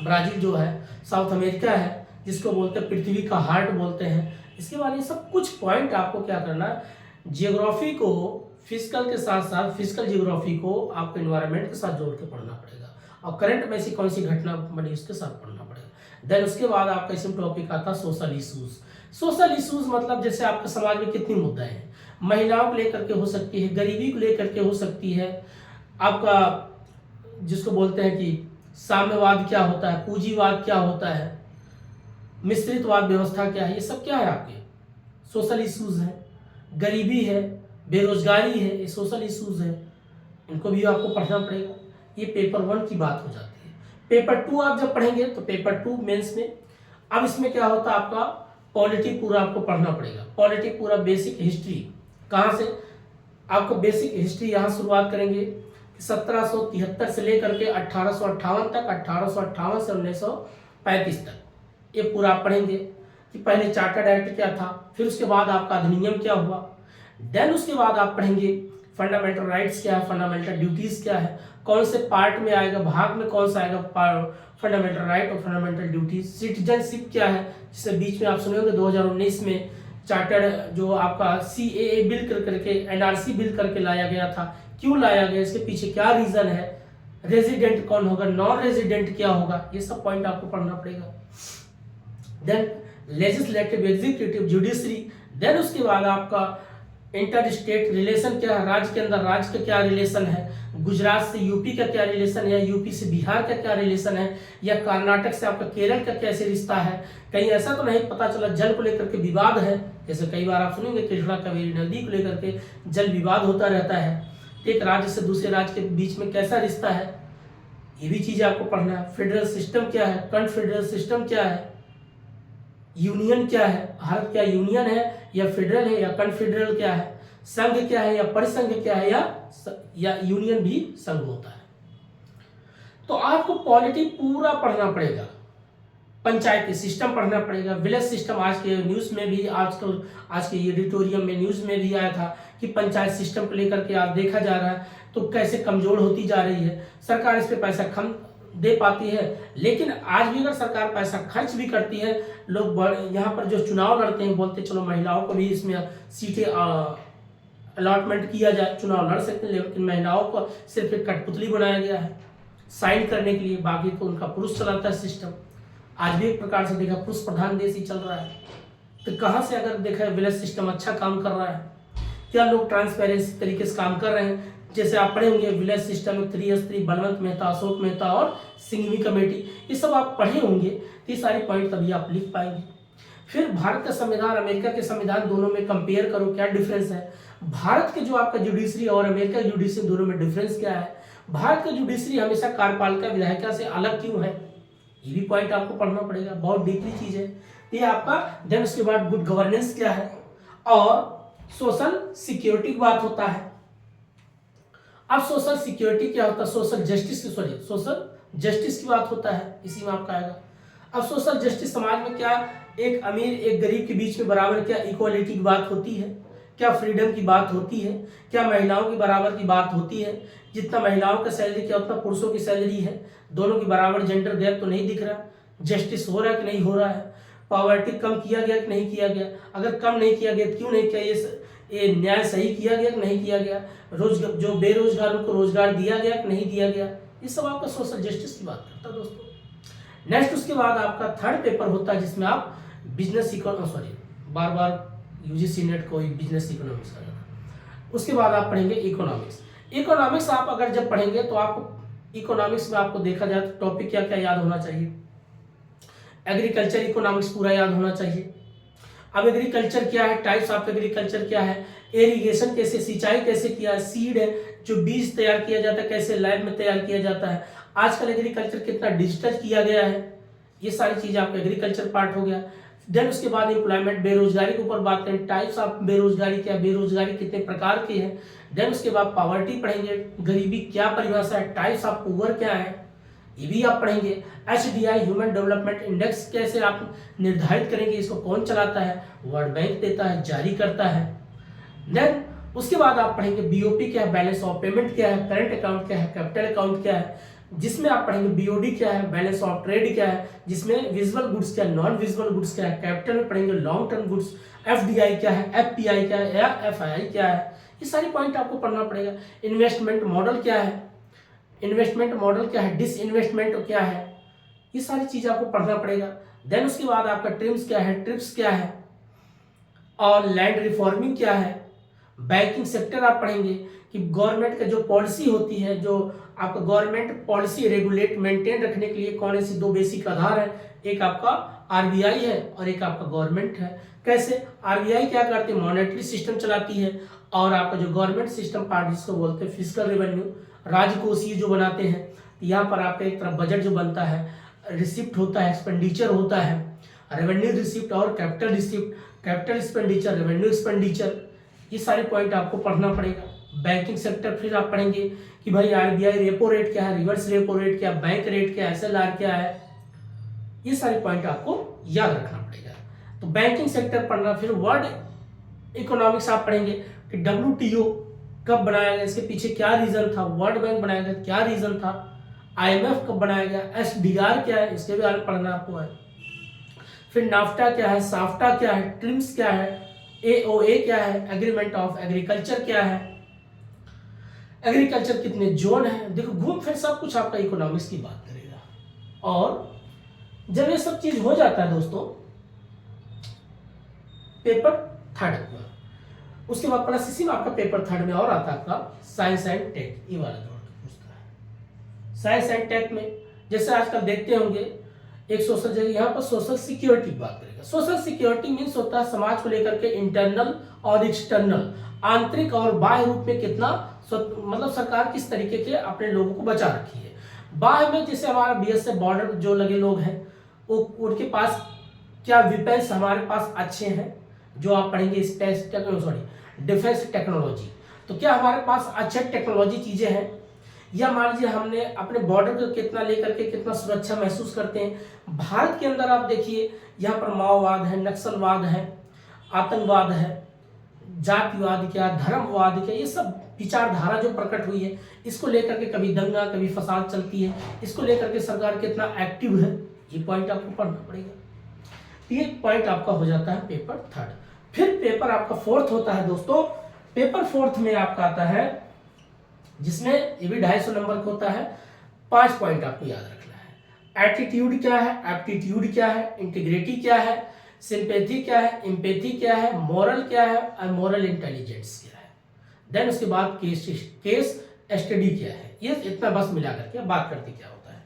ब्राजील जो है साउथ अमेरिका है जिसको बोलते हैं पृथ्वी का हार्ट बोलते हैं। इसके बारे में सब कुछ पॉइंट आपको क्या करना है, जियोग्राफी को फिजिकल के साथ साथ फिजिकल जियोग्राफी को आपको एनवायरनमेंट के साथ जोड़ के पढ़ना पड़ेगा और करंट में ऐसी कौन सी घटना बनी उसके साथ पढ़ना पड़ेगा। देन उसके बाद आपका इसमें टॉपिक आता है सोशल इशूज। सोशल इशूज मतलब जैसे आपके समाज में कितनी मुद्दाएं हैं, महिलाओं को लेकर के हो सकती है, गरीबी को लेकर के हो सकती है, आपका जिसको बोलते हैं कि साम्यवाद क्या होता है, पूंजीवाद क्या होता है, मिश्रितवाद व्यवस्था क्या है, ये सब क्या है आपके सोशल इशूज हैं। गरीबी है, बेरोजगारी है, ये सोशल इशूज है, इनको भी आपको पढ़ना पड़ेगा। ये पेपर 1 की बात हो जाती है। पेपर 2 आप जब पढ़ेंगे तो पेपर 2 मेंस में अब इसमें क्या होता है आपका पॉलिटी पूरा आपको पढ़ना पड़ेगा। पॉलिटी पूरा बेसिक हिस्ट्री कहाँ से आपको बेसिक हिस्ट्री यहाँ शुरुआत करेंगे 1773 से लेकर के 1858 तक, 1858 से 1935 तक ये पूरा आप पढ़ेंगे कि पहले चार्टर्ड एक्ट क्या था, फिर उसके बाद आपका अधिनियम क्या हुआ। देन उसके बाद आप पढ़ेंगे फंडामेंटल राइट्स क्या है, फंडामेंटल ड्यूटीज क्या है, कौन से पार्ट में आएगा, भाग में कौन सा आएगा फंडामेंटल राइट और फंडामेंटल ड्यूटीज। सिटीजनशिप क्या है, जिससे बीच में आप सुने होंगे 2019 में चार्टर्ड जो आपका CAA बिल करके NRC बिल करके लाया गया था, क्यों लाया गया, इसके पीछे क्या रीजन है, रेजिडेंट कौन होगा, नॉन रेजिडेंट क्या होगा, ये सब पॉइंट आपको पढ़ना पड़ेगा। Then legislative, executive, judiciary. Then उसके बाद आपका इंटर स्टेट रिलेशन क्या है, राज्य के अंदर राज्य का क्या रिलेशन है, गुजरात से यूपी का क्या रिलेशन है, यूपी से बिहार का क्या रिलेशन है, या कर्नाटक से आपका केरल का कैसे रिश्ता है। कहीं ऐसा तो नहीं पता चला जल को लेकर के विवाद है, जैसे कई बार आप सुनेंगे कृष्णा कावेरी नदी को लेकर के जल विवाद होता रहता है, एक राज्य से दूसरे राज्य के बीच में कैसा रिश्ता है, ये भी चीजें आपको पढ़ना है। फेडरल सिस्टम क्या है, कन्फेडरल सिस्टम क्या है, यूनियन क्या है, भारत क्या यूनियन है या फेडरल है या कन्फेडरल क्या है, संघ क्या है या परिसंघ क्या है, या यूनियन भी संघ होता है। तो आपको पॉलिटी पूरा पढ़ना पड़ेगा, पंचायती सिस्टम पढ़ना पड़ेगा, विलेज सिस्टम। आज के न्यूज़ में भी आजकल आज के एडिटोरियम में न्यूज़ में भी आया था कि पंचायत सिस्टम को लेकर के आप देखा जा रहा है तो कैसे कमजोर होती जा रही है, सरकार इस पे पैसा कम दे पाती है। लेकिन आज भी अगर सरकार पैसा खर्च भी करती है, लोग यहाँ पर जो चुनाव लड़ते हैं बोलते चलो महिलाओं को भी इसमें सीटें अलॉटमेंट किया जाए, चुनाव लड़ सकते हैं, लेकिन महिलाओं को सिर्फ एक कठपुतली बनाया गया है साइन करने के लिए, बाकी तो उनका पुरुष चलाता है सिस्टम। आज भी एक प्रकार से देखा पुरुष प्रधान देश ही चल रहा है, तो कहाँ से अगर देखा है विलेज सिस्टम अच्छा काम कर रहा है, क्या लोग ट्रांसपेरेंसी तरीके से काम कर रहे हैं। जैसे आप पढ़े होंगे विलेज सिस्टम में त्रिस्तरी, बलवंत मेहता, अशोक मेहता और सिंघवी कमेटी, ये सब आप पढ़े होंगे, तो ये सारे पॉइंट तभी आप लिख पाएंगे। फिर भारत का संविधान अमेरिका के संविधान, दोनों में कंपेयर करो क्या डिफरेंस है, भारत के जो आपका जुडिशरी और अमेरिका की जुडिशरी दोनों में डिफरेंस क्या है, भारत का जुडिशरी हमेशा कार्यपालिका विधायिका से अलग क्यों है, ये भी पॉइंट आपको पढ़ना पड़ेगा, बहुत डीपली चीज है ये आपका। देन उसके बाद गुड गवर्नेंस क्या है और सोशल सिक्योरिटी की बात होता है। अब सोशल सिक्योरिटी क्या होता है, सोशल जस्टिस की बात होता है, इसी में आपका आएगा। अब सोशल जस्टिस समाज में क्या एक अमीर एक गरीब के बीच में बराबर क्या इक्वालिटी की बात होती है, क्या फ्रीडम की बात होती है, क्या महिलाओं की बराबर की बात होती है, जितना महिलाओं का सैलरी क्या उतना पुरुषों की सैलरी है, दोनों की बराबर जेंडर गैप तो नहीं दिख रहा, जस्टिस हो रहा है कि नहीं हो रहा है, पॉवर्टी कम किया गया कि नहीं किया गया, अगर कम नहीं किया गया क्यों नहीं किया, ये न्याय सही किया गया कि नहीं किया गया, जो बेरोजगारों को रोजगार दिया गया कि नहीं दिया गया, ये सब आपका सोशल जस्टिस की बात करता है दोस्तों। नेक्स्ट उसके बाद आपका थर्ड पेपर होता है जिसमें आप बिजनेस बार बार यूजीसी नेट को बिजनेस इकोनॉमिक्स का जाता। उसके बाद आप पढ़ेंगे इकोनॉमिक्स आप अगर जब पढ़ेंगे तो आपको इकोनॉमिक्स में आपको देखा जाए तो टॉपिक क्या क्या याद होना चाहिए, एग्रीकल्चर इकोनॉमिक्स पूरा याद होना चाहिए। अब एग्रीकल्चर क्या है, टाइप्स ऑफ एग्रीकल्चर क्या है, इरिगेशन कैसे, सिंचाई कैसे किया, सीड है जो बीज तैयार किया जाता है कैसे लैब में तैयार किया जाता है, आजकल एग्रीकल्चर कितना डिजिटल किया गया है, ये सारी चीजें आपका एग्रीकल्चर पार्ट हो गया। देन उसके बाद एम्प्लॉयमेंट, बेरोजगारी के ऊपर बात करें, टाइप्स ऑफ बेरोजगारी क्या, बेरोजगारी कितने प्रकार की है। देन उसके बाद पॉवर्टी पढ़ेंगे, गरीबी क्या परिभाषा है, टाइप्स ऑफ पुअर क्या है, ये भी आप पढ़ेंगे। HDI ह्यूमन डेवलपमेंट इंडेक्स कैसे आप निर्धारित करेंगे, इसको कौन चलाता है, वर्ल्ड बैंक देता है, जारी करता है। देन उसके बाद आप पढ़ेंगे BOP क्या है, बैलेंस ऑफ पेमेंट क्या है, करंट अकाउंट क्या है, कैपिटल अकाउंट क्या है, जिसमें आप पढ़ेंगे BOD क्या है, बैलेंस ऑफ ट्रेड क्या है, जिसमें विजुअल गुड्स क्या है, नॉन विजुअल गुड्स क्या है, कैपिटल में पढ़ेंगे लॉन्ग टर्म गुड्स, FDI क्या है, FPI क्या है या FII क्या है, ये सारी पॉइंट आपको पढ़ना पड़ेगा। इन्वेस्टमेंट मॉडल क्या है, डिसइन्वेस्टमेंट क्या है, ये सारी चीज आपको पढ़ना पड़ेगा। देन उसके बाद आपका ट्रिम्स क्या है, ट्रिप्स क्या है और लैंड रिफॉर्मिंग क्या है। बैंकिंग सेक्टर आप पढ़ेंगे कि गवर्नमेंट का जो पॉलिसी होती है, जो आपका गवर्नमेंट पॉलिसी रेगुलेट मेंटेन रखने के लिए कौन सी दो बेसिक आधार है, एक आपका RBI है और एक आपका गवर्नमेंट है। कैसे RBI क्या करती है, मॉनेटरी सिस्टम चलाती है, और आपका जो गवर्नमेंट सिस्टम पार्ट जिसको बोलते हैं फिस्कल रेवेन्यू, राजकोषीय जो बनाते हैं, यहाँ पर आपका एक तरफ बजट जो बनता है, रिसिप्ट होता है, एक्सपेंडिचर होता है, रेवेन्यू रिसिप्ट और capital receipt, capital expenditure, revenue expenditure, ये सारे पॉइंट आपको पढ़ना पड़ेगा। बैंकिंग सेक्टर फिर आप पढ़ेंगे कि भाई आरबीआई रेपो रेट क्या है, रिवर्स रेपो रेट क्या, बैंक रेट क्या, एसएलआर क्या है, ये सारे पॉइंट आपको याद रखना पड़ेगा। तो बैंकिंग सेक्टर पढ़ना, फिर वर्ल्ड इकोनॉमिक्स आप पढ़ेंगे कि डब्ल्यूटीओ कब बनाया गया, इसके पीछे क्या रीजन था, वर्ल्ड बैंक बनाया गया क्या रीजन था, आईएमएफ कब बनाया गया, एसडीआर क्या है, इसके बारे में पढ़ना आपको है। फिर नाफ्टा क्या है, साफ्टा क्या है, ट्रिम्स क्या है, एओए क्या है, एग्रीमेंट ऑफ एग्रीकल्चर क्या है, एग्रीकल्चर कितने जोन है, देखो घूम फिर सब कुछ आपका इकोनॉमिक्स की बात करेगा। और जब ये सब चीज हो जाता है दोस्तों पेपर थर्ड में, उसके बाद प्लस इसी में आपका पेपर थर्ड में और आता है आपका साइंस एंड टेक, ये वाला जो पूछता है साइंस एंड टेक में। जैसे आजकल देखते होंगे एक सोशल, जगह यहाँ पर सोशल सिक्योरिटी की बात करेगा। सोशल सिक्योरिटी मीन्स होता है समाज को लेकर के इंटरनल और एक्सटर्नल, आंतरिक और बाह्य रूप में कितना मतलब सरकार किस तरीके के अपने लोगों को बचा रखी है। बाह्य में जैसे हमारा बीएसएफ बॉर्डर जो लगे लोग हैं वो उनके पास क्या वेपन्स हमारे पास अच्छे हैं, जो आप पढ़ेंगे स्पेस टेक्नोलॉजी, डिफेंस टेक्नोलॉजी, तो क्या हमारे पास अच्छे टेक्नोलॉजी चीजें हैं, या मान लीजिए हमने अपने बॉर्डर को कितना लेकर के कितना सुरक्षा महसूस करते हैं। भारत के अंदर आप देखिए यहाँ पर माओवाद है, नक्सलवाद है, आतंकवाद है, जातिवाद क्या, धर्मवाद क्या, ये सब विचारधारा जो प्रकट हुई है, इसको लेकर के कभी दंगा कभी फसाद चलती है, इसको लेकर के सरकार कितना एक्टिव है, ये पॉइंट आपको पढ़ना पड़ेगा। ये पॉइंट आपका हो जाता है पेपर थर्ड। फिर पेपर आपका फोर्थ होता है दोस्तों। पेपर फोर्थ में आपका आता है जिसमें ये भी 250 नंबर का होता है। 5 पॉइंट आपको याद रखना है। एटीट्यूड क्या है, एप्टीट्यूड क्या है, इंटीग्रिटी क्या है, सिंपैथी क्या है, एम्पैथी क्या है, मोरल क्या है और मोरल इंटेलिजेंस क्या है। देन उसके बाद केस स्टडी क्या है। ये इतना बस मिला करके बात करते क्या होता है।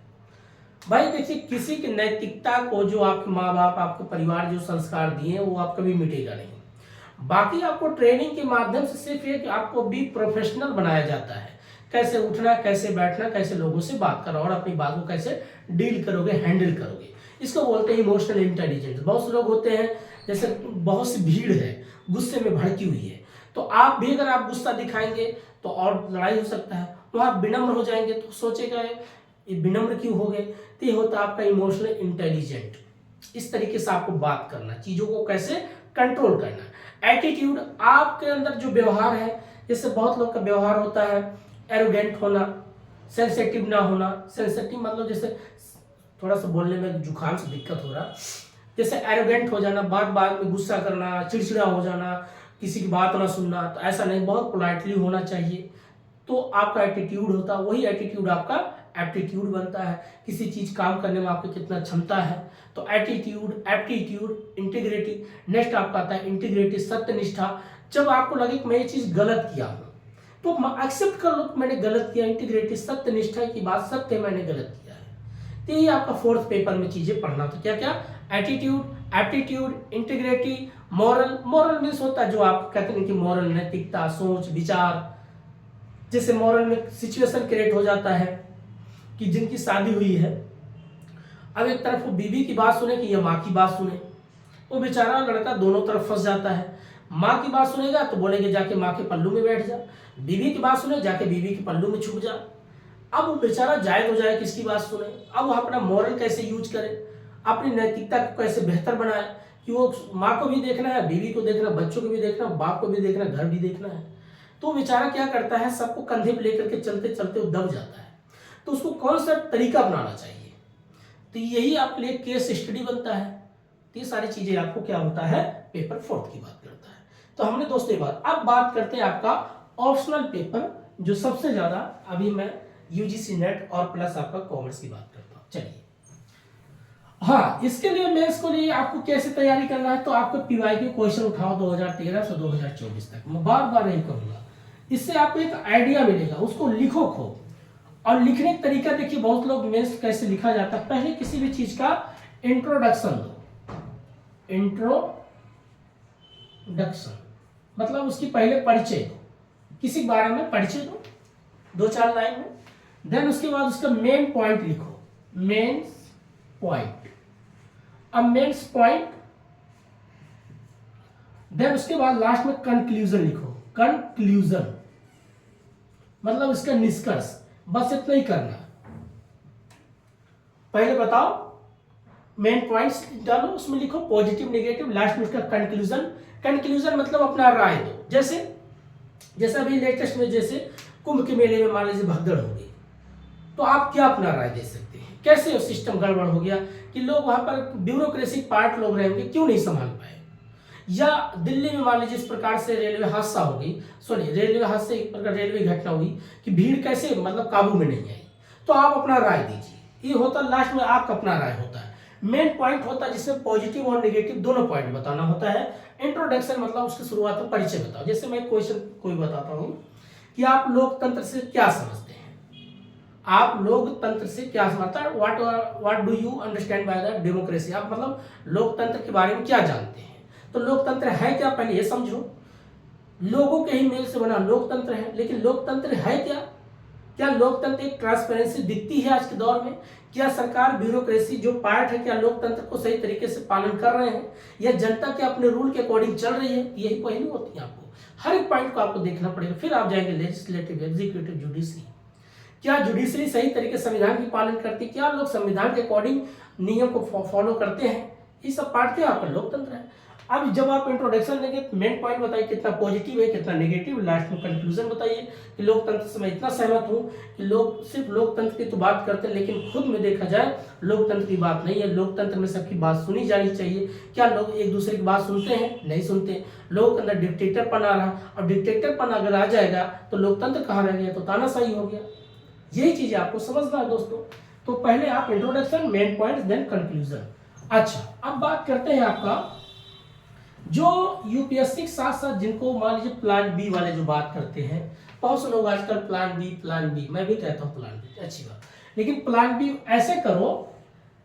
भाई देखिए किसी की नैतिकता को जो आपके माँ बाप आपके परिवार जो संस्कार दिए वो आप कभी मिटेगा नहीं। बाकी आपको ट्रेनिंग के माध्यम से सिर्फ ये कि आपको भी प्रोफेशनल बनाया जाता है, कैसे उठना, कैसे बैठना, कैसे लोगों से बात करना और अपनी बात को कैसे डील करोगे, हैंडल करोगे। इसको बोलते हैं इमोशनल इंटेलिजेंस। बहुत से लोग होते हैं जैसे बहुत सी भीड़ है गुस्से में भड़की हुई है, तो आप भी अगर आप गुस्सा दिखाएंगे तो और लड़ाई हो सकता है। वहाँ विनम्र हो जाएंगे तो सोचेगा ये विनम्र क्यों हो गए, तो ये होता है आपका इमोशनल इंटेलिजेंट। इस तरीके से आपको बात करना, चीजों को कैसे कंट्रोल करना। एटीट्यूड आपके अंदर जो व्यवहार है, जैसे बहुत लोग का व्यवहार होता है एरोगेंट होना, सेंसिटिव ना होना। सेंसिटिव मतलब जैसे थोड़ा सा बोलने में जुकाम से दिक्कत हो रहा, जैसे एरोगेंट हो जाना, बात बात में गुस्सा करना, चिड़चिड़ा हो जाना, किसी की बात ना सुनना, तो ऐसा नहीं, बहुत पोलाइटली होना चाहिए। तो आपका एटीट्यूड होता है, वही एटीट्यूड आपका एप्टीट्यूड बनता है। किसी चीज काम करने में आपकी कितना क्षमता है, तो एटीट्यूड, एप्टीट्यूड, इंटीग्रिटी। नेक्स्ट आपका आता है इंटीग्रिटी, सत्यनिष्ठा। जब आपको लगे कि मैं ये चीज गलत किया हूं तो एक्सेप्ट कर लो कि मैंने गलत किया। इंटीग्रिटी, सत्यनिष्ठा की बात, सत्य मैंने गलत किया है। तो ये आपका फोर्थ पेपर में चीजें पढ़ना। तो क्या क्या, attitude, aptitude, integrity, moral. Moral means होता है जो आप कहते हैं कि मॉरल नैतिकता, सोच विचार। जैसे मॉरल में सिचुएशन क्रिएट हो जाता है कि जिनकी शादी हुई है, अब एक तरफ वो बीवी की बात सुने कि या माँ की बात सुने, वो बेचारा लड़का दोनों तरफ फंस जाता है। माँ की बात सुनेगा तो बोलेंगे जाके माँ के पल्लू में बैठ जा, बीवी की बात सुने जाके बीवी के पल्लू में छुप जा। अब वो बेचारा जाए तो जाए किसकी बात सुने। अब वो अपना मॉरल कैसे यूज करे, अपनी नैतिकता को कैसे बेहतर बनाए कि वो माँ को भी देखना है, बीवी को देखना, बच्चों को भी देखना, बाप को भी देखना, घर भी देखना है। तो बेचारा क्या करता है, सबको कंधे पे लेकर के चलते चलते वो दब जाता है। तो उसको कौन सा तरीका अपनाना चाहिए, तो यही आपके लिए केस स्टडी बनता है। तो ये सारी चीजें आपको क्या होता है, पेपर फोर्थ की बात करता है। तो हमने दोस्तों ये बात, अब बात करते हैं आपका ऑप्शनल पेपर, जो सबसे ज्यादा अभी मैं यूजीसी नेट और प्लस आपका कॉमर्स की बात करता हूँ। चलिए, हाँ, इसके लिए मेंस को लिए आपको कैसे तैयारी करना है, तो आपको पीवाईक्यू क्वेश्चन उठाओ 2013 से 2024 तक। मैं बार बार नहीं कहूंगा, इससे आपको एक आइडिया मिलेगा, उसको लिखो खूब। और लिखने का तरीका देखिए, बहुत लोग मेंस कैसे लिखा जाता है, पहले किसी भी चीज का इंट्रोडक्शन दो। इंट्रोडक्शन मतलब उसकी पहले परिचय दो, किसी के बारे में परिचय दो 2-4 लाइन में। देन उसके बाद उसका मेन पॉइंट लिखो, मेंस पॉइंट। अब मेंस पॉइंट, देन उसके बाद लास्ट में कंक्लूजन लिखो, कंक्लूजन। मतलब इसका निष्कर्ष, बस इतना ही करना। पहले बताओ, मेन पॉइंट्स डालो, उसमें लिखो पॉजिटिव नेगेटिव, लास्ट में उसका कंक्लूजन। कंक्लूजन मतलब अपना राय दो। जैसे अभी लेटेस्ट में जैसे कुंभ के मेले में मान लीजिए भगदड़ हो गई, तो आप क्या अपना राय दे सकते हैं, कैसे सिस्टम गड़बड़ हो गया कि लोग वहां पर ब्यूरोक्रेसी पार्ट लोग रहेंगे, क्यों नहीं संभाल पाए। या दिल्ली में मान लीजिए इस प्रकार से रेलवे हादसा हो गई, रेलवे हादसे एक प्रकार रेलवे घटना हुई कि भीड़ कैसे मतलब काबू में नहीं आई, तो आप अपना राय दीजिए। ये होता लास्ट में आपका अपना राय होता है। मेन पॉइंट होता है जिसमें पॉजिटिव और नेगेटिव दोनों पॉइंट बताना होता है। इंट्रोडक्शन मतलब उसकी शुरुआत में परिचय बताओ। जैसे मैं क्वेश्चन कोई बताता हूं कि आप लोकतंत्र से क्या समझते हैं, आप लोकतंत्र से क्या समझते हैं, what do you understand by the democracy, आप मतलब लोकतंत्र के बारे में क्या जानते हैं। तो लोकतंत्र है क्या, पहले ये समझो। लोगों के ही मेल से बना लोकतंत्र है, लेकिन लोकतंत्र है क्या, क्या लोकतंत्र एक ट्रांसपेरेंसी दिखती है आज के दौर में, क्या सरकार ब्यूरोक्रेसी जो पार्ट है क्या लोकतंत्र को सही तरीके से पालन कर रहे हैं, या जनता के अपने रूल के अकॉर्डिंग चल रही है। यही पहलू होती है, आपको हर एक पॉइंट को आपको देखना पड़ेगा। फिर आप जाएंगे लेजिस्लेटिव, एग्जीक्यूटिव, जुडिशरी, क्या जुडिशरी सही तरीके से संविधान की पालन करती है, क्या लोग संविधान के अकॉर्डिंग नियम को फॉलो करते हैं, ये सब पार्ट क्या आपका लोकतंत्र है। अब जब आप इंट्रोडक्शन देंगे तो मेन पॉइंट बताइए कितना पॉजिटिव है कितना नेगेटिव, लास्ट में कंक्लूजन बताइए कि लोकतंत्र से मैं इतना सहमत हूं कि लोग सिर्फ लोकतंत्र की तो बात करते हैं, लेकिन खुद में देखा जाए लोकतंत्र की बात नहीं है। लोकतंत्र में सबकी बात सुनी जानी चाहिए। क्या लोग एक दूसरे की बात सुनते हैं, नहीं सुनते। लोगों के अंदर डिक्टेटरपन आ रहा, और डिक्टेटरपन अगर आ जाएगा तो लोकतंत्र कहाँ रह गया, तो तानाशाही हो गया। यही चीजें आपको समझना है दोस्तों। तो पहले आप introduction, main point, then conclusion. अच्छा, अब बात करते हैं आपका जो यूपीएससी के साथ साथ जिनको मान लीजिए प्लान बी वाले जो बात करते हैं, बहुत से लोग आजकल प्लान बी, मैं भी कहता हूँ प्लान बी अच्छी बात, लेकिन प्लान बी ऐसे करो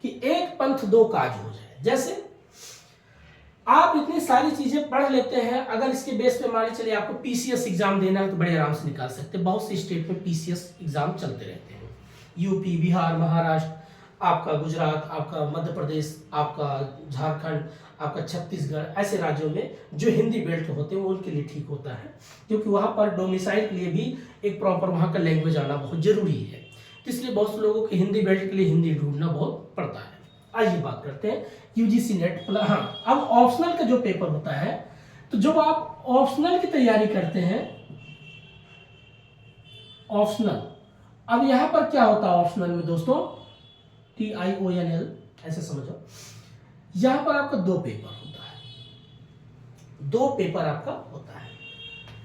कि एक पंथ दो काज हो जाए। जैसे आप इतनी सारी चीजें पढ़ लेते हैं, अगर इसके बेस पे मान चलिए आपको पीसीएस एग्जाम देना है तो बड़े आराम से निकाल सकते हैं। बहुत सी स्टेट में पीसीएस एग्जाम चलते रहते हैं, यूपी, बिहार, महाराष्ट्र, आपका गुजरात, आपका मध्य प्रदेश, आपका झारखंड, आपका छत्तीसगढ़, ऐसे राज्यों में जो हिंदी बेल्ट होते हैं वो उनके लिए ठीक होता है, क्योंकि वहां पर डोमिसाइल के लिए भी एक प्रॉपर वहां का लैंग्वेज आना बहुत जरूरी है। तो इसलिए बहुत से लोगों के हिंदी बेल्ट के लिए हिंदी ढूंढना बहुत पड़ता है। आइए बात करते हैं यूजीसी नेट प्लस। हाँ, अब ऑप्शनल का जो पेपर होता है, तो जब आप ऑप्शनल की तैयारी करते हैं, ऑप्शनल, अब यहां पर क्या होता है ऑप्शनल में दोस्तों, TIONL ऐसे समझो। यहां पर आपका दो पेपर होता है, दो पेपर आपका होता है।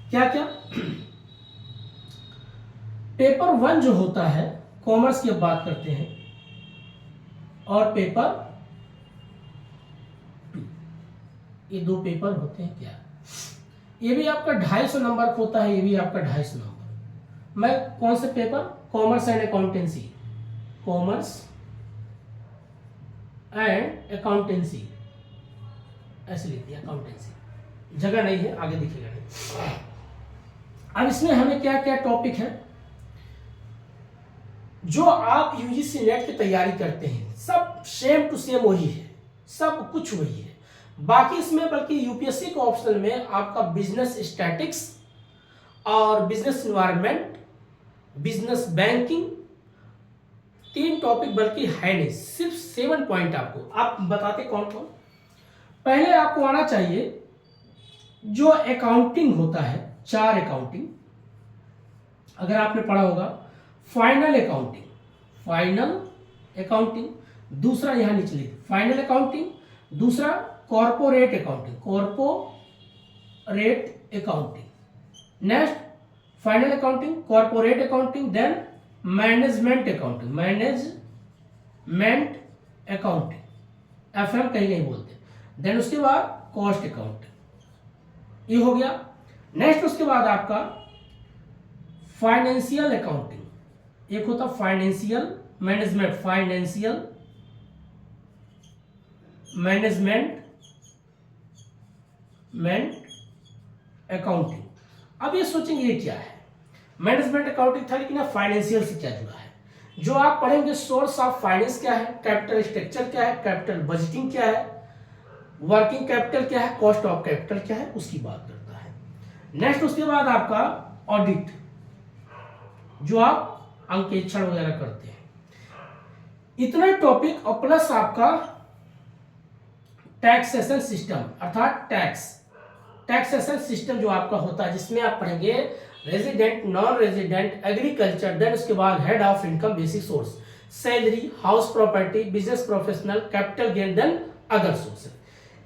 क्या क्या? पेपर 1 जो होता है कॉमर्स की अब बात करते हैं, और पेपर 2, ये दो पेपर होते हैं। क्या ये भी आपका 250 नंबर का होता है, ये भी आपका 250 नंबर। मैं कौन से paper, commerce and accountancy, commerce and accountancy ऐसे लिख दिया, अकाउंटेंसी जगह नहीं है, आगे दिखेगा नहीं। अब इसमें हमें क्या क्या टॉपिक है जो आप यूजीसी नेट की तैयारी करते हैं, सब सेम टू सेम वही है, सब कुछ वही है। बाकी इसमें बल्कि यूपीएससी के ऑप्शनल में आपका बिजनेस स्टैटिक्स और business environment, business banking, 3 topic बल्कि है नहीं, सिर्फ 7 पॉइंट आपको। आप बताते कौन कौन? पहले आपको आना चाहिए जो अकाउंटिंग होता है, 4 अकाउंटिंग, अगर आपने पढ़ा होगा, फाइनल अकाउंटिंग, फाइनल अकाउंटिंग, दूसरा यहां नीचे लिख फाइनल अकाउंटिंग, दूसरा corporate accounting, corporate accounting, next final accounting, corporate accounting, then management accounting, management accounting, FM कहीं नहीं बोलते, देन उसके बाद कॉस्ट अकाउंटिंग, ये हो गया। नेक्स्ट उसके बाद आपका फाइनेंशियल अकाउंटिंग, एक होता financial management, financial management accounting. अब ये सोचेंगे ये क्या है, मैनेजमेंट अकाउंटिंग था, लेकिन फाइनेंशियल से क्या जुड़ा है। जो आप पढ़ेंगे सोर्स ऑफ फाइनेंस क्या है, कैपिटल स्ट्रक्चर क्या है, कैपिटल बजटिंग क्या है, वर्किंग कैपिटल क्या है, कॉस्ट ऑफ कैपिटल क्या है, उसकी बात करता है। नेक्स्ट उसके बाद आपका ऑडिट, जो आप अंकेक्षण वगैरह करते हैं, इतना टॉपिक और प्लस आपका टैक्सेशन सिस्टम अर्थात टैक्सेशन सिस्टम जो आपका होता है, जिसमें आप पढ़ेंगे resident, non resident, agriculture, then उसके बाद head of income, basic source, salary, house property, business professional, capital gain, then other source.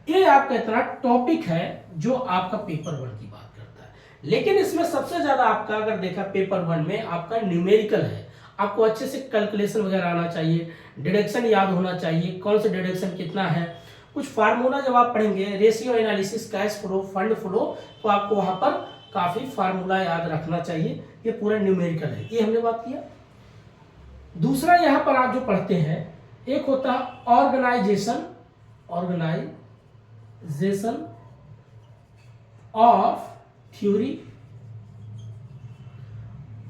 ये आपका इतना टॉपिक है जो आपका पेपर 1 की बात करता है। लेकिन इसमें सबसे ज्यादा आपका अगर देखा पेपर 1 में आपका न्यूमेरिकल है। आपको अच्छे से कैलकुलेशन वगैरह आना चाहिए, डिडक्शन याद होना चाहिए, कौन सा डिडक्शन कितना है, कुछ फार्मूला जब आप पढ़ेंगे, ratio analysis, cash flow, fund flow, तो आपको वहां पर काफी फार्मूला याद रखना चाहिए। ये पूरा न्यूमेरिकल है, ये हमने बात किया। दूसरा यहां पर आप जो पढ़ते हैं, एक होता है organisation of theory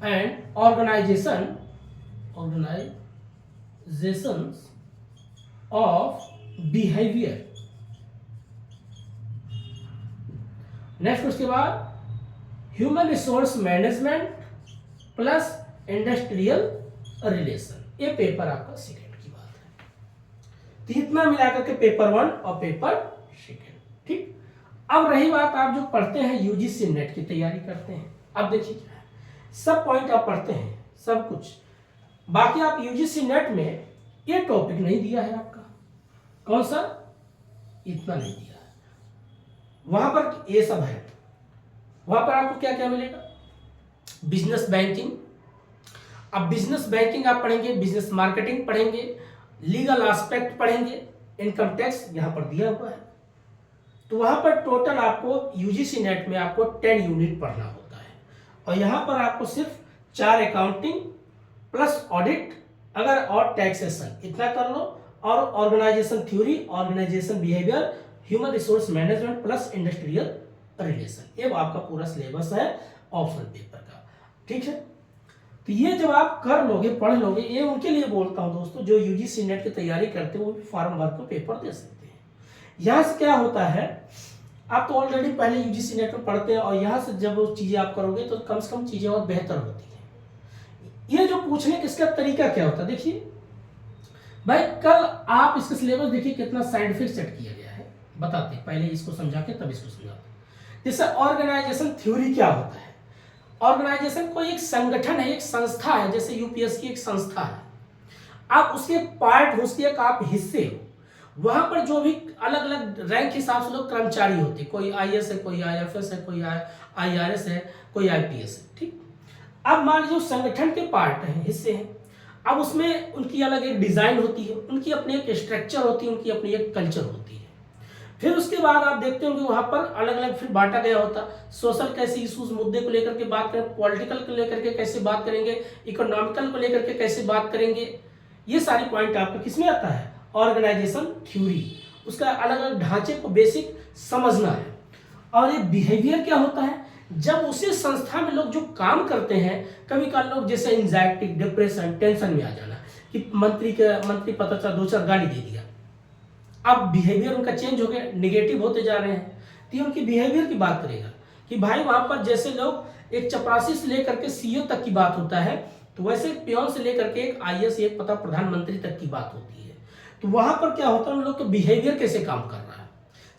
and organisation of behaviour. Next उसके बाद human resource management plus industrial relation. ये पेपर आपका सेकेंड की बात है। तो इतना मिलाकर के पेपर 1 और पेपर सेकेंड, ठीक। अब रही बात, आप जो पढ़ते हैं यूजीसी नेट की तैयारी करते हैं, अब देखिए क्या है, सब पॉइंट आप पढ़ते हैं सब कुछ, बाकी आप यूजीसी नेट में ये टॉपिक नहीं दिया है आपका, कौन सा, इतना नहीं दिया है। वहां पर ये सब है, वहां पर आपको क्या क्या मिलेगा, बिजनेस बैंकिंग। अब बिजनेस बैंकिंग आप पढ़ेंगे, बिजनेस मार्केटिंग पढ़ेंगे, लीगल एस्पेक्ट पढ़ेंगे, इनकम टैक्स यहां पर दिया हुआ है। तो वहां पर टोटल आपको यूजीसी नेट में आपको 10 यूनिट पढ़ना होता है, और यहां पर आपको सिर्फ 4 अकाउंटिंग प्लस ऑडिट अगर और टैक्सेशन इतना कर लो, और organisation theory, organisation behaviour, human resource management plus industrial relation, ये आपका पूरा सिलेबस है ऑप्शनल पेपर का, ठीक है। तो ये जब आप कर लोगे, पढ़ लोगे, ये उनके लिए बोलता हूं दोस्तों जो यूजीसी नेट की तैयारी करते हैं, वो भी फॉर्म भर को पेपर दे सकते हैं। यहां से क्या होता है, आप तो ऑलरेडी पहले यूजीसी नेट में पढ़ते हैं, और यहां से जब वो चीजें आप करोगे तो कम से कम चीजें और बेहतर होती है। ये जो पूछने का इसका तरीका क्या होता है, देखिए भाई, कल आप इसका सिलेबस देखिए कितना साइंटिफिक सेट किया गया है, बताते पहले इसको समझा के तब इसको समझाते। जैसे ऑर्गेनाइजेशन थ्योरी क्या होता है, ऑर्गेनाइजेशन कोई एक संगठन है, एक संस्था है, जैसे यूपीएससी एक संस्था है, आप उसके पार्ट हो, उसके एक आप हिस्से हो। वहां पर जो भी अलग अलग रैंक के हिसाब से लोग कर्मचारी होते, कोई आईएएस है, कोई आईएफएस है, कोई आईआरएस है, कोई आईपीएस है, ठीक। अब मान लीजिए संगठन के पार्ट हैं, हिस्से हैं, अब उसमें उनकी अलग एक डिजाइन होती है, उनकी अपनी एक स्ट्रक्चर होती है, उनकी अपनी एक कल्चर होती है। फिर उसके बाद आप देखते होंगे वहां पर अलग अलग फिर बांटा गया होता, सोशल कैसे इश्यूज मुद्दे को लेकर के बात करें, पॉलिटिकल को लेकर के कैसे बात करेंगे, इकोनॉमिकल को लेकर के कैसे बात करेंगे, ये सारी पॉइंट आपका किसमें आता है, ऑर्गेनाइजेशन थ्योरी। उसका अलग अलग ढांचे को बेसिक समझना है। और ये बिहेवियर क्या होता है, जब उसी संस्था में लोग जो काम करते हैं, कभी कभी लोग जैसे एंजाइटी, डिप्रेशन, टेंशन में आ जाना कि मंत्री पता चला 2-4 गाली दे दिया, अब बिहेवियर उनका चेंज हो गया, निगेटिव होते जा रहे हैं, तो ये उनकी बिहेवियर की बात करेगा कि भाई वहां पर जैसे लोग एक चपरासी से लेकर के सीईओ तक की बात होता है, तो वैसे पियोन से लेकर के एक आईएएस, एक पता प्रधानमंत्री तक की बात होती है। तो वहां पर क्या होता है, उन लोग का बिहेवियर कैसे काम कर रहा है,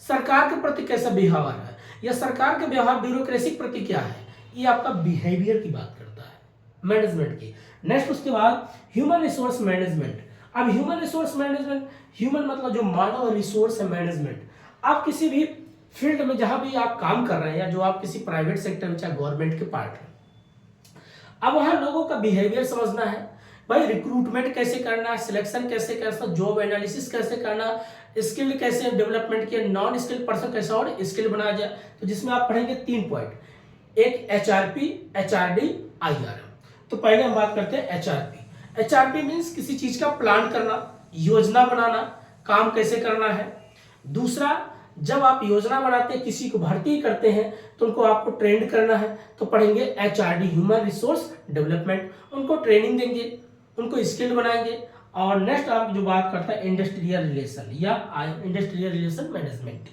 सरकार के प्रति कैसा व्यवहार है, या सरकार के व्यवहार ब्यूरोक्रेसी के प्रति क्या है, ये आपका बिहेवियर की बात करता है मैनेजमेंट की। नेक्स्ट उसके बाद ह्यूमन रिसोर्स मैनेजमेंट। अब ह्यूमन रिसोर्स मैनेजमेंट, ह्यूमन मतलब जो मानव रिसोर्स है मैनेजमेंट, आप किसी भी फील्ड में जहां भी आप काम कर रहे हैं, या जो आप किसी प्राइवेट सेक्टर में चाहे गवर्नमेंट के पार्ट है, अब वहां लोगों का बिहेवियर समझना है, भाई रिक्रूटमेंट कैसे करना है, सिलेक्शन कैसे करना, जॉब एनालिसिस कैसे करना, स्किल कैसे डेवलपमेंट किया, नॉन स्किल पर्सन कैसे और स्किल बनाया जाए। तो जिसमें आप पढ़ेंगे 3 पॉइंट, एक एचआरपी, एचआरडी, आईआरएम। तो पहले हम बात करते हैं एचआरपी। एचआरपी मीन्स किसी चीज का प्लान करना, योजना बनाना, काम कैसे करना है। दूसरा, जब आप योजना बनाते हैं, किसी को भर्ती करते हैं, तो उनको आपको ट्रेंड करना है, तो पढ़ेंगे एचआरडी, ह्यूमन रिसोर्स डेवलपमेंट, उनको ट्रेनिंग देंगे, उनको स्किल बनाएंगे। और नेक्स्ट आप जो बात करता है इंडस्ट्रियल रिलेशन या इंडस्ट्रियल रिलेशन मैनेजमेंट,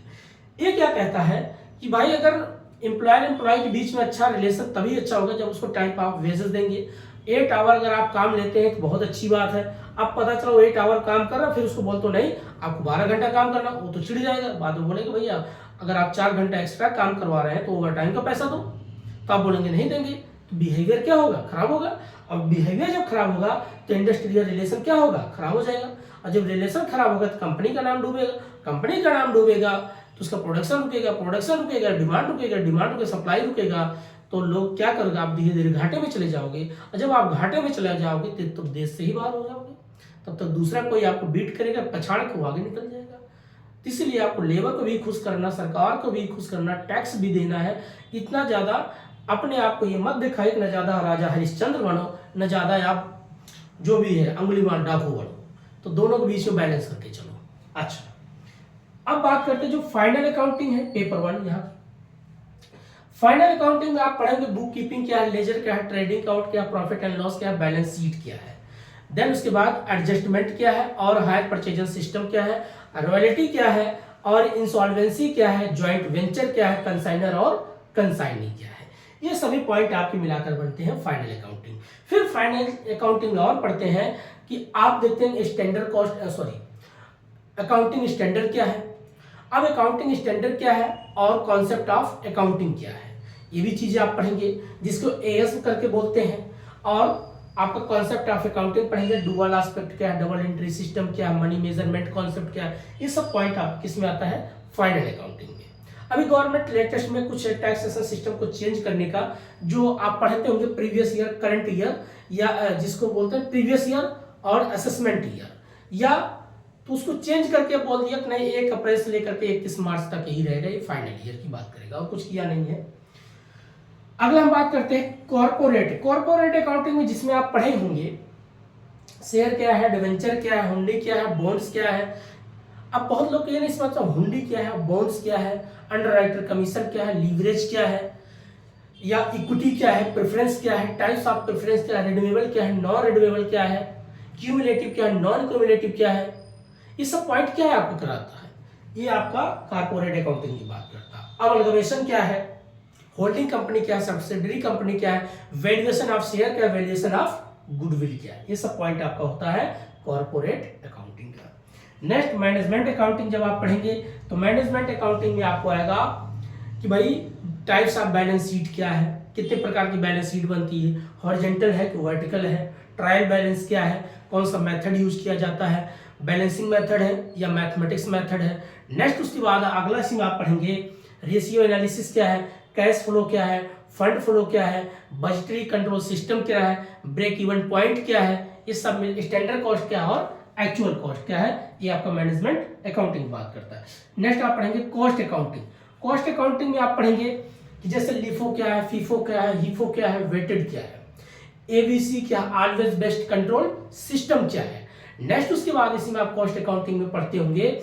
ये क्या कहता है कि भाई अगर एम्प्लॉयर के बीच में अच्छा रिलेशन तभी अच्छा होगा जब उसको टाइम पे आप वेजेस देंगे, 8 आवर अगर आप काम लेते हैं तो बहुत अच्छी बात है। अब पता चलो 8 आवर काम कर रहा, फिर उसको बोल तो नहीं आपको 12 घंटा काम करना, वो तो चिढ़ जाएगा। बाद में बोलेंगे भैया अगर आप 4 घंटा एक्स्ट्रा काम करवा रहे हैं तो ओवर टाइम का पैसा दो, तो आप बोलेंगे नहीं देंगे, तो बिहेवियर क्या होगा, खराब होगा। और बिहेवियर जब खराब होगा तो इंडस्ट्रियल रिलेशन क्या होगा, खराब हो जाएगा। और जब रिलेशन खराब होगा तो कंपनी का नाम डूबेगा, कंपनी का नाम डूबेगा तो उसका प्रोडक्शन रुकेगा, प्रोडक्शन रुकेगा, डिमांड रुकेगा, डिमांड रुकेगा, सप्लाई रुकेगा, तो लोग क्या करोगे, आप धीरे धीरे घाटे में चले जाओगे। और जब आप घाटे में चले जाओगे तो देश से ही बाहर हो जाओगे, तब तक दूसरा कोई आपको बीट करेगा, पछाड़ के वो आगे निकल जाएगा। तो इसलिए आपको लेबर को भी खुश करना, सरकार को भी खुश करना, टैक्स भी देना है। इतना ज्यादा अपने आप को ये मत दिखाए कि न ज्यादा राजा हरिश्चंद्र बनो, न ज्यादा आप जो भी है अंगुलीमाल डाकू बनो, तो दोनों के बीच में बैलेंस करके चलो। अच्छा, अब बात करते हैं जो फाइनल अकाउंटिंग है, पेपर 1 यहाँ। फाइनल अकाउंटिंग में आप पढ़ेंगे बुक कीपिंग क्या है, लेजर क्या है, ट्रेडिंग अकाउंट क्या है, प्रॉफिट एंड लॉस क्या है, बैलेंस शीट क्या है। देन उसके बाद एडजस्टमेंट क्या है, और हायर परचेजन सिस्टम क्या है, रॉयल्टी क्या है, और इंसॉल्वेंसी क्या है, जॉइंट वेंचर क्या है, कंसाइनर और कंसाइनी क्या है। ये सभी पॉइंट आपके मिलाकर बनते हैं फाइनल अकाउंटिंग। फिर फाइनल अकाउंटिंग में और पढ़ते हैं कि आप देखते हैं स्टैंडर्ड कॉस्ट अकाउंटिंग स्टैंडर्ड क्या है। अब अकाउंटिंग स्टैंडर्ड क्या है और कॉन्सेप्ट ऑफ अकाउंटिंग क्या है, ये भी चीजें आप पढ़ेंगे, जिसको एएस करके बोलते हैं। और आपका कॉन्सेप्ट ऑफ अकाउंटिंग पढ़ेंगे, डुअल एस्पेक्ट क्या है, डबल एंट्री सिस्टम क्या है, मनी मेजरमेंट कॉन्सेप्ट क्या है, ये सब पॉइंट आप किस में आता है, फाइनल अकाउंटिंग में। अभी गवर्नमेंट लेटेस्ट में कुछ टैक्सेशन सिस्टम को चेंज करने का, जो आप पढ़ते होंगे प्रीवियस ईयर, करंट ईयर, या जिसको बोलते हैं प्रीवियस ईयर और असेसमेंट ईयर, या तो उसको चेंज करके बोल दिया कि नहीं 1 अप्रैल से लेकर के 31 मार्च तक ही रहेगा, ये फाइनल ईयर की बात करेगा और कुछ किया नहीं है। अगला हम बात करते हैं कॉर्पोरेट अकाउंटिंग में, जिसमें आप पढ़े होंगे शेयर क्या है, डिवेंचर क्या है, हुंडी क्या है, बॉन्ड्स क्या है। अब बहुत लोग ये नहीं समझते हुंडी क्या है, बॉन्ड्स क्या है, अंडरराइटर कमीशन क्या है, लीवरेज क्या है, या इक्विटी क्या है, प्रेफरेंस क्या है, टाइप्स ऑफ प्रेफरेंस क्या है, रिडीमेबल क्या है, नॉन रिडीमेबल क्या है, क्यूमुलेटिव क्या है, नॉन क्यूमुलेटिव क्या है। ये सब पॉइंट क्या है आपको कराता है, ये आपका कॉर्पोरेट अकाउंटिंग की बात करता है। अमलगमेशन क्या है, होल्डिंग कंपनी क्या है, सब्सिडरी कंपनी क्या है, वैल्यूएशन ऑफ शेयर क्या है, वैल्यूएशन ऑफ गुडविल क्या है, ये सब पॉइंट आपका होता है कॉर्पोरेट अकाउंटिंग का। नेक्स्ट मैनेजमेंट अकाउंटिंग जब आप पढ़ेंगे तो मैनेजमेंट अकाउंटिंग में आपको आएगा कि भाई टाइप्स ऑफ बैलेंस शीट क्या है, कितने प्रकार की बैलेंस शीट बनती है, हॉरिजॉन्टल है कि वर्टिकल है, ट्रायल बैलेंस क्या है, कौन सा मेथड यूज किया जाता है, बैलेंसिंग मेथड है या मैथमेटिक्स मेथड है। नेक्स्ट उसके बाद अगला सीन आप पढ़ेंगे रेशियो एनालिसिस क्या है, कैश फ्लो क्या है, फंड फ्लो क्या है, बजटरी कंट्रोल सिस्टम क्या है, ब्रेक इवन पॉइंट क्या है, इस सब में स्टैंडर्ड कॉस्ट क्या है और एक्चुअल कॉस्ट क्या है, ये आपका मैनेजमेंट अकाउंटिंग बात करता है। नेक्स्ट आप पढ़ेंगे कॉस्ट अकाउंटिंग। कॉस्ट अकाउंटिंग में आप पढ़ेंगे कि जैसे लिफो क्या है, फीफो क्या है, हीफो क्या है, वेटेड क्या है, एबीसी क्या है, ऑलवेज बेस्ट कंट्रोल सिस्टम क्या है। नेक्स्ट उसके बाद इसी में आप कॉस्ट अकाउंटिंग में पढ़ते होंगे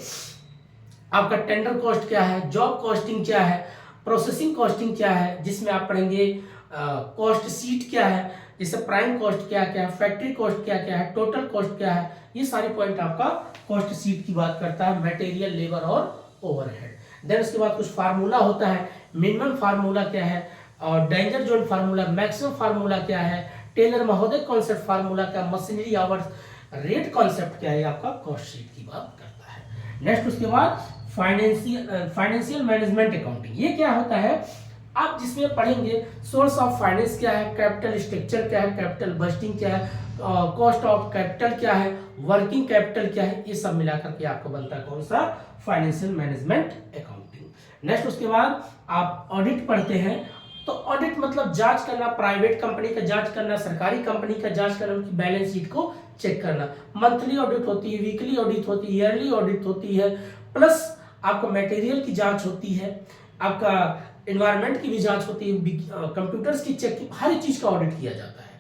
आपका टेंडर कॉस्ट क्या है, जॉब कॉस्टिंग क्या है, प्रोसेसिंग कॉस्टिंग क्या है, जिसमें आप पढ़ेंगे कॉस्ट सीट क्या है, जैसे प्राइम कॉस्ट क्या क्या है, फैक्ट्री कॉस्ट क्या क्या है, टोटल कॉस्ट क्या है, ये सारी पॉइंट आपका कॉस्ट सीट की बात करता है, मटेरियल, लेबर और ओवरहेड। देन उसके बाद कुछ फार्मूला होता है, मिनिमम फार्मूला क्या है, और danger zone formula, maximum formula क्या है, टेलर महोदय कॉन्सेप्ट फार्मूला क्या, मशीनरी आवर्स रेट कॉन्सेप्ट क्या है, आपका कॉस्ट शीट की बात करता है। नेक्स्ट उसके बाद फाइनेंशियल मैनेजमेंट अकाउंटिंग, ये क्या होता है आप जिसमें पढ़ेंगे सोर्स ऑफ फाइनेंस क्या है, कैपिटल स्ट्रक्चर क्या है, कैपिटल बजटिंग क्या है, कॉस्ट ऑफ कैपिटल क्या है, वर्किंग कैपिटल क्या है, ये सब मिलाकर के आपको बनता है कौन सा, फाइनेंशियल मैनेजमेंट अकाउंटिंग। नेक्स्ट उसके बाद आप ऑडिट पढ़ते हैं, तो ऑडिट मतलब जांच करना, प्राइवेट कंपनी का जांच करना, सरकारी कंपनी का जांच करना, उनकी बैलेंस शीट को चेक करना। मंथली ऑडिट होती है, वीकली ऑडिट होती है, ईयरली ऑडिट होती है, प्लस आपको मटेरियल की जांच होती है, आपका एनवायरनमेंट की भी जांच होती है, कंप्यूटर्स की चेक, हर एक चीज का ऑडिट किया जाता है।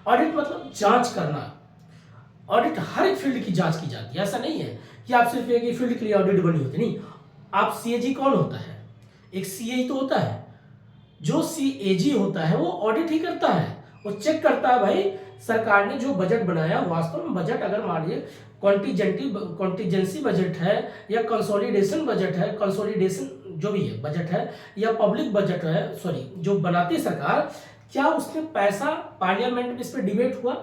ऑडिट मतलब जांच करना, ऑडिट हर एक फील्ड की जांच की जाती है। ऐसा नहीं है कि आप सिर्फ एक फील्ड के लिए ऑडिट बनी होती, नहीं। आप सीएजी कौन होता है, एक सीए तो होता है, जो सीएजी होता है वो ऑडिट ही करता है, वो चेक करता है भाई सरकार ने जो बजट बनाया वास्तव में बजट अगर मान लीजिए कॉन्टीजेंसी बजट है या कंसोलिडेशन बजट है, कंसोलिडेशन जो भी है बजट है या पब्लिक बजट है, सॉरी जो बनाती है सरकार, क्या उसने पैसा पार्लियामेंट में इस पर डिबेट हुआ,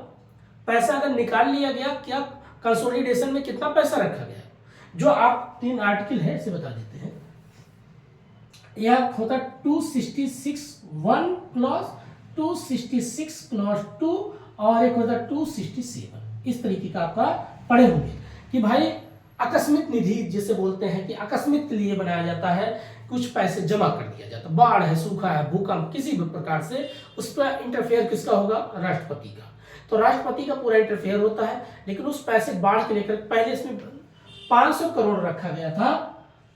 पैसा अगर निकाल लिया गया, क्या कंसोलिडेशन में कितना पैसा रखा गया, जो आप 3 आर्टिकल है इसे बता देते हैं। यह होता 266 1 क्लॉज, 266 क्लॉज 2 और एक होता 267। इस तरीके का आपका पढ़े होंगे कि भाई आकस्मिक निधि जिसे बोलते हैं कि आकस्मिक के लिए बनाया जाता है, कुछ पैसे जमा कर दिया जाता है, बाढ़ है, सूखा है, भूकंप, किसी भी प्रकार से उस पर इंटरफेयर किसका होगा, राष्ट्रपति का। तो राष्ट्रपति का पूरा इंटरफेयर होता है, लेकिन उस पैसे बाढ़ के लेकर पहले इसमें 500 करोड़ रखा गया था,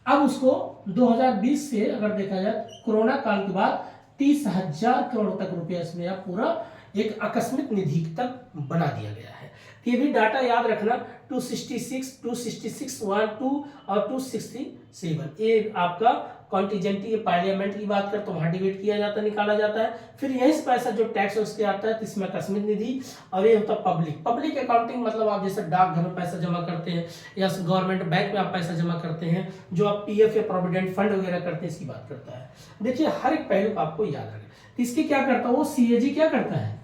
अब उसको 2020 से अगर देखा जाए कोरोना काल के बाद 30,000 करोड़ तक रुपया इसमें अब पूरा एक आकस्मिक निधि तक बना दिया गया है। ये भी डाटा याद रखना, 266, 266 1 2 और 267, ये आपका कॉन्टीजेंटी ये पार्लियामेंट की बात कर तो वहां डिबेट किया जाता है, निकाला जाता है। फिर यही से पैसा जो टैक्स उसके आता है, इसमें आकस्मिक निधि, और ये होता है पब्लिक अकाउंटिंग, मतलब आप जैसे डाकघर में पैसा जमा करते हैं या गवर्नमेंट बैंक में आप पैसा जमा करते हैं, जो आप पीएफ या प्रोविडेंट फंड वगैरह करते हैं, इसकी बात करता है। देखिए हर एक पहलू आपको याद रखें। इसकी क्या करता है वो सीएजी क्या करता है,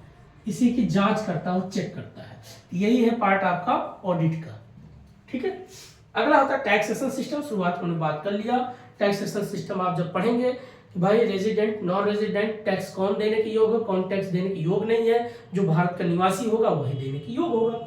इसी की जांच करता है, चेक करता है। यही है पार्ट आपका ऑडिट का, ठीक है। अगला होता है टैक्सेशन सिस्टम। शुरुआत में बात कर लिया, टैक्सेशन सिस्टम आप जब पढ़ेंगे कि भाई रेजिडेंट नॉन रेजिडेंट टैक्स कौन देने के योग है, कौन टैक्स देने के योग नहीं है, जो भारत का निवासी होगा वही देने के योग होगा।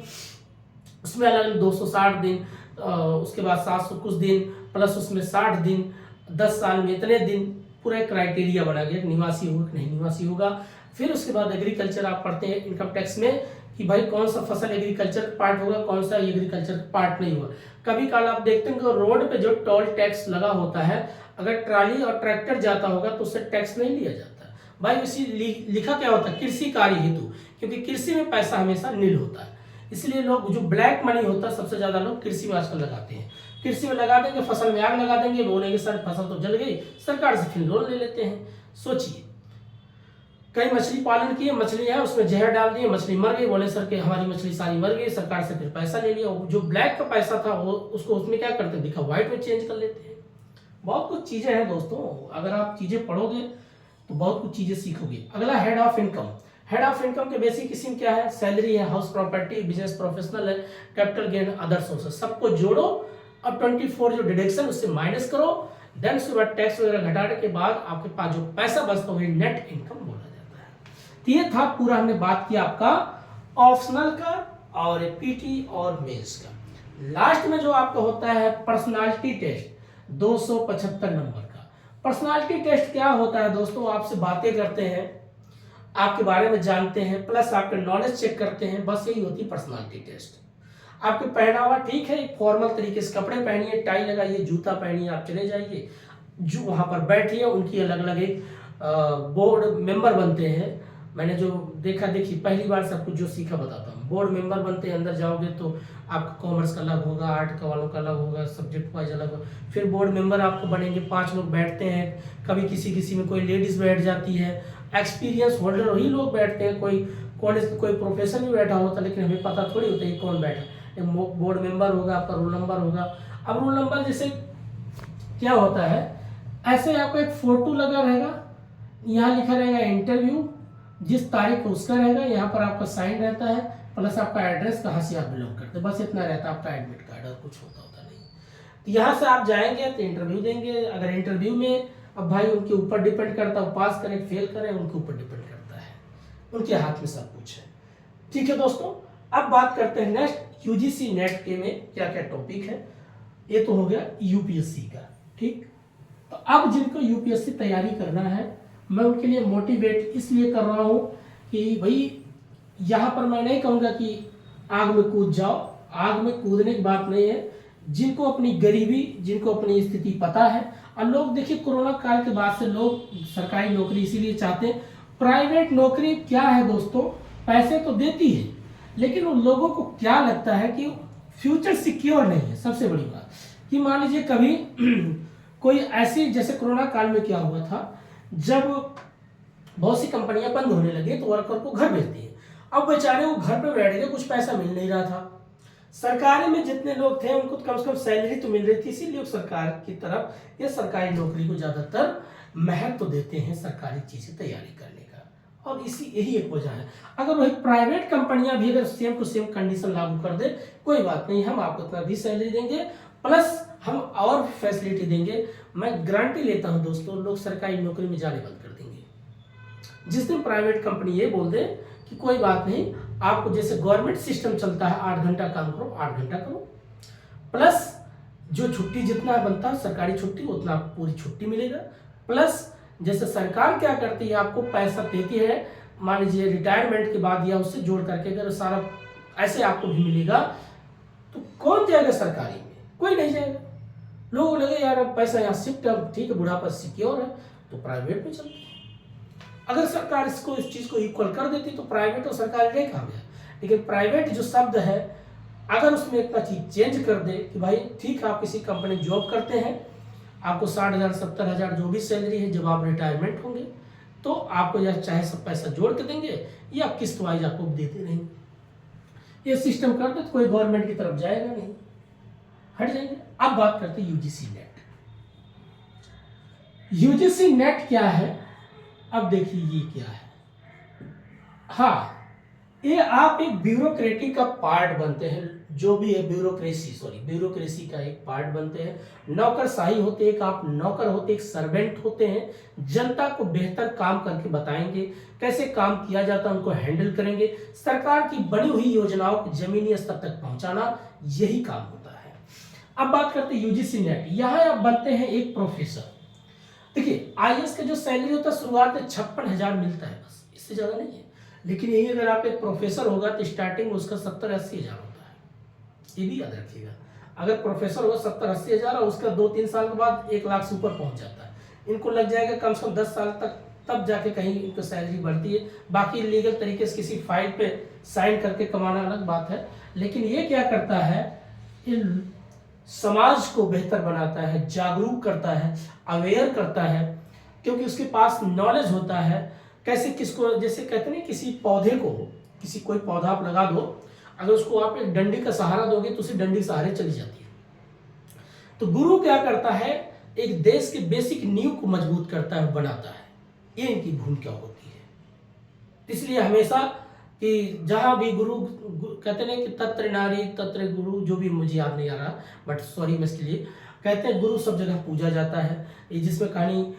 उसमें अलग 260 दिन, उसके बाद 700 कुछ दिन प्लस उसमें 60 दिन, 10 साल में इतने दिन, पूरा एक क्राइटेरिया बना गया निवासी होगा कि नहीं निवासी होगा। फिर उसके बाद एग्रीकल्चर आप पढ़ते हैं इनकम टैक्स में कि भाई कौन सा फसल एग्रीकल्चर पार्ट होगा, कौन सा एग्रीकल्चर पार्ट नहीं होगा। कभी काल आप देखते हैं कि रोड पे जो टोल टैक्स लगा होता है, अगर ट्राली और ट्रैक्टर जाता होगा तो उससे टैक्स नहीं लिया जाता भाई। इसी लिखा क्या होता है, कृषि कार्य हेतु, क्योंकि कृषि में पैसा हमेशा नील होता है, इसलिए लोग जो ब्लैक मनी होता है सबसे ज्यादा लोग कृषि में आजकल लगाते हैं। कृषि में लगा देंगे, फसल में आग लगा देंगे, बोलेंगे सर फसल तो जल गई, सरकार से फिर लोन ले लेते हैं। सोचिए कई मछली पालन किए, मछली है उसमें जहर डाल दिए, मछली मर गई, बोले सर कि हमारी मछली सारी मर गई, सरकार से फिर पैसा ले लिया। जो ब्लैक का पैसा था वो उसको उसमें क्या करते हैं, दिखा व्हाइट में चेंज कर लेते हैं। बहुत कुछ चीजें हैं दोस्तों, अगर आप चीजें पढ़ोगे तो बहुत कुछ चीजें सीखोगे। अगला head of income. Head of income के बेसिक किस्म क्या है, सैलरी है, हाउस प्रॉपर्टी, बिजनेस प्रोफेशनल है, कैपिटल गेन, अदर सोर्सेस, सबको जोड़ो और 24 जो डिडक्शन उससे माइनस करो, देन उसके बाद टैक्स वगैरह घटाने के बाद आपके पास जो पैसा बचता है वही नेट इनकम बोला जाता है। तो ये था पूरा हमने बात किया आपका ऑप्शनल का और पीटी और मेंस का। लास्ट में जो आपका होता है पर्सनालिटी टेस्ट 275 नंबर का। पर्सनालिटी टेस्ट क्या होता है दोस्तों, आपसे बातें करते हैं, आपके बारे में जानते हैं, प्लस आपके नॉलेज चेक करते हैं, बस यही होती है पर्सनालिटी टेस्ट। आपके पहनावा ठीक है, एक फॉर्मल तरीके से कपड़े पहनिए, टाई लगाइए, जूता पहनिए, आप चले जाइए, जो वहां पर बैठिए। उनकी अलग अलग एक बोर्ड मेंबर बनते हैं, मैंने जो देखा देखी पहली बार सब कुछ जो सीखा बताता हूँ। बोर्ड मेंबर बनते हैं, अंदर जाओगे तो आपका कॉमर्स का अलग होगा, आर्ट का वालों का अलग होगा, सब्जेक्ट वाइज अलग होगा। फिर बोर्ड मेंबर आपको बनेंगे, 5 लोग बैठते हैं, कभी किसी किसी में कोई लेडीज बैठ जाती है, एक्सपीरियंस होल्डर वही लोग बैठते हैं, कोई कॉलेज कोई प्रोफेसर भी बैठा होता है, लेकिन हमें पता थोड़ी होता है कौन बैठा। एक बोर्ड मेंबर होगा, आपका रोल नंबर होगा। अब रोल नंबर जैसे क्या होता है, ऐसे आपको एक फोटो लगा रहेगा, यहाँ लिखा रहेगा इंटरव्यू, जिस तारीख को उसका रहेगा, यहाँ पर आपका साइन रहता है, प्लस आपका एड्रेस, कहाँ से आप बिलोंग करते हैं, बस इतना रहता है आपका एडमिट कार्ड, और कुछ होता नहीं। तो यहाँ से आप जाएंगे तो इंटरव्यू देंगे। अगर इंटरव्यू में अब भाई उनके ऊपर डिपेंड करता है, पास करें फेल करें, उनके ऊपर डिपेंड करता है, उनके हाथ में सब कुछ है। ठीक है दोस्तों, अब बात करते हैं नेक्स्ट यूजीसी नेट के में क्या क्या टॉपिक है। ये तो हो गया यूपीएससी का, ठीक। तो अब जिनको यूपीएससी तैयारी करना है, मैं उनके लिए मोटिवेट इसलिए कर रहा हूँ कि भाई यहाँ पर मैं नहीं कहूँगा कि आग में कूद जाओ, आग में कूदने की बात नहीं है। जिनको अपनी गरीबी, जिनको अपनी स्थिति पता है, और लोग देखिए कोरोना काल के बाद से लोग सरकारी नौकरी इसीलिए चाहते हैं। प्राइवेट नौकरी क्या है दोस्तों, पैसे तो देती है, लेकिन उन लोगों को क्या लगता है कि फ्यूचर सिक्योर नहीं है। सबसे बड़ी बात कि मान लीजिए कभी कोई ऐसी, जैसे कोरोना काल में क्या हुआ था, जब बहुत सी कंपनियां बंद होने लगी तो वर्कर को घर भेजती है। अब बेचारे वो घर पे बैठ गए, कुछ पैसा मिल नहीं रहा था। सरकारी में जितने लोग थे उनको कम से कम सैलरी तो मिल रही थी, इसीलिए सरकार की तरफ या सरकारी नौकरी को ज्यादातर महत्व देते हैं सरकारी चीजें तैयारी करने का। और इसी यही एक वजह है। अगर वही प्राइवेट कंपनियां भी अगर सेम टू सेम कंडीशन लागू कर दे, कोई बात नहीं, हम आपको इतना भी सैलरी देंगे, प्लस हम और फैसिलिटी देंगे। मैं गारंटी लेता हूं दोस्तों, लोग सरकारी नौकरी में जाने बंद कर देंगे। जिस दिन प्राइवेट कंपनी ये बोल दे कि कोई बात नहीं, आपको जैसे गवर्नमेंट सिस्टम चलता है 8 घंटा काम करो, 8 घंटा करो, प्लस जो छुट्टी जितना बनता है सरकारी छुट्टी उतना आपको पूरी छुट्टी मिलेगा, प्लस जैसे सरकार क्या करती है, आपको पैसा देती है, मान लीजिए रिटायरमेंट के बाद या उससे जोड़ करके अगर सारा ऐसे आपको भी मिलेगा, तो कौन जाएगा सरकारी में? कोई नहीं जाएगा। लोग लगे यार अब पैसा यहाँ शिफ्ट है, ठीक है, बुढ़ापा सिक्योर है, तो प्राइवेट में चलते हैं। अगर सरकार इसको इस चीज को इक्वल कर देती तो प्राइवेट और सरकारी नहीं कहा गया, लेकिन प्राइवेट जो शब्द है अगर उसमें इतना चीज चेंज कर दे कि भाई ठीक है, आप किसी कंपनी जॉब करते हैं, आपको 60,000 70,000 जो भी सैलरी है, जब आप रिटायरमेंट होंगे तो आपको या चाहे सब पैसा जोड़ के देंगे या किस्त वाइज आपको देते नहीं। ये सिस्टम कर दे तो कोई गवर्नमेंट की तरफ जाएगा नहीं, हट जाएंगे। अब बात करते हैं यूजीसी नेट। यूजीसी नेट क्या है? अब देखिए ये क्या है। हाँ, ये आप एक ब्यूरोक्रेटी का पार्ट बनते हैं, जो भी है ब्यूरोक्रेसी का एक पार्ट बनते हैं। नौकरशाही होते एक आप नौकर होते, एक सर्वेंट होते हैं। जनता को बेहतर काम करके बताएंगे, कैसे काम किया जाता है उनको हैंडल करेंगे, सरकार की बनी हुई योजनाओं को जमीनी स्तर तक पहुंचाना, यही काम होता है। अब बात करते हैं यूजीसी नेट। यहाँ आप बनते हैं एक प्रोफेसर। देखिए आईएएस का जो सैलरी होता है शुरुआत में 56,000 मिलता है, बस, इससे ज्यादा नहीं है। लेकिन यही अगर आप एक प्रोफेसर होगा तो स्टार्टिंग में उसका 70-80 हजार होता है, ये भी याद रखिएगा। अगर प्रोफेसर होगा 70-80 हजार और उसका 2-3 साल के बाद 1 लाख से ऊपर पहुंच जाता है। इनको लग जाएगा कम से कम 10 साल तक, तब जाके कहीं इनको सैलरी बढ़ती है। बाकी लीगल तरीके से किसी फाइल पे साइन करके कमाना अलग बात है। लेकिन ये क्या करता है, ये समाज को बेहतर बनाता है, जागरूक करता है, अवेयर करता है, क्योंकि उसके पास नॉलेज होता है कैसे किसको, जैसे कहते हैं किसी पौधे को, किसी कोई पौधा आप लगा दो, अगर उसको आप एक डंडी का सहारा दोगे तो उसी डंडी के सहारे चली जाती है। तो गुरु क्या करता है, एक देश के बेसिक नींव को मजबूत करता है, बनाता है। ये इनकी भूमिका होती है। इसलिए हमेशा कि जहां भी गुरु कहते हैं कि तत्र नारी तत्र गुरु, जो भी मुझे याद नहीं आ रहा, बट सॉरी मैं इसके लिए, कहते हैं गुरु सब जगह पूजा जाता है। ये जिसमें कहानी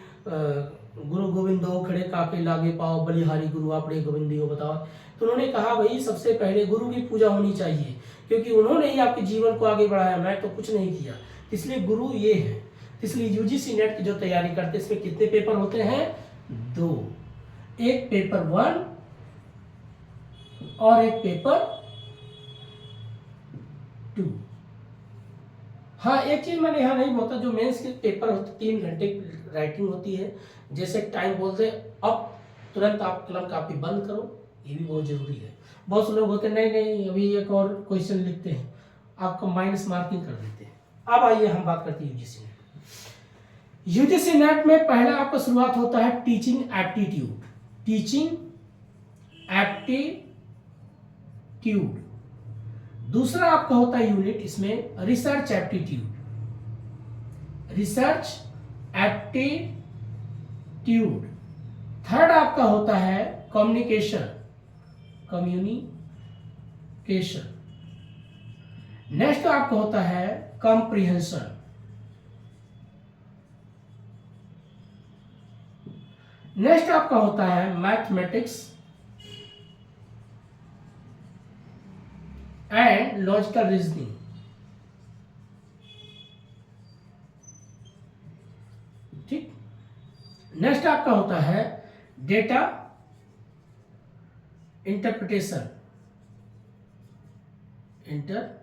गुरु गोविंदो खड़े काके लागे पाओ, बलिहारी गुरु आपने गोविंदियो बताओ। तो उन्होंने कहा भाई सबसे पहले गुरु की पूजा होनी चाहिए, क्योंकि उन्होंने ही आपके जीवन को आगे बढ़ाया, मैं तो कुछ नहीं किया। इसलिए गुरु ये है। इसलिए यूजीसी नेट की जो तैयारी करते हैं, इसमें कितने पेपर होते हैं? 2, एक पेपर 1 और एक पेपर 2। हाँ, एक चीज मैंने यहाँ नहीं बोलता, जो मेंस के पेपर होते 3 घंटे राइटिंग होती है, जैसे टाइम बोलते अब तुरंत आप कलम कापी बंद करो, ये भी बहुत जरूरी है। बहुत से लोग होते नहीं नहीं अभी एक और क्वेश्चन लिखते हैं, आपको माइनस मार्किंग कर देते हैं। अब आइए हम बात करते हैं यूजीसी नेट। यूजीसी नेट में पहला आपका शुरुआत होता है टीचिंग एप्टीट्यूड। Teaching aptitude. दूसरा आपका होता है यूनिट इसमें research aptitude. Research aptitude. Third आपका होता है कम्युनिकेशन। कम्युनिकेशन। नेक्स्ट आपका होता है कॉम्प्रिहेंशन। नेक्स्ट आपका होता है मैथमेटिक्स एंड लॉजिकल रीजनिंग। ठीक। नेक्स्ट आपका होता है डेटा इंटरप्रिटेशन। इंटरप्रिटेशन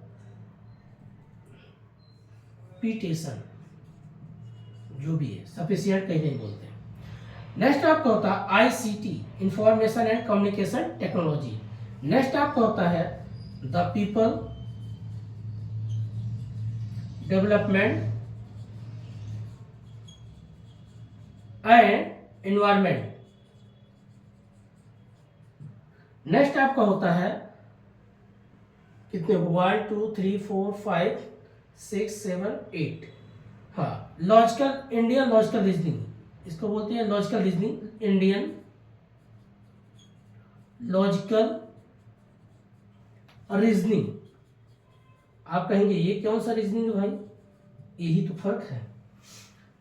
जो भी है, सफिशिएंट कहीं नहीं बोलते हैं। नेक्स्ट आपका होता है ICT, information and communication technology. Next आपका होता है the people development and environment. Next आपका होता है कितने, 1 2 3 4 5 6 7 8, हाँ, लॉजिकल इंडियन लॉजिकल रीजनिंग, इसको बोलते हैं logical reasoning, Indian logical reasoning. आप कहेंगे ये कौन सा रीजनिंग है भाई, यही तो फर्क है।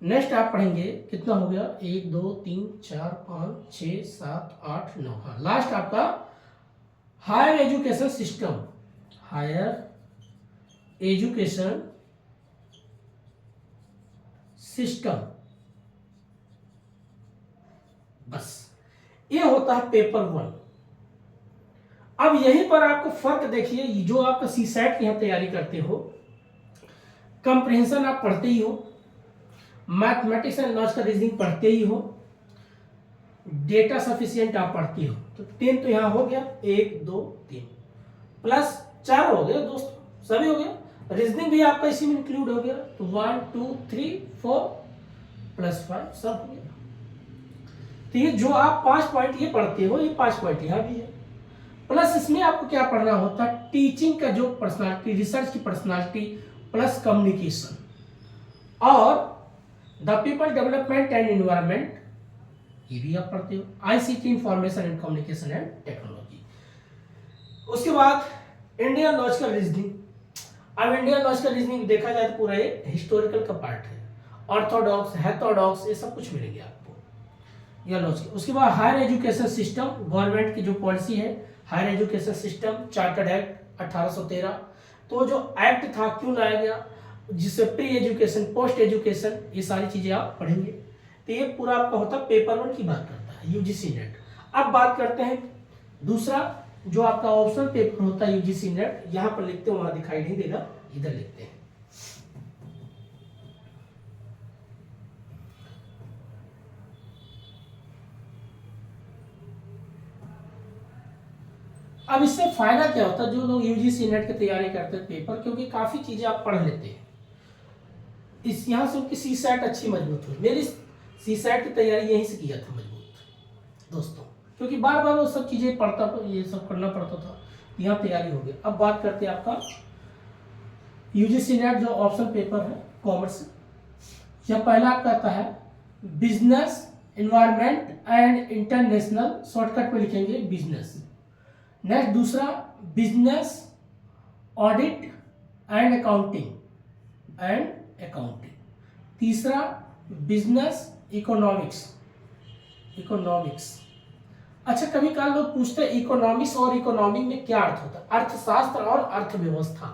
नेक्स्ट आप पढ़ेंगे, कितना हो गया, 1 2 3 4 5 6 7 8 9। हाँ, लास्ट आपका higher education system, higher education system. बस ये होता है पेपर 1। अब यहीं पर आपको फर्क देखिए, जो आपका सीसैट की यहाँ तैयारी करते हो, कंप्रिहेंशन आप पढ़ते ही हो, मैथमेटिक्स एंड लॉजिकल रीजनिंग पढ़ते ही हो, डेटा सफिशिएंट आप पढ़ते हो, तो 10 तो यहाँ हो गया, 1 2 3 प्लस 4 हो गया दोस्तों, सभी हो गया। रीजनिंग भी आपका इसी में इंक्लूड हो गया, तो 1 2 3 4 प्लस 5 सब हो गया। तो ये जो आप 5 पॉइंट ये पढ़ते हो, ये 5 पॉइंट यहाँ भी है। प्लस इसमें आपको क्या पढ़ना होता है, टीचिंग का जो पर्सनालिटी, रिसर्च की पर्सनालिटी प्लस कम्युनिकेशन, और the people development and environment, ये भी आप पढ़ते हो। ICT, information and communication and technology. उसके बाद इंडियन लॉजिकल रीजनिंग। अब इंडियन लॉजिकल रीजनिंग देखा जाए तो पूरा ये हिस्टोरिकल का पार्ट है, ऑर्थोडॉक्स, हेथोडॉक्स, ये सब कुछ मिलेंगे आपको, या लॉजिकल। उसके बाद हायर एजुकेशन सिस्टम, गवर्नमेंट की जो पॉलिसी है, higher education system, chartered act 1813। तो जो एक्ट था क्यों लाया गया, जिससे प्री एजुकेशन, पोस्ट एजुकेशन, ये सारी चीजें आप पढ़ेंगे। तो ये पूरा आपका होता है पेपर 1 की बात करता है, यूजीसी नेट। अब बात करते हैं दूसरा, जो आपका ऑप्शनल पेपर होता है यूजीसी नेट, यहां पर लिखते हैं, वहां दिखाई नहीं देगा, इधर लिखते हैं। अब इससे फायदा क्या होता है, जो लोग यूजीसी नेट की तैयारी करते हैं पेपर, क्योंकि काफी चीजें आप पढ़ लेते हैं, इस यहाँ से उनकी सी सेट अच्छी मजबूत हुई। मेरी सी सेट की तैयारी यहीं से किया था मजबूत दोस्तों, क्योंकि बार बार वो सब चीजें पढ़ता, ये सब करना पड़ता था, यहाँ तैयारी हो गई। अब बात करते हैं आपका यूजीसी नेट जो ऑप्शन पेपर है कॉमर्स, यह पहला आपका आता है business, environment and international, shortcut में लिखेंगे बिजनेस। नेक्स्ट दूसरा बिजनेस, ऑडिट एंड अकाउंटिंग। तीसरा बिजनेस इकोनॉमिक्स। अच्छा, कभी काल लोग पूछते हैं इकोनॉमिक्स और इकोनॉमी में क्या अर्थ होता है, अर्थशास्त्र और अर्थव्यवस्था।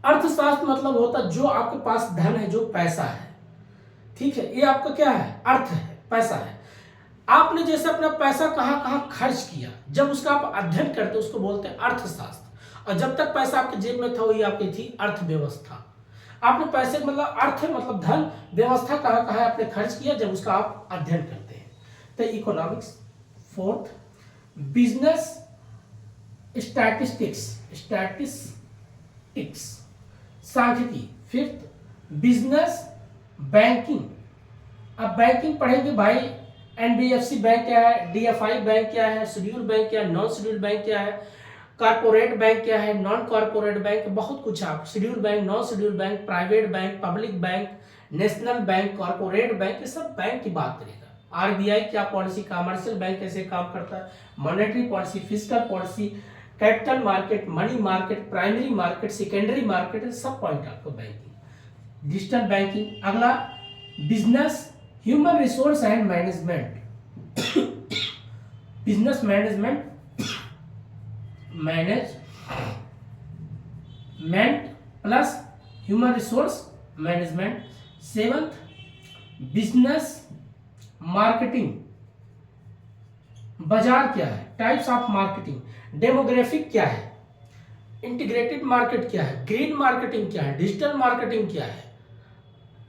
अर्थशास्त्र मतलब होता है जो आपके पास धन है, जो पैसा है, ठीक है, ये आपका क्या है, अर्थ है, पैसा है। आपने जैसे अपना पैसा कहां कहां खर्च किया, जब उसका आप अध्ययन करते उसको बोलते हैं अर्थशास्त्र। और जब तक पैसा आपके जेब में था वही आपकी थी अर्थव्यवस्था। आपने पैसे मतलब अर्थ मतलब धन, व्यवस्था कहां कहां आपने खर्च किया, जब उसका आप अध्ययन करते हैं, तो इकोनॉमिक्स। फोर्थ बिजनेस स्टैटिस्टिक्स, सांख्यिकी। Fifth business banking. अब बैंकिंग पढ़ेंगे भाई, एनबीएफसी बैंक क्या है, डीएफआई बैंक क्या है, शेड्यूल बैंक क्या है, नॉन शेड्यूल बैंक क्या है, कारपोरेट बैंक क्या है, नॉन कॉर्पोरेट बैंक, बहुत कुछ आप, schedule bank, non schedule bank, private bank, public bank, national bank, corporate bank, ये सब बैंक की बात करेगा। आरबीआई क्या पॉलिसी, कमर्शियल बैंक कैसे काम करता है, monetary policy, fiscal policy, capital market, money market, primary market, secondary market, सब पॉइंट आपको बैंकिंग। Digital banking. अगला business human resource and management, business management plus human resource management. Seventh business marketing, बाजार क्या है, टाइप्स ऑफ मार्केटिंग, डेमोग्राफिक क्या है, integrated market क्या है, ग्रीन मार्केटिंग क्या है, डिजिटल मार्केटिंग क्या है,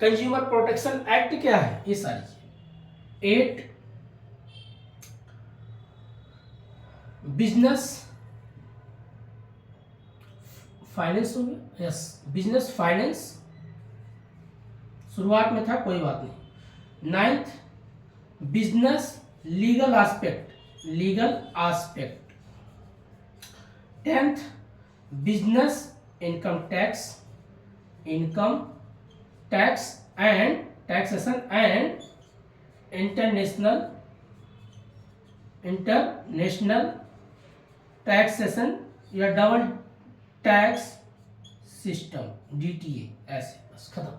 कंज्यूमर प्रोटेक्शन एक्ट क्या है, ये सारी चीजें। 8 बिजनेस फाइनेंस हो गया, यस, बिजनेस फाइनेंस शुरुआत में था, कोई बात नहीं। 9th business legal aspect. 10th business income tax and taxation and international taxation या डबल टैक्स सिस्टम DTA, ऐसे बस खत्म।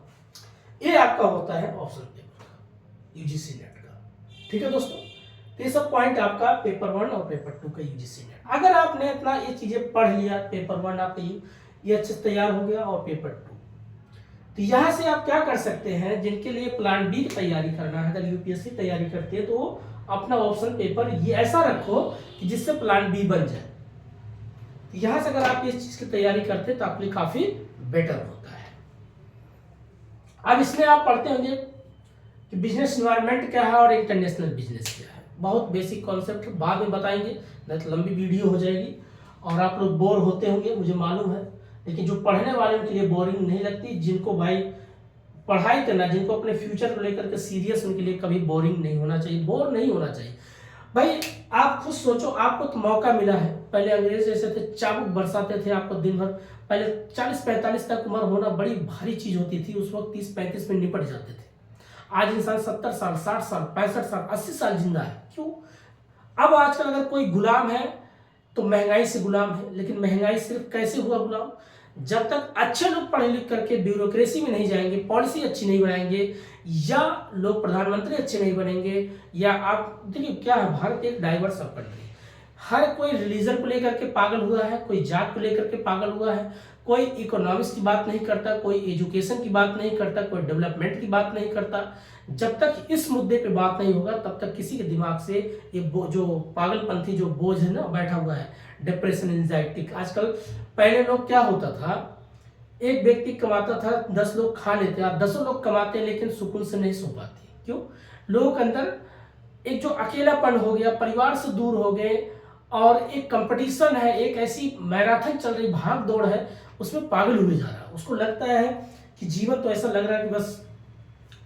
ये आपका होता है ऑप्शन पेपर यूजीसी नेट का। ठीक है दोस्तों, तो ये सब पॉइंट आपका पेपर 1 और पेपर 2 का यूजीसी नेट। अगर आपने इतना ये चीजें पढ़ लिया, पेपर 1 आपका ये अच्छे से तैयार हो गया और पेपर 2, तो यहाँ से आप क्या कर सकते हैं, जिनके लिए प्लान बी की तैयारी करना है, अगर यूपीएससी तैयारी करते हैं तो अपना ऑप्शन पेपर ये ऐसा रखो कि जिससे प्लान बी बन जाए। तो यहाँ से अगर आप इस चीज की तैयारी करते हैं तो आपके लिए काफी बेटर होता है। अब इसमें आप पढ़ते होंगे कि बिजनेस इन्वायरमेंट क्या है और इंटरनेशनल बिजनेस क्या है। बहुत बेसिक कॉन्सेप्ट बाद में बताएंगे, नहीं तो लंबी वीडियो हो जाएगी और आप लोग बोर होते होंगे, मुझे मालूम है, लेकिन जो पढ़ने वाले उनके लिए बोरिंग नहीं लगती। जिनको भाई पढ़ाई करना, जिनको अपने फ्यूचर को लेकर के सीरियस, उनके लिए कभी बोरिंग नहीं होना चाहिए, बोर नहीं होना चाहिए। भाई आप खुद सोचो, आपको तो मौका मिला है। पहले अंग्रेज जैसे थे, चाबुक बरसाते थे आपको दिन भर। पहले 40-45 तक उम्र होना बड़ी भारी चीज होती थी, उस वक्त 30-35 में निपट जाते थे। आज इंसान 70 साल, 60 साल, 65 साल, 80 साल जिंदा है। क्यों? अब आजकल अगर कोई गुलाम है तो महंगाई से गुलाम है, लेकिन महंगाई सिर्फ कैसे हुआ गुलाम? जब तक अच्छे लोग पढ़े लिख करके ब्यूरोक्रेसी में नहीं जाएंगे, पॉलिसी अच्छी नहीं बनाएंगे, या लोग प्रधानमंत्री अच्छे नहीं बनेंगे, या आप देखिए क्या है, भारत एक डाइवर्स कंट्री, हर कोई रिलीजन को लेकर के पागल हुआ है, कोई जात को लेकर के पागल हुआ है, कोई इकोनॉमिक्स की बात नहीं करता, कोई एजुकेशन की बात नहीं करता, कोई डेवलपमेंट की बात नहीं करता। जब तक इस मुद्दे पे बात नहीं होगा तब तक किसी के दिमाग से ये जो पागलपंथी जो बोझ है ना बैठा हुआ है, डिप्रेशन, एंजाइटी। आजकल पहले लोग क्या होता था, एक व्यक्ति कमाता था, 10 लोग खा लेते, आप 10 लोग कमाते लेकिन सुकून से नहीं सो पाते। क्यों? लोगों के अंदर एक जो अकेलापन हो गया, परिवार से दूर हो गए, और एक कंपटीशन है, एक ऐसी मैराथन चल रही, भाग दौड़ है, उसमें पागल हुए जा रहा है। उसको लगता है कि जीवन तो ऐसा लग रहा है कि बस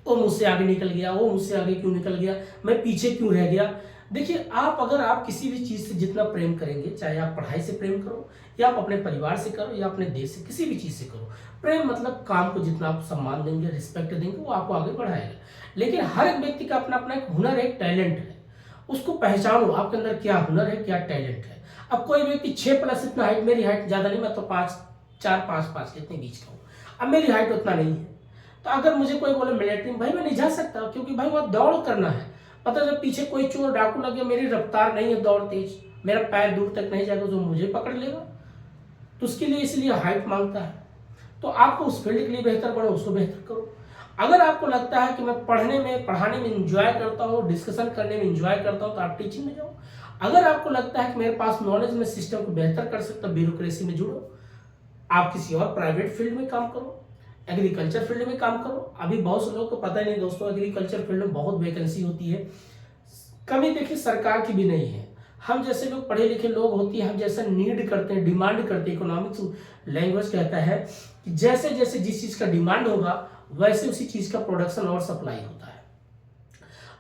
वो मुझसे आगे निकल गया, वो मुझसे आगे क्यों निकल गया, मैं पीछे क्यों रह गया। देखिए, अगर आप किसी भी चीज से जितना प्रेम करेंगे, चाहे आप पढ़ाई से प्रेम करो, या आप अपने परिवार से करो, या अपने देश से, किसी भी चीज से करो, प्रेम मतलब काम को जितना आप सम्मान देंगे, रिस्पेक्ट देंगे, वो आपको आगे बढ़ाएगा। लेकिन हर एक व्यक्ति का अपना अपना एक हुनर है, एक टैलेंट है, उसको पहचानो, आपके अंदर क्या हुनर है, क्या टैलेंट है। अब कोई व्यक्ति 6+ इतना हाइट, मेरी हाइट ज्यादा नहीं, मैं तो 4-5 इतने बीच का हूँ, अब मेरी हाइट उतना नहीं है, तो अगर मुझे कोई बोले मिलिट्री में, भाई मैं नहीं जा सकता, क्योंकि भाई वह दौड़ करना है। पता जब पीछे कोई चोर डाकू लगे, मेरी रफ्तार नहीं है दौड़ तेज, मेरा पैर दूर तक नहीं जाएगा, जो मुझे पकड़ लेगा, तो उसके लिए इसलिए हाइट मांगता है। तो आपको उस फील्ड के लिए बेहतर बढ़ो, उसको बेहतर करो। अगर आपको लगता है कि मैं पढ़ाने में इंजॉय करता हूँ, डिस्कशन करने में इंजॉय करता हूँ, तो आप टीचिंग में जाओ। अगर आपको लगता है कि मेरे पास नॉलेज में सिस्टम को बेहतर कर सकता, ब्यूरोक्रेसी में जुड़ो, आप किसी और प्राइवेट फील्ड में काम करो, एग्रीकल्चर फील्ड में काम करो। अभी बहुत से लोगों को पता ही नहीं दोस्तों, एग्रीकल्चर फील्ड में बहुत वैकेंसी होती है, कमी देखिए सरकार की भी नहीं है। हम जैसे लोग पढ़े लिखे लोग होती है, हम जैसा नीड करते हैं, डिमांड करते हैं। इकोनॉमिक्स लैंग्वेज कहता है कि जैसे जैसे जिस चीज का डिमांड होगा वैसे उसी चीज का प्रोडक्शन और सप्लाई होता है।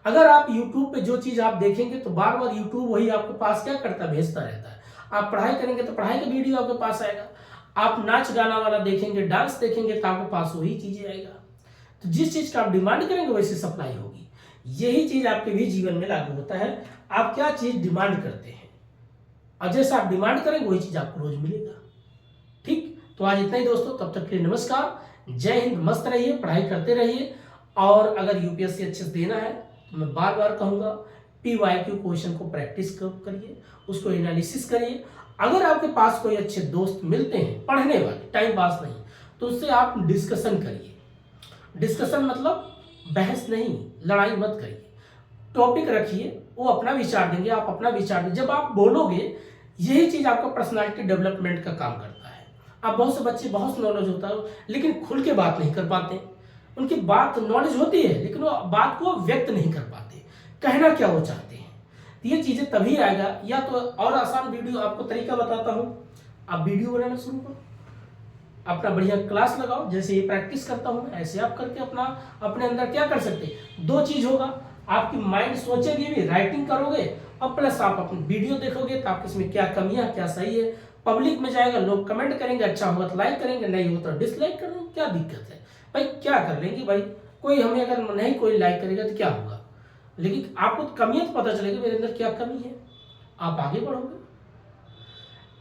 अगर आप यूट्यूब पे जो चीज आप देखेंगे तो बार बार यूट्यूब वही आपके पास क्या करता है, भेजता रहता है। आप पढ़ाई करेंगे तो पढ़ाई का वीडियो आपके पास आएगा, आप नाच गाना वाला देखेंगे, डांस देखेंगे तो आपके पास वही चीजें आएगा। तो जिस चीज का आप डिमांड करेंगे वैसे सप्लाई होगी। यही चीज आपके भी जीवन में लागू होता है। आप क्या चीज डिमांड करते हैं और जैसा आप डिमांड करेंगे वही चीज आपको रोज मिलेगा। ठीक, तो आज इतना ही दोस्तों, तब तक के लिए नमस्कार, जय हिंद। मस्त रहिए, पढ़ाई करते रहिए, और अगर यूपीएससी अच्छे से देना है तो मैं बार बार कहूंगा PYQ क्वेश्चन को प्रैक्टिस करिए, उसको एनालिसिस करिए। अगर आपके पास कोई अच्छे दोस्त मिलते हैं पढ़ने वाले, टाइम पास नहीं, तो उससे आप डिस्कशन करिए। डिस्कशन मतलब बहस नहीं, लड़ाई मत करिए, टॉपिक रखिए, वो अपना विचार देंगे, आप अपना विचार देंगे। जब आप बोलोगे, यही चीज आपका पर्सनालिटी डेवलपमेंट का काम करता है। अब बहुत से बच्चे बहुत नॉलेज होता है लेकिन खुल के बात नहीं कर पाते, उनकी बात नॉलेज होती है लेकिन वो बात को व्यक्त नहीं कर पाते, कहना क्या वो चाहते हैं। तो ये चीजें तभी आएगा, या तो और आसान वीडियो आपको तरीका बताता हूं, आप वीडियो बनाना शुरू करो, अपना बढ़िया क्लास लगाओ, जैसे ये प्रैक्टिस करता हूं ऐसे आप करके अपने अंदर क्या कर सकते हैं। 2 चीज होगा, आपकी माइंड सोचेगी भी, राइटिंग करोगे, और प्लस आप अपनी वीडियो देखोगे तो आपके इसमें क्या कमियां, क्या सही है। पब्लिक में जाएगा, लोग कमेंट करेंगे, अच्छा होगा तो लाइक करेंगे, नहीं हो तो डिसलाइक कर देंगे, क्या दिक्कत है भाई, क्या कर लेंगे भाई। कोई हमें अगर नहीं कोई लाइक करेगा तो क्या होगा, लेकिन आपको कमियां तो पता चलेगी मेरे अंदर क्या कमी है। आप आगे बढ़ोगे।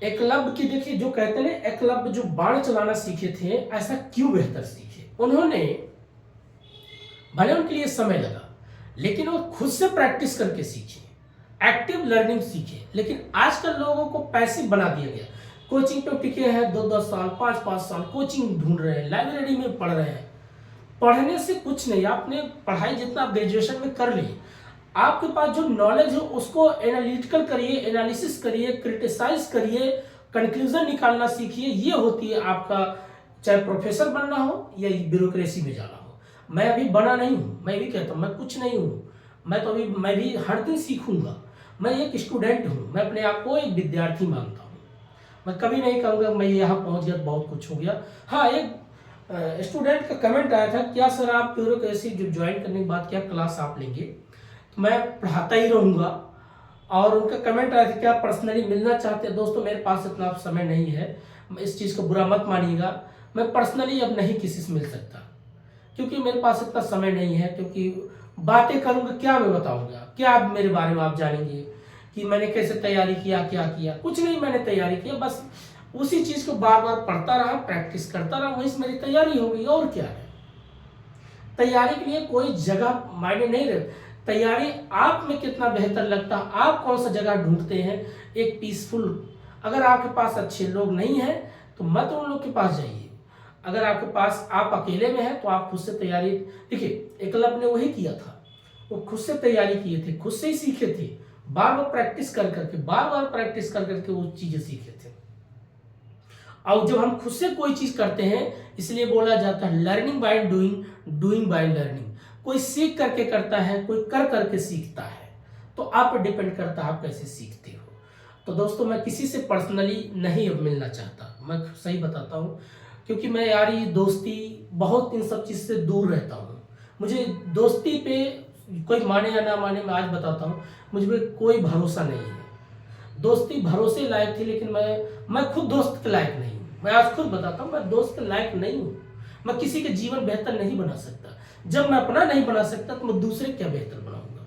एकलव्य की देखिए, जो कहते हैं एकलव्य जो बाण चलाना सीखे थे, ऐसा क्यों बेहतर सीखे? उन्होंने, भले उनके लिए समय लगा, लेकिन वो खुद से प्रैक्टिस करके सीखे, एक्टिव लर्निंग सीखे। लेकिन आजकल लोगों को पैसिव बना दिया गया। कोचिंग पे टिके हैं 2-2 साल, 5-5 साल कोचिंग ढूंढ रहे हैं, लाइब्रेरी में पढ़ रहे हैं। पढ़ने से कुछ नहीं, आपने पढ़ाई जितना ग्रेजुएशन में कर ली, आपके पास जो नॉलेज है उसको एनालिटिकल करिए, एनालिसिस करिए, क्रिटिसाइज करिए, कंक्लूजन निकालना सीखिए। ये होती है आपका, चाहे प्रोफेसर बनना हो या ब्यूरोक्रेसी में जाना हो। मैं अभी बना नहीं हूँ, मैं भी कहता हूँ मैं कुछ नहीं हूँ, मैं भी हर दिन सीखूंगा। मैं एक स्टूडेंट हूँ, मैं अपने आप को एक विद्यार्थी मानता हूँ। मैं कभी नहीं कहूँगा मैं यहाँ पहुँच गया बहुत कुछ हो गया। हाँ, एक स्टूडेंट का कमेंट आया था, क्या सर आप ब्यूरोक्रेसी जो ज्वाइन करने के बाद क्या क्लास आप लेंगे? तो मैं पढ़ाता ही रहूँगा। और उनका कमेंट आया था, क्या पर्सनली मिलना चाहते हैं? दोस्तों, मेरे पास इतना समय नहीं है, इस चीज़ को बुरा मत मानिएगा। मैं पर्सनली अब नहीं किसी से मिल सकता, क्योंकि मेरे पास इतना समय नहीं है। क्योंकि बातें करूँगा, क्या मैं बताऊँगा, क्या आप मेरे बारे में आप जानेंगे कि मैंने कैसे तैयारी किया, क्या किया? कुछ नहीं मैंने तैयारी किया, बस उसी चीज़ को बार बार पढ़ता रहा, प्रैक्टिस करता रहा, वही से मेरी तैयारी हो गई। और क्या है, तैयारी के लिए कोई जगह मायने नहीं रहे। तैयारी आप में कितना बेहतर लगता है, आप कौन सा जगह ढूंढते हैं एक पीसफुल। अगर आपके पास अच्छे लोग नहीं हैं तो मत उन लोग के पास जाइए। अगर आपके पास, आप अकेले में हैं तो आप खुद से तैयारी, देखिए एकलव्य ने वही किया था, वो खुद से तैयारी किए थे, खुद से ही सीखे थे, बार बार प्रैक्टिस कर करके, बार बार प्रैक्टिस कर करके वो चीजें सीखे थे। और जब हम खुद से कोई चीज करते हैं, इसलिए बोला जाता है learning by doing, doing by learning. कोई सीख करके करता है, कोई कर करके सीखता है। तो आप पर डिपेंड करता है आप कैसे सीखते हो। तो दोस्तों, मैं किसी से पर्सनली नहीं अब मिलना चाहता, मैं सही बताता हूँ, क्योंकि मैं यारी दोस्ती बहुत इन सब चीज से दूर रहता हूँ। मुझे दोस्ती पे कोई माने या ना माने, मैं आज बताता हूँ, मुझ पर कोई भरोसा नहीं है। दोस्ती भरोसे लायक थी, लेकिन मैं खुद दोस्त के लायक नहीं हूँ। मैं आज खुद बताता हूँ, मैं दोस्त के लायक नहीं हूँ। मैं किसी के जीवन बेहतर नहीं बना सकता। जब मैं अपना नहीं बना सकता तो मैं दूसरे क्या बेहतर बनाऊंगा?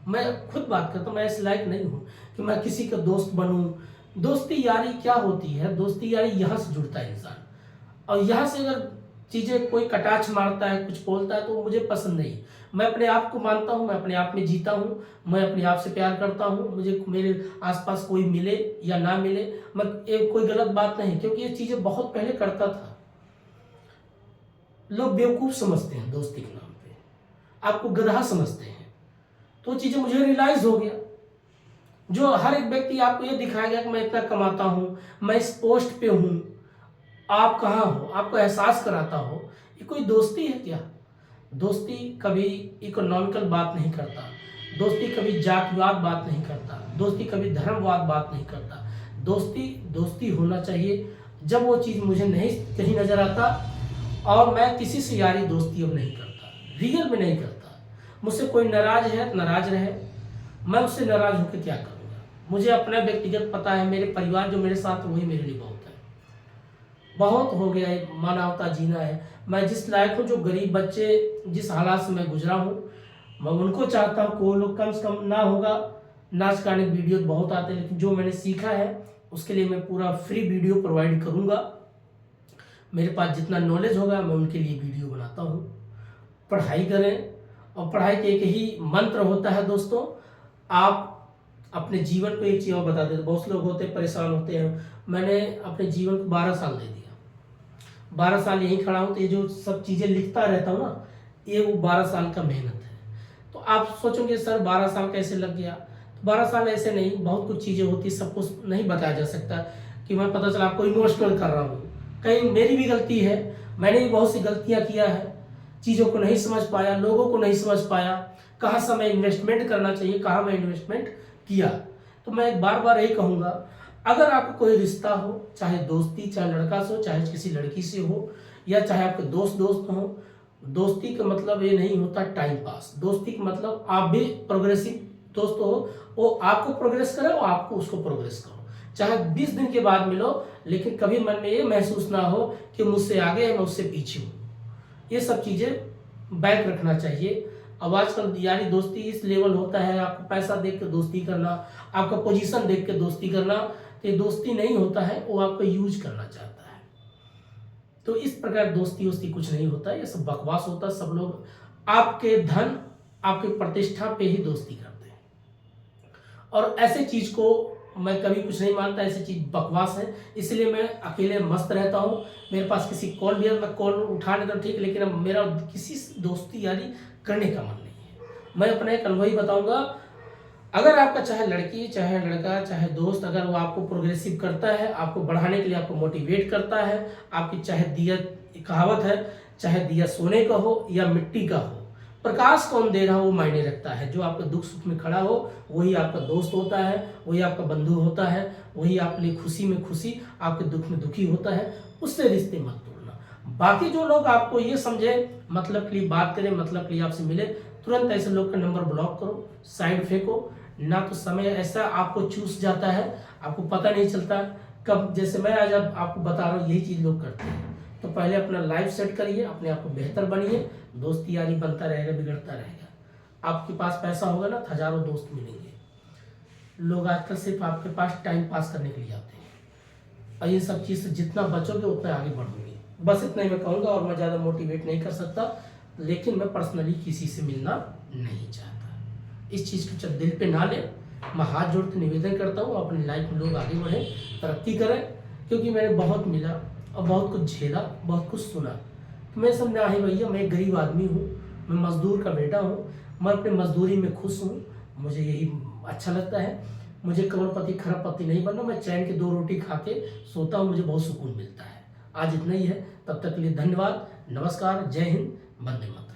मैं खुद बात करता हूँ, मैं इस लायक नहीं हूँ कि मैं किसी का दोस्त बनूं। दोस्ती यारी क्या होती है? दोस्ती यारी यहाँ से जुड़ता है इंसान, और यहाँ से अगर चीजें कोई कटाक्ष मारता है, कुछ बोलता है, तो मुझे पसंद नहीं। मैं अपने आप को मानता हूँ, मैं अपने आप में जीता हूँ, मैं अपने आप से प्यार करता हूँ। मुझे मेरे आसपास कोई मिले या ना मिले, मैं एक कोई गलत बात नहीं, क्योंकि ये चीजें बहुत पहले करता था। लोग बेवकूफ समझते हैं दोस्ती के नाम पे, आपको गधा समझते हैं। तो चीजें मुझे रियलाइज हो गया। जो हर एक व्यक्ति आपको ये दिखाएगा कि मैं इतना कमाता हूँ, मैं इस पोस्ट पे हूँ, आप कहाँ हो, आपको एहसास कराता हो, ये कोई दोस्ती है क्या? दोस्ती कभी इकोनॉमिकल बात नहीं करता, दोस्ती कभी जातिवाद बात नहीं करता, दोस्ती कभी धर्मवाद बात नहीं करता। दोस्ती दोस्ती होना चाहिए। जब वो चीज़ मुझे नहीं कहीं नजर आता, और मैं किसी से यारी दोस्ती अब नहीं करता, रियल में नहीं करता। मुझसे कोई नाराज है तो नाराज रहे, मैं उससे नाराज होकर क्या करूँगा? मुझे अपना व्यक्तिगत पता है, मेरे परिवार जो मेरे साथ, वही मेरे लिए बहुत है। बहुत हो गया है, मानवता जीना है। मैं जिस लायक हूँ, जो गरीब बच्चे जिस हालात से मैं गुजरा हूँ, मैं उनको चाहता हूँ कि वो लोग कम से कम ना होगा। नाच गाने वीडियो बहुत आते हैं, लेकिन जो मैंने सीखा है उसके लिए मैं पूरा फ्री वीडियो प्रोवाइड करूँगा। मेरे पास जितना नॉलेज होगा मैं उनके लिए वीडियो बनाता हूँ। पढ़ाई करें, और पढ़ाई के एक ही मंत्र होता है दोस्तों, आप अपने जीवन को एक चीज़ और बता देते। बहुत से लोग होते हैं परेशान होते हैं। मैंने अपने जीवन को 12 साल दे दिया, 12 साल यहीं खड़ा हूँ। तो ये जो सब चीज़ें लिखता रहता हूँ ना, ये वो 12 साल का मेहनत है। तो आप सोचोगे सर 12 साल कैसे लग गया? तो 12 साल ऐसे नहीं, बहुत कुछ चीज़ें होती, सब कुछ नहीं बताया जा सकता कि मैं पता चला आपको इमोशनल कर रहा हूँ। कहीं मेरी भी गलती है, मैंने भी बहुत सी गलतियाँ किया है, चीज़ों को नहीं समझ पाया, लोगों को नहीं समझ पाया, कहाँ समय इन्वेस्टमेंट करना चाहिए, कहाँ मैं इन्वेस्टमेंट किया। तो मैं बार बार यही कहूँगा, अगर आपको कोई रिश्ता हो, चाहे दोस्ती, चाहे लड़का से हो, चाहे किसी लड़की से हो, या चाहे आपके दोस्त हो, दोस्ती का मतलब ये नहीं होता टाइम पास। दोस्ती का मतलब आप भी प्रोग्रेसिव दोस्त हो, वो आपको प्रोग्रेस करे, वो आपको उसको प्रोग्रेस करो। चाहे 20 दिन के बाद मिलो, लेकिन कभी मन में ये महसूस ना हो कि मुझसे आगे है, मैं उससे पीछे हूँ। ये सब चीज़ें बैक रखना चाहिए। अब आजकल यारी दोस्ती इस लेवल होता है, आपको पैसा देख के दोस्ती करना, आपका पोजीशन देख के दोस्ती करना, तो ये दोस्ती नहीं होता है, वो आपको यूज करना चाहता है। तो इस प्रकार दोस्ती वोस्ती कुछ नहीं होता है, ये सब बकवास होता है। सब लोग आपके धन, आपके प्रतिष्ठा पे ही दोस्ती करते हैं, और ऐसे चीज को मैं कभी कुछ नहीं मानता, ऐसी चीज बकवास है। इसलिए मैं अकेले मस्त रहता हूँ। मेरे पास किसी कॉल भी है, मैं कॉल उठा लेता हूँ, ठीक, लेकिन अब मेरा किसी से दोस्ती यारी करने का मन नहीं है। मैं अपना एक अनुभव ही बताऊंगा। अगर आपका चाहे लड़की, चाहे लड़का, चाहे दोस्त, अगर वो आपको प्रोग्रेसिव करता है, आपको बढ़ाने के लिए आपको मोटिवेट करता है, आपकी चाहे दिया, कहावत है, चाहे दिया सोने का हो या मिट्टी का हो, प्रकाश कौन दे रहा हो वो मायने रखता है। जो आपके दुख सुख में खड़ा हो वही आपका दोस्त होता है, वही आपका बंधु होता है, वही आपके लिए खुशी में खुशी, आपके दुख में दुखी होता है। उससे रिश्ते मत तोड़ना। बाकी जो लोग आपको ये समझे, मतलब के लिए बात करें, मतलब के लिए आपसे मिले, तुरंत ऐसे लोग का नंबर ब्लॉक करो, साइड फेंको। ना तो समय ऐसा आपको चूस जाता है, आपको पता नहीं चलता कब। जैसे मैं आज अब आपको बता रहा हूँ, यही चीज़ लोग करते हैं। तो पहले अपना लाइफ सेट करिए, अपने आप को बेहतर बनिए। दोस्ती यारी बनता रहेगा, बिगड़ता रहेगा। आपके पास पैसा होगा ना, तो हजारों दोस्त मिलेंगे। लोग आजकल सिर्फ आपके पास टाइम पास करने के लिए आते हैं, और ये सब चीज़ से जितना बचोगे उतना आगे बढ़ोगे। बस इतना ही मैं कहूँगा, और मैं ज़्यादा मोटिवेट नहीं कर सकता। लेकिन मैं पर्सनली किसी से मिलना नहीं चाहता। इस चीज़ को जब दिल पे ना ले, मैं हाथ जोड़ के निवेदन करता हूँ, अपनी लाइफ में लोग आगे बढ़ें, तरक्की करें। क्योंकि मैंने बहुत मिला और बहुत कुछ झेला, बहुत कुछ सुना। तो मैं समझा है भैया, मैं एक गरीब आदमी हूँ, मैं मजदूर का बेटा हूँ, मैं अपनी मजदूरी में खुश हूँ, मुझे यही अच्छा लगता है। मुझे करोड़पति खरबपति नहीं बनना, मैं चैन की 2 रोटी खा के सोता हूँ, मुझे बहुत सुकून मिलता है। आज इतना ही है, तब तक के लिए धन्यवाद, नमस्कार, जय हिंद, वंदे मातरम।